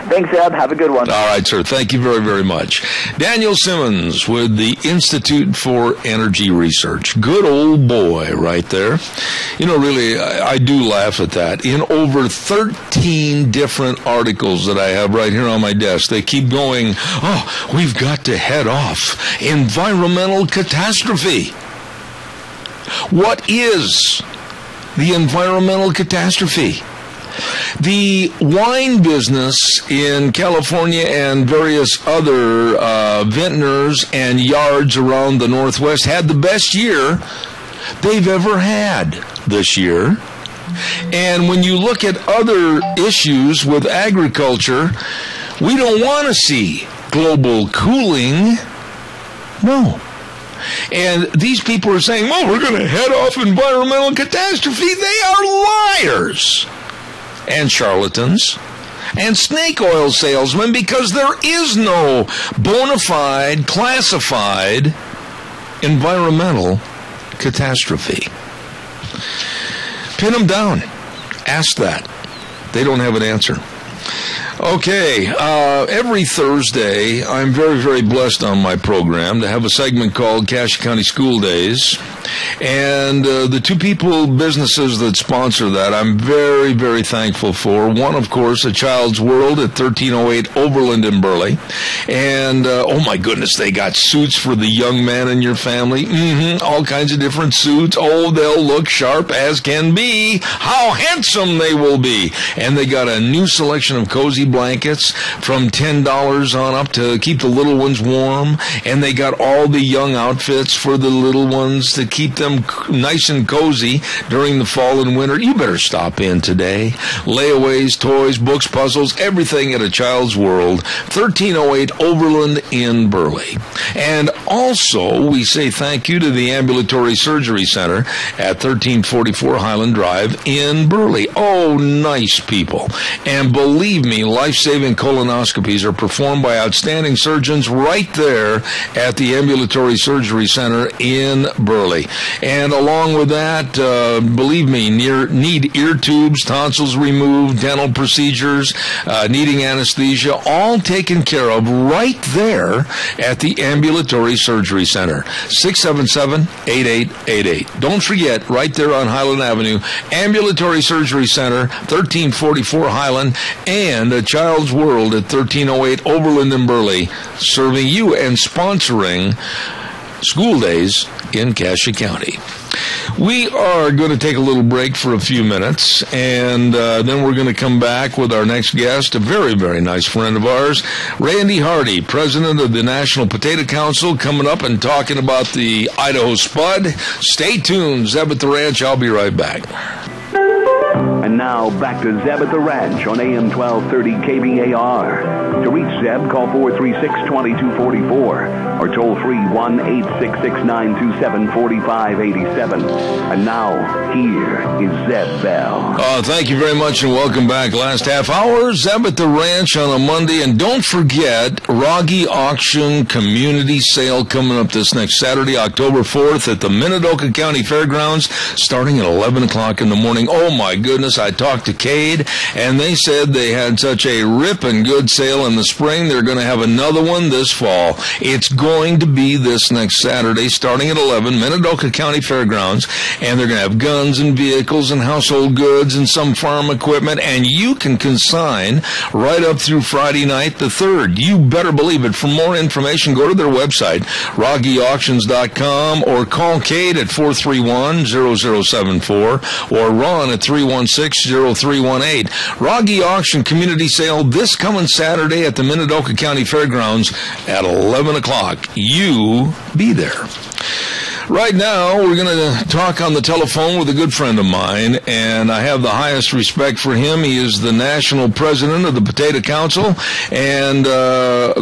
Thanks, Eb. Have a good one. All right, sir. Thank you very, very much. Daniel Simmons with the Institute for Energy Research. Good old boy right there. Really, I do laugh at that. In over 13 different articles that I have right here on my desk, they keep going, we've got to head off environmental catastrophe. What is the environmental catastrophe? The wine business in California and various other vintners and yards around the Northwest had the best year they've ever had this year. And when you look at other issues with agriculture, we don't want to see global cooling. No. And these people are saying, we're going to head off environmental catastrophe. They are liars and charlatans and snake oil salesmen, because there is no bona fide, classified environmental catastrophe. Pin them down. Ask that. They don't have an answer. Okay, every Thursday, I'm very, very blessed on my program to have a segment called Cache County School Days. And the two businesses that sponsor that, I'm very, very thankful for. One, of course, A Child's World at 1308 Overland in Burley. And, oh my goodness, they got suits for the young man in your family. All kinds of different suits. Oh, they'll look sharp as can be. How handsome they will be. And they got a new selection of cozy blankets from $10 on up to keep the little ones warm. And they got all the young outfits for the little ones to keep them nice and cozy during the fall and winter. You better stop in today. Layaways, toys, books, puzzles, everything at A Child's World, 1308 Overland in Burley. And also, we say thank you to the Ambulatory Surgery Center at 1344 Highland Drive in Burley. Oh, nice people. And believe me, life-saving colonoscopies are performed by outstanding surgeons right there at the Ambulatory Surgery Center in Burley. And along with that, believe me, need ear tubes, tonsils removed, dental procedures, needing anesthesia, all taken care of right there at the Ambulatory Surgery Center. 677-8888. Don't forget, right there on Highland Avenue, Ambulatory Surgery Center, 1344 Highland, and A Child's World at 1308 Overland in Burley, serving you and sponsoring school days in Cache County. We are going to take a little break for a few minutes, and then we're going to come back with our next guest, a very, very nice friend of ours, Randy Hardy, president of the National Potato Council, coming up and talking about the Idaho Spud. Stay tuned. Zeb at the Ranch. I'll be right back. And now, back to Zeb at the Ranch on AM 1230 KBAR. To reach Zeb, call 436-2244 or toll free 1-866-927-4587. And now, here is Zeb Bell. Thank you very much and welcome back. Last half hour, Zeb at the Ranch on a Monday. And don't forget, Rogge Auction Community Sale coming up this next Saturday, October 4th at the Minidoka County Fairgrounds, starting at 11 o'clock in the morning. Oh, my goodness. I talked to Cade, and they said they had such a ripping good sale in the spring. They're going to have another one this fall. It's going to be this next Saturday, starting at 11, Minidoka County Fairgrounds, and they're going to have guns and vehicles and household goods and some farm equipment, and you can consign right up through Friday night the 3rd. You better believe it. For more information, go to their website, RoggeAuctions.com, or call Cade at 431-0074 or Ron at 316-0318. Rogge Auction Community Sale this coming Saturday at the Minidoka County Fairgrounds at 11 o'clock. You be there. Right now, we're going to talk on the telephone with a good friend of mine, and I have the highest respect for him. He is the national president of the Potato Council and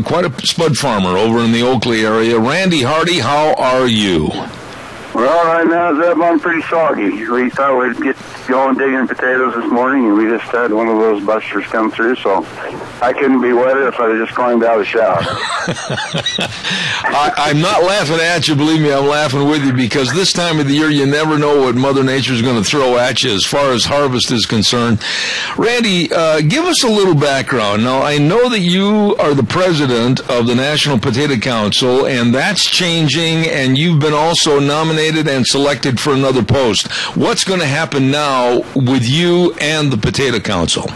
quite a spud farmer over in the Oakley area. Randy Hardy, how are you? Well, right now, Zeb, I'm pretty soggy. We thought we'd get going digging potatoes this morning, and we just had one of those busters come through, so I couldn't be wetter if I had just climbed out of the shower. I'm not laughing at you, believe me, I'm laughing with you, because this time of the year you never know what Mother Nature's going to throw at you as far as harvest is concerned. Randy, give us a little background. Now, I know that you are the president of the National Potato Council, and that's changing, and you've been also nominated and selected for another post. What's going to happen now with you and the Potato Council?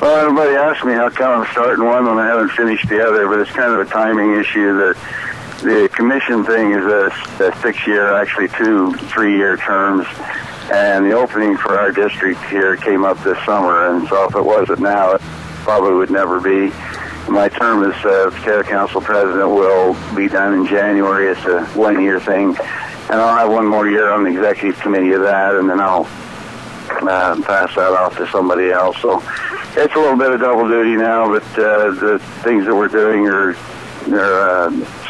Well, everybody asks me how come I'm starting one when I haven't finished the other, but it's kind of a timing issue. That the commission thing is a 6-year, actually 2 3-year terms, and the opening for our district here came up this summer, and so if it wasn't now, it probably would never be. My term as Potato Council president will be done in January. It's a 1-year thing, and I'll have one more year on the executive committee of that, and then I'll pass that off to somebody else. So it's a little bit of double duty now, but the things that we're doing are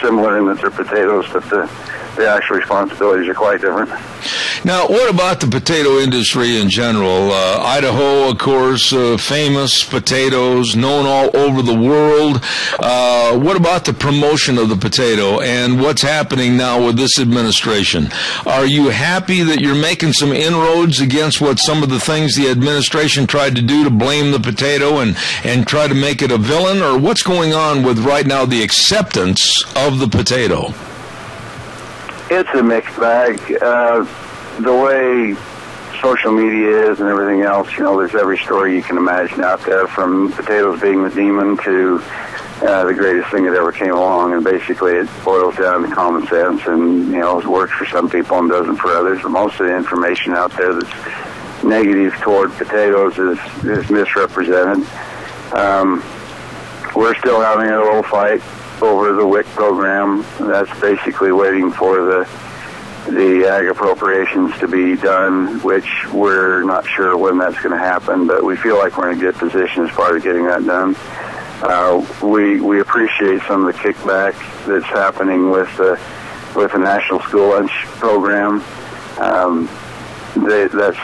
similar in that they're potatoes, but the actual responsibilities are quite different. Now, what about the potato industry in general? Idaho, of course, famous potatoes, known all over the world. What about the promotion of the potato and what's happening now with this administration? Are you happy that you're making some inroads against what some of the things the administration tried to do to blame the potato and try to make it a villain? Or what's going on with right now the acceptance of the potato? It's a mixed bag. The way social media is and everything else, there's every story you can imagine out there, from potatoes being the demon to the greatest thing that ever came along, and basically it boils down to common sense, and it works for some people and doesn't for others. But most of the information out there that's negative toward potatoes is misrepresented. We're still having a little fight over the WIC program. That's basically waiting for the ag appropriations to be done, which we're not sure when that's going to happen, but we feel like we're in a good position as far as getting that done. We appreciate some of the kickback that's happening with the National School Lunch Program. That's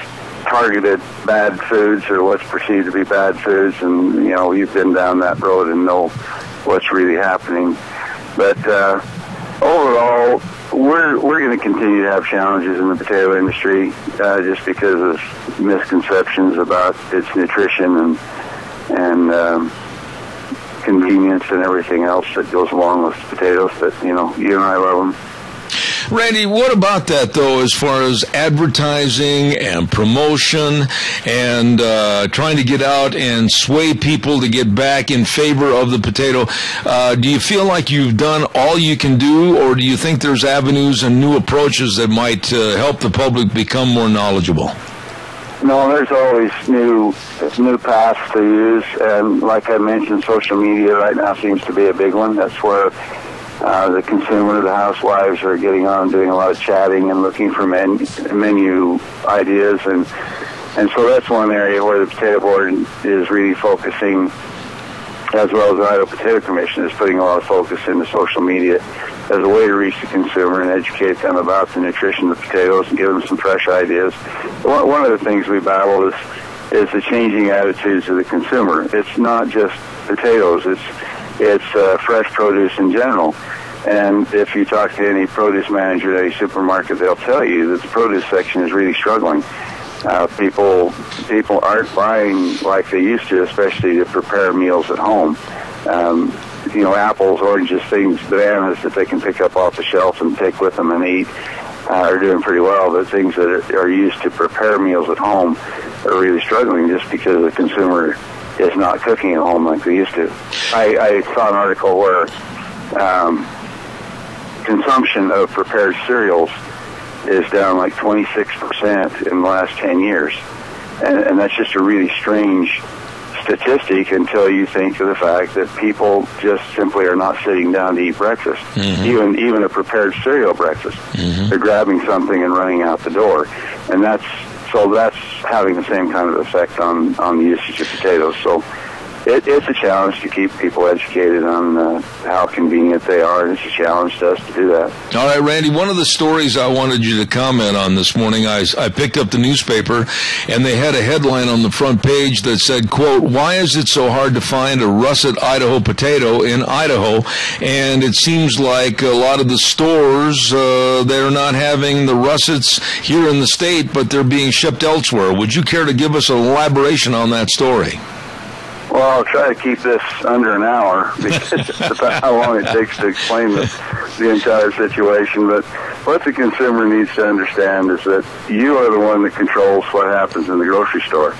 targeted bad foods, or what's perceived to be bad foods, and you've been down that road and know what's really happening. But overall, we're going to continue to have challenges in the potato industry just because of misconceptions about its nutrition and convenience and everything else that goes along with potatoes. But you and I love them. Randy, what about that, though, as far as advertising and promotion and trying to get out and sway people to get back in favor of the potato? Do you feel like you've done all you can do, or do you think there's avenues and new approaches that might help the public become more knowledgeable? No, there's always new paths to use, and like I mentioned, social media right now seems to be a big one. That's where the consumer, the housewives, are getting on and doing a lot of chatting and looking for menu ideas, and And so that's one area where the Potato Board is really focusing, as well as the Idaho Potato Commission is putting a lot of focus into social media as a way to reach the consumer and educate them about the nutrition of potatoes and give them some fresh ideas. One of the things we battle is the changing attitudes of the consumer. It's not just potatoes, it's fresh produce in general. And if you talk to any produce manager at any supermarket, they'll tell you that the produce section is really struggling. People aren't buying like they used to, especially to prepare meals at home. Apples, oranges, things, bananas that they can pick up off the shelf and take with them and eat are doing pretty well. But things that are used to prepare meals at home are really struggling just because the consumer is not cooking at home like they used to. I saw an article where consumption of prepared cereals is down like 26% in the last 10 years. And that's just a really strange statistic until you think of the fact that people just simply are not sitting down to eat breakfast, even a prepared cereal breakfast. They're grabbing something and running out the door. And that's having the same kind of effect on the usage of potatoes. So it's a challenge to keep people educated on how convenient they are, and it's a challenge to us to do that. All right, Randy, one of the stories I wanted you to comment on this morning, I picked up the newspaper, and they had a headline on the front page that said, quote, "Why is it so hard to find a russet Idaho potato in Idaho?" And it seems like a lot of the stores, they're not having the russets here in the state, but they're being shipped elsewhere. Would you care to give us an elaboration on that story? Well, I'll try to keep this under an hour because it's about how long it takes to explain the entire situation. But what the consumer needs to understand is that you are the one that controls what happens in the grocery store.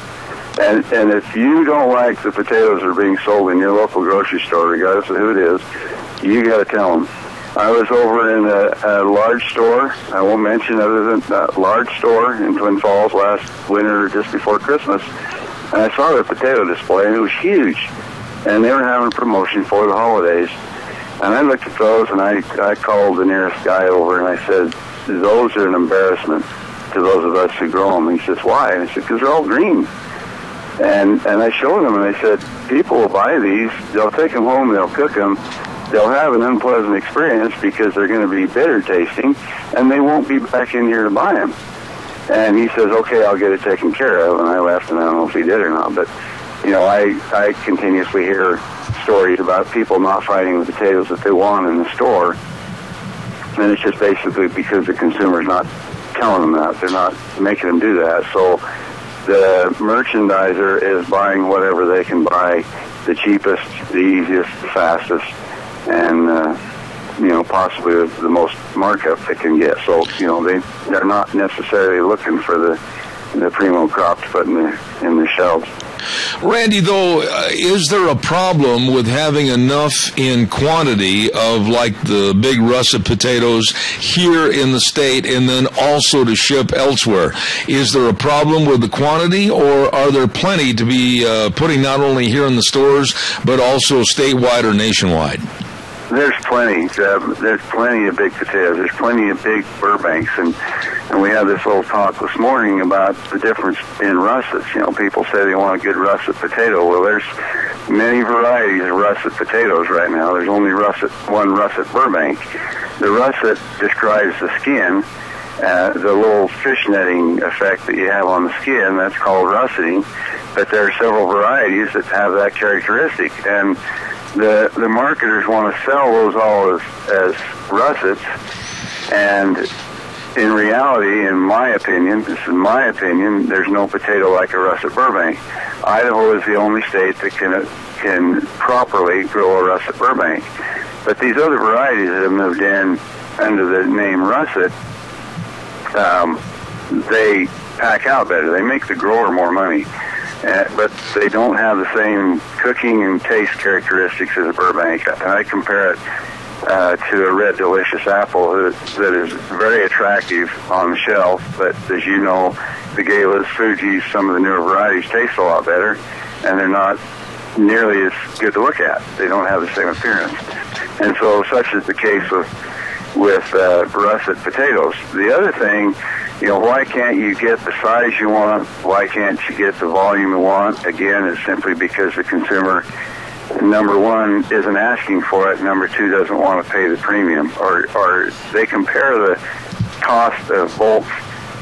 And if you don't like the potatoes that are being sold in your local grocery store, regardless of who it is, you got to tell them. I was over in a large store, I won't mention other than that large store in Twin Falls last winter just before Christmas, and I saw their potato display, and it was huge. And they were having a promotion for the holidays. And I looked at those, and I called the nearest guy over, and I said, "Those are an embarrassment to those of us who grow them." And he says, "Why?" And I said, "Because they're all green." And I showed him, and I said, "People will buy these, they'll take them home, they'll cook them, they'll have an unpleasant experience because they're going to be bitter tasting, and they won't be back in here to buy them." And he says, "Okay, I'll get it taken care of." And I left, and I don't know if he did or not. But, I continuously hear stories about people not finding the potatoes that they want in the store. And it's just basically because the consumer's not telling them that. They're not making them do that. So the merchandiser is buying whatever they can buy, the cheapest, the easiest, the fastest, and possibly the most markup they can get. So, they're not necessarily looking for the primo crop to put in the shelves. Randy, though, is there a problem with having enough in quantity of like the big russet potatoes here in the state and then also to ship elsewhere? Is there a problem with the quantity, or are there plenty to be putting not only here in the stores but also statewide or nationwide? There's plenty. There's plenty of big potatoes. There's plenty of big Burbanks, and we had this little talk this morning about the difference in russets. People say they want a good russet potato. Well, there's many varieties of russet potatoes right now. There's only one russet Burbank. The russet describes the skin, the little fishnetting effect that you have on the skin. That's called russeting. But there are several varieties that have that characteristic, and the marketers want to sell those all as russets, and in reality, in my opinion, there's no potato like a russet Burbank. Idaho is the only state that can properly grow a russet Burbank. But these other varieties that have moved in under the name russet, they pack out better. They make the grower more money. But they don't have the same cooking and taste characteristics as a Burbank. And I compare it to a red delicious apple that is very attractive on the shelf, but as you know, the Galas, Fuji's, some of the newer varieties taste a lot better, and they're not nearly as good to look at. They don't have the same appearance. And so such is the case with russet potatoes. The other thing Why can't you get the size you want? Why can't you get the volume you want? Again, it's simply because the consumer, number one, isn't asking for it. Number two, doesn't want to pay the premium. Or they compare the cost of bulk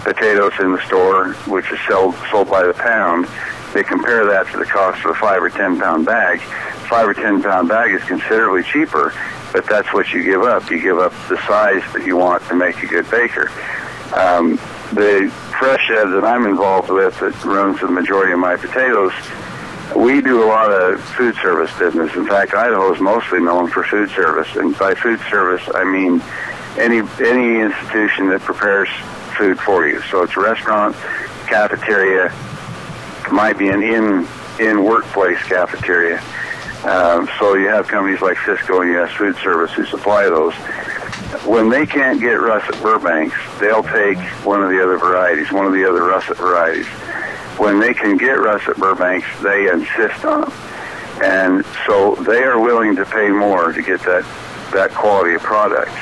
potatoes in the store, which is sold by the pound. They compare that to the cost of a 5 or 10 pound bag. 5 or 10 pound bag is considerably cheaper, but that's what you give up. You give up the size that you want to make a good baker. The fresh shed that I'm involved with, that runs the majority of my potatoes, we do a lot of food service business. In fact, Idaho is mostly known for food service, and by food service I mean any institution that prepares food for you. So it's a restaurant, cafeteria, might be an in workplace cafeteria. So you have companies like Cisco and U.S. Food Service who supply those. When they can't get russet Burbanks, they'll take one of the other varieties, one of the other russet varieties. When they can get russet Burbanks, they insist on them. And so they are willing to pay more to get that quality of product.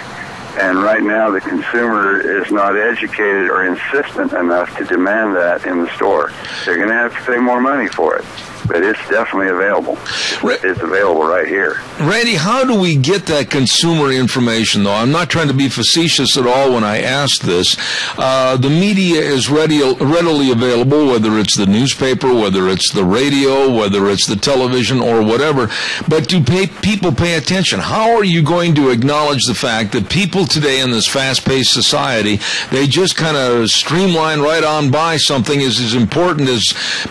And right now the consumer is not educated or insistent enough to demand that in the store. They're going to have to pay more money for it. But it's definitely available. It's available right here. Randy, how do we get that consumer information, though? I'm not trying to be facetious at all when I ask this. The media is readily available, whether it's the newspaper, whether it's the radio, whether it's the television, or whatever. But do people pay attention? How are you going to acknowledge the fact that people today in this fast-paced society, they just kind of streamline right on by something as important as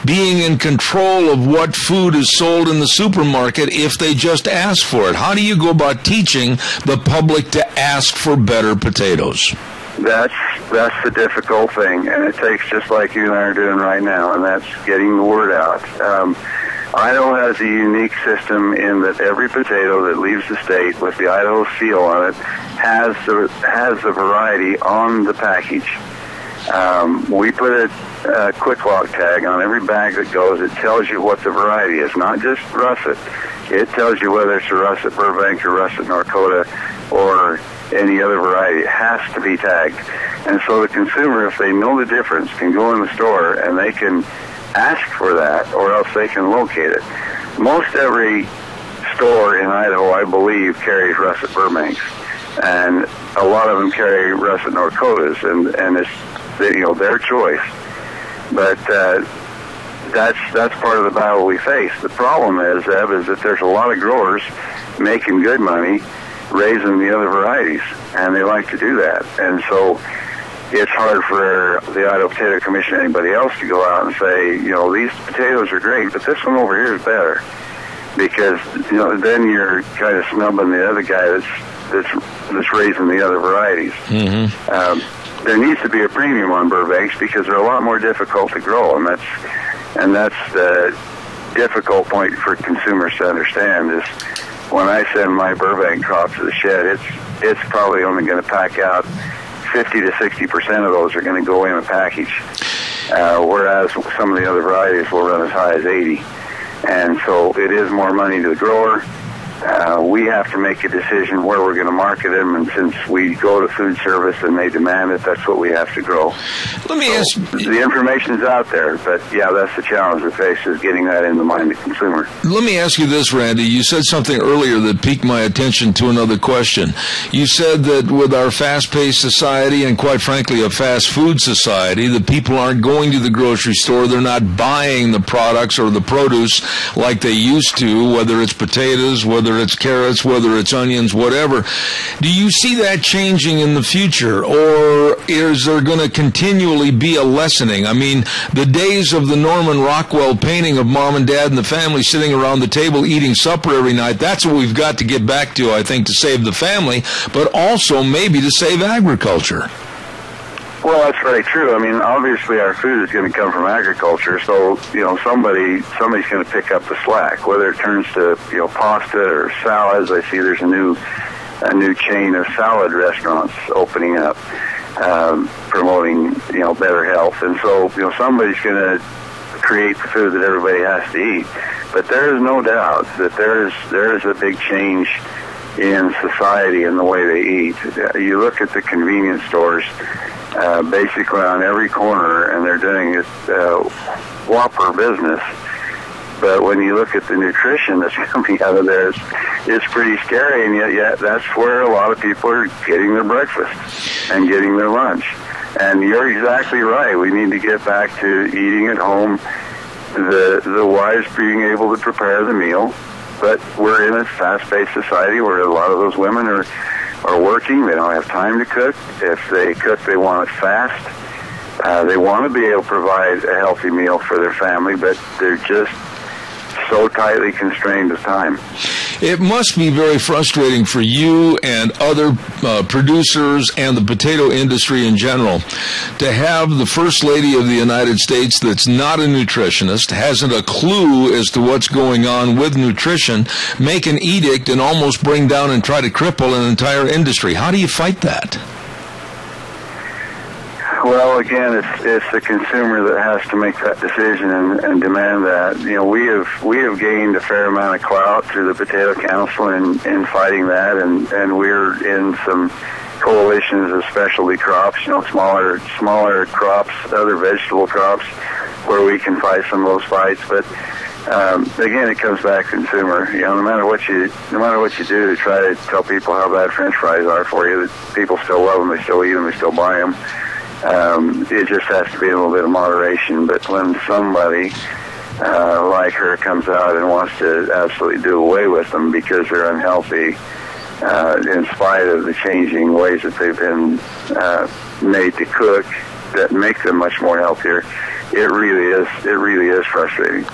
being in control of what food is sold in the supermarket if they just ask for it? How do you go about teaching the public to ask for better potatoes? That's the difficult thing, and it takes just like you and I are doing right now, and that's getting the word out. Idaho has a unique system in that every potato that leaves the state with the Idaho seal on it has the variety on the package. We put a quick lock tag on every bag that goes. It tells you what the variety is, not just russet. It tells you whether it's a russet Burbank or russet North Dakota or any other variety. It has to be tagged. And so the consumer, if they know the difference, can go in the store and they can ask for that, or else they can locate it. Most every store in Idaho, I believe, carries russet Burbanks, and a lot of them carry russet North Dakotas, and it's their choice. But that's part of the battle we face. The problem is, Ev, is that there's a lot of growers making good money raising the other varieties, and they like to do that. And so it's hard for the Idaho Potato Commission or anybody else to go out and say, these potatoes are great, but this one over here is better. Because, then you're kind of snubbing the other guy that's raising the other varieties. Mm-hmm. There needs to be a premium on Burbanks because they're a lot more difficult to grow, and that's the difficult point for consumers to understand is when I send my Burbank crop to the shed, it's probably only going to pack out 50 to 60% of those are going to go in a package, whereas some of the other varieties will run as high as 80. And so it is more money to the grower. We have to make a decision where we're going to market them, and since we go to food service and they demand it, that's what we have to grow. Let me ask. The information's out there, but yeah, that's the challenge we face, is getting that in the mind of the consumer. Let me ask you this, Randy. You said something earlier that piqued my attention to another question. You said that with our fast-paced society and, quite frankly, a fast food society, the people aren't going to the grocery store. They're not buying the products or the produce like they used to, whether it's potatoes, whether it's carrots, whether it's onions, whatever. Do you see that changing in the future, or is there going to continually be a lessening? I mean, the days of the Norman Rockwell painting of mom and dad and the family sitting around the table eating supper every night, that's what we've got to get back to, I think, to save the family, but also maybe to save agriculture. Well, that's very true. I mean, obviously our food is going to come from agriculture, so, somebody's going to pick up the slack, whether it turns to, pasta or salads. I see there's a new chain of salad restaurants opening up, promoting, better health. And so, somebody's going to create the food that everybody has to eat. But there is no doubt that there is a big change in society in the way they eat. You look at the convenience stores, basically on every corner, and they're doing it whopper business. But when you look at the nutrition that's coming out of there, it's pretty scary, and yet that's where a lot of people are getting their breakfast and getting their lunch. And you're exactly right. We need to get back to eating at home, the wives being able to prepare the meal. But we're in a fast-paced society where a lot of those women are working. They don't have time to cook. If they cook, they want it fast. They want to be able to provide a healthy meal for their family, but they're just so tightly constrained with time. It must be very frustrating for you and other producers and the potato industry in general to have the First Lady of the United States that's not a nutritionist, hasn't a clue as to what's going on with nutrition, make an edict and almost bring down and try to cripple an entire industry. How do you fight that? Well, again, it's the consumer that has to make that decision and demand that. You know, we have gained a fair amount of clout through the Potato Council in fighting that, and we're in some coalitions of specialty crops, you know, smaller crops, other vegetable crops, where we can fight some of those fights. But again, it comes back to consumer. You know, no matter what you do to try to tell people how bad French fries are for you, that people still love them, they still eat them, they still buy them. It just has to be a little bit of moderation. But when somebody like her comes out and wants to absolutely do away with them because they're unhealthy, in spite of the changing ways that they've been made to cook that make them much more healthier, it really is frustrating.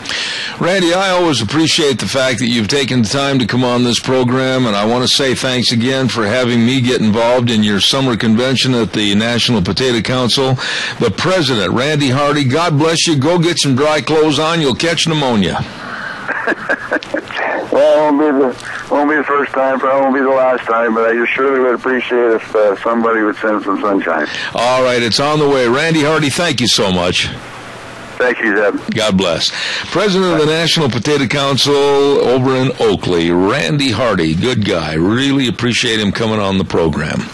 Randy, I always appreciate the fact that you've taken the time to come on this program, and I want to say thanks again for having me get involved in your summer convention at the National Potato Council. The president, Randy Hardy, God bless you. Go get some dry clothes on. You'll catch pneumonia. Well, it won't be the first time, probably won't be the last time, but I just surely would appreciate if somebody would send some sunshine. All right, it's on the way. Randy Hardy, thank you so much. Thank you, Zeb. God bless. President of the National Potato Council over in Oakley, Randy Hardy, good guy. Really appreciate him coming on the program.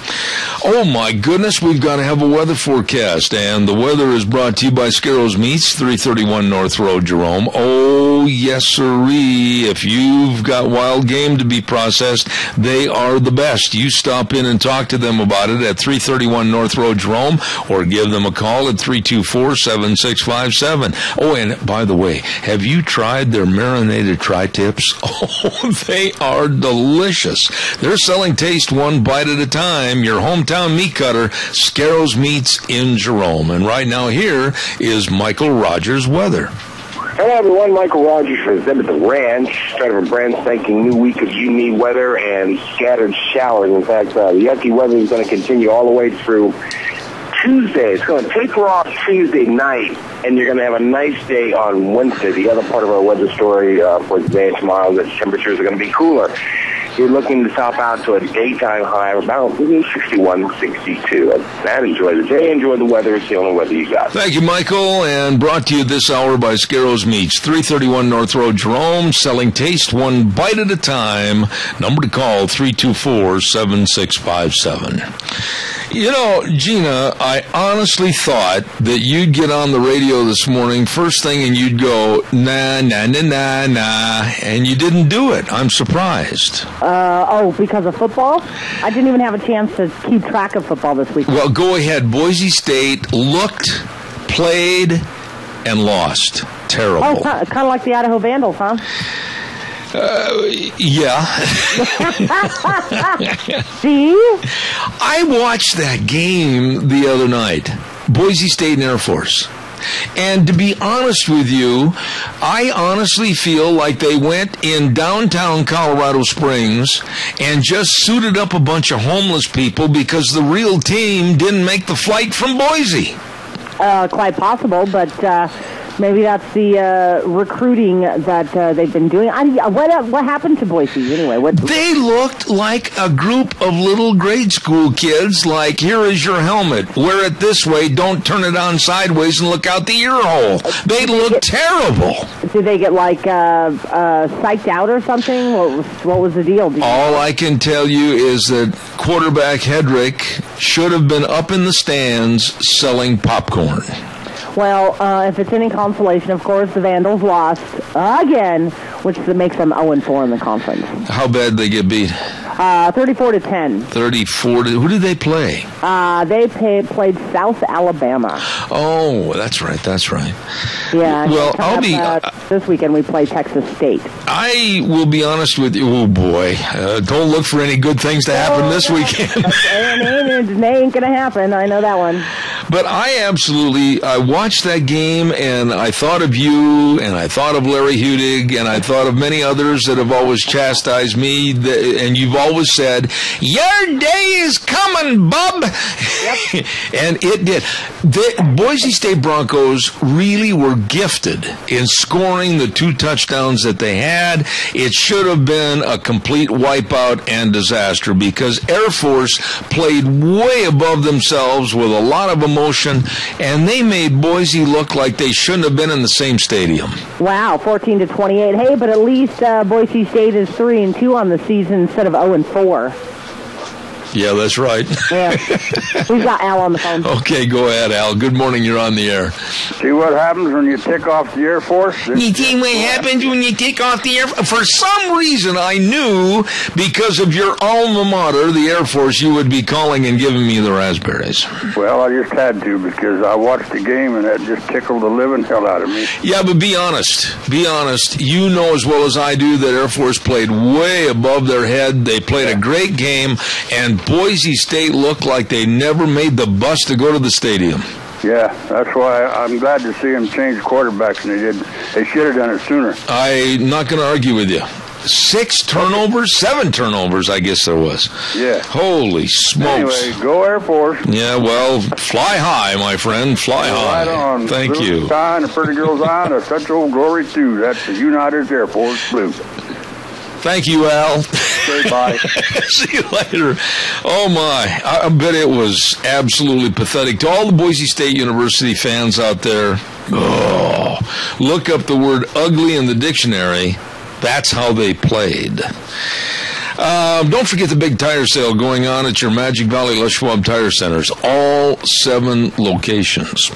Oh, my goodness, we've got to have a weather forecast, and the weather is brought to you by Scarrows Meats, 331 North Road, Jerome. Oh, yes, sirree. If you've got wild game to be processed, they are the best. You stop in and talk to them about it at 331 North Road, Jerome, or give them a call at 324-7657. Oh, and by the way, have you tried their marinated tri-tips? Oh, they are delicious. They're selling taste one bite at a time. Your hometown meat cutter, Scarrows Meats in Jerome. And right now here is Michael Rogers' weather. Hello, everyone. Michael Rogers for Zeb at the Ranch. Starting a brand spanking new week of humid weather and scattered showers. In fact, the yucky weather is going to continue all the way through Tuesday. It's going to taper off Tuesday night, and you're going to have a nice day on Wednesday. The other part of our weather story for today and tomorrow, the temperatures are going to be cooler. You're looking to top out to a daytime high of about 61, 62. And enjoy the day, enjoy the weather. It's the only weather you got. Thank you, Michael, and brought to you this hour by Scarrows Meats, 331 North Road, Jerome, selling taste one bite at a time. Number to call, 324-7657. You know, Gina, I honestly thought that you'd get on the radio this morning first thing and you'd go, nah, nah, nah, nah, nah, and you didn't do it. I'm surprised. Because of football? I didn't even have a chance to keep track of football this week. Well, go ahead. Boise State looked, played, and lost. Terrible. Oh, kind of like the Idaho Vandals, huh? Yeah. See? I watched that game the other night, Boise State and Air Force. And to be honest with you, I honestly feel like they went in downtown Colorado Springs and just suited up a bunch of homeless people because the real team didn't make the flight from Boise. Quite possible, but maybe that's the recruiting that they've been doing. What happened to Boise anyway? They looked like a group of little grade school kids, like, here is your helmet, wear it this way, don't turn it on sideways and look out the ear hole. They looked terrible. Did they get psyched out or something? What was the deal? All I can tell you is that quarterback Hedrick should have been up in the stands selling popcorn. Well, if it's any consolation, of course, the Vandals lost again, which makes them 0-4 in the conference. How bad did they get beat? 34-10. 34. Who did they play? They played South Alabama. Oh, that's right. Yeah. Well, I'll be... this weekend we play Texas State. I will be honest with you. Oh, boy. Don't look for any good things to happen this weekend. It ain't going to happen. I know that one. But I watched that game, and I thought of you, and I thought of Larry Hudig, and I thought of many others that have always chastised me, and you've always said, your day is coming, bub. Yep. And it did. The Boise State Broncos really were gifted in scoring the 2 touchdowns that they had. It should have been a complete wipeout and disaster because Air Force played way above themselves with a lot of emotion, and they made Boise look like they shouldn't have been in the same stadium. Wow, 14-28. Hey, but at least Boise State is 3-2 on the season instead of 0-4. Yeah, that's right. Yeah. We've got Al on the phone. Okay, go ahead, Al. Good morning. You're on the air. See what happens when you tick off the Air Force? You see what happens when you tick off the Air Force? For some reason, I knew because of your alma mater, the Air Force, you would be calling and giving me the raspberries. Well, I just had to because I watched the game and that just tickled the living hell out of me. Yeah, but be honest. Be honest. You know as well as I do that Air Force played way above their head. They played a great game, and Boise State looked like they never made the bus to go to the stadium. Yeah, that's why I'm glad to see them change quarterbacks, and they did. They should have done it sooner. I'm not going to argue with you. 7 turnovers, I guess there was. Yeah. Holy smokes. Anyway, go Air Force. Yeah, well, fly high, my friend. Fly high. Right on. Thank Little you. Sky and the pretty girl's eye and such old glory, too. That's the United Air Force Blue. Thank you, Al. Okay, bye. See you later. Oh, my. I bet it was absolutely pathetic. To all the Boise State University fans out there, look up the word ugly in the dictionary. That's how they played. Don't forget the big tire sale going on at your Magic Valley Les Schwab Tire Centers. All 7 locations.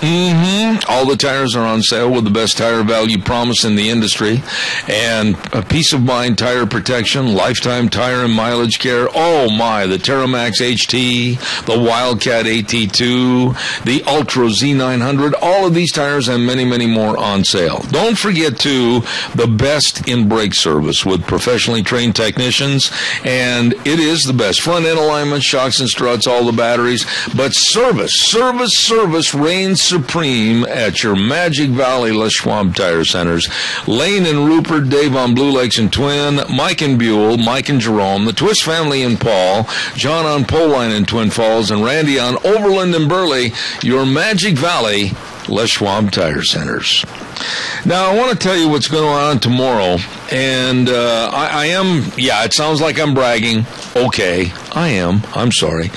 All the tires are on sale with the best tire value promise in the industry. And a peace of mind tire protection, lifetime tire and mileage care. Oh my, the Terramax HT, the Wildcat AT2, the Ultra Z900. All of these tires and many, many more on sale. Don't forget, too, the best in brake service with professionally trained technicians. And it is the best. Front end alignment, shocks and struts, all the batteries. But service reigns supreme at your Magic Valley Les Schwab Tire Centers. Lane and Rupert, Dave on Blue Lakes and Twin, Mike and Buell, Mike and Jerome, the Twist family in Paul, John on Poline in Twin Falls, and Randy on Overland and Burley. Your Magic Valley Les Schwab Tire Centers. Now, I want to tell you what's going on tomorrow, and I am, it sounds like I'm bragging. Okay, I am. I'm sorry.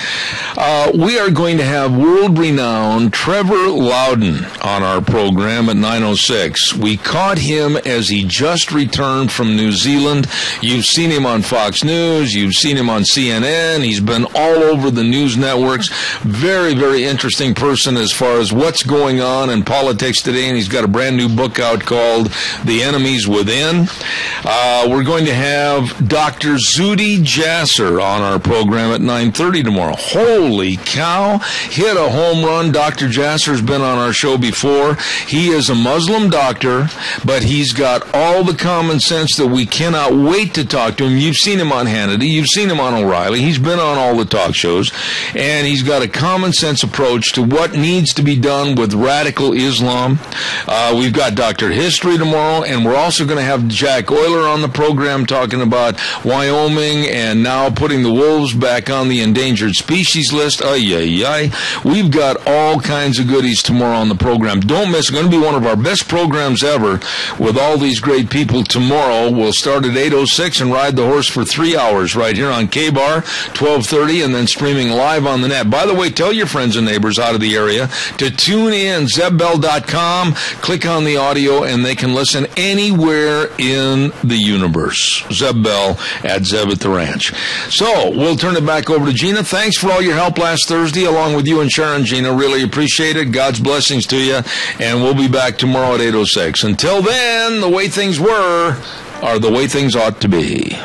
We are going to have world-renowned Trevor Loudon on our program at 9:06. We caught him as he just returned from New Zealand. You've seen him on Fox News. You've seen him on CNN. He's been all over the news networks. Very, very interesting person as far as what's going on in politics today, and he's got a brand new book out called The Enemies Within. We're going to have Dr. Zuhdi Jasser on our program at 9:30 tomorrow. Holy cow, hit a home run. Dr. Jasser's been on our show before. He is a Muslim doctor, but he's got all the common sense that we cannot wait to talk to him. You've seen him on Hannity. You've seen him on O'Reilly. He's been on all the talk shows, and he's got a common sense approach to what needs to be done with radical Islam. We've got Dr. History tomorrow, and we're also going to have Jack Euler on the program talking about Wyoming and now putting the wolves back on the endangered species list. We've got all kinds of goodies tomorrow on the program. Don't miss. It's going to be one of our best programs ever with all these great people tomorrow. We'll start at 8:06 and ride the horse for 3 hours right here on K-Bar, 12:30, and then streaming live on the net. By the way, tell your friends and neighbors out of the area to tune in, zebbell.com, click on the audio, and they can listen anywhere in the universe. Zeb Bell at Zeb at the Ranch. So, we'll turn it back over to Gina. Thanks for all your help last Thursday, along with you and Sharon, Gina. Really appreciate it. God's blessings to you. And we'll be back tomorrow at 8:06. Until then, the way things were are the way things ought to be.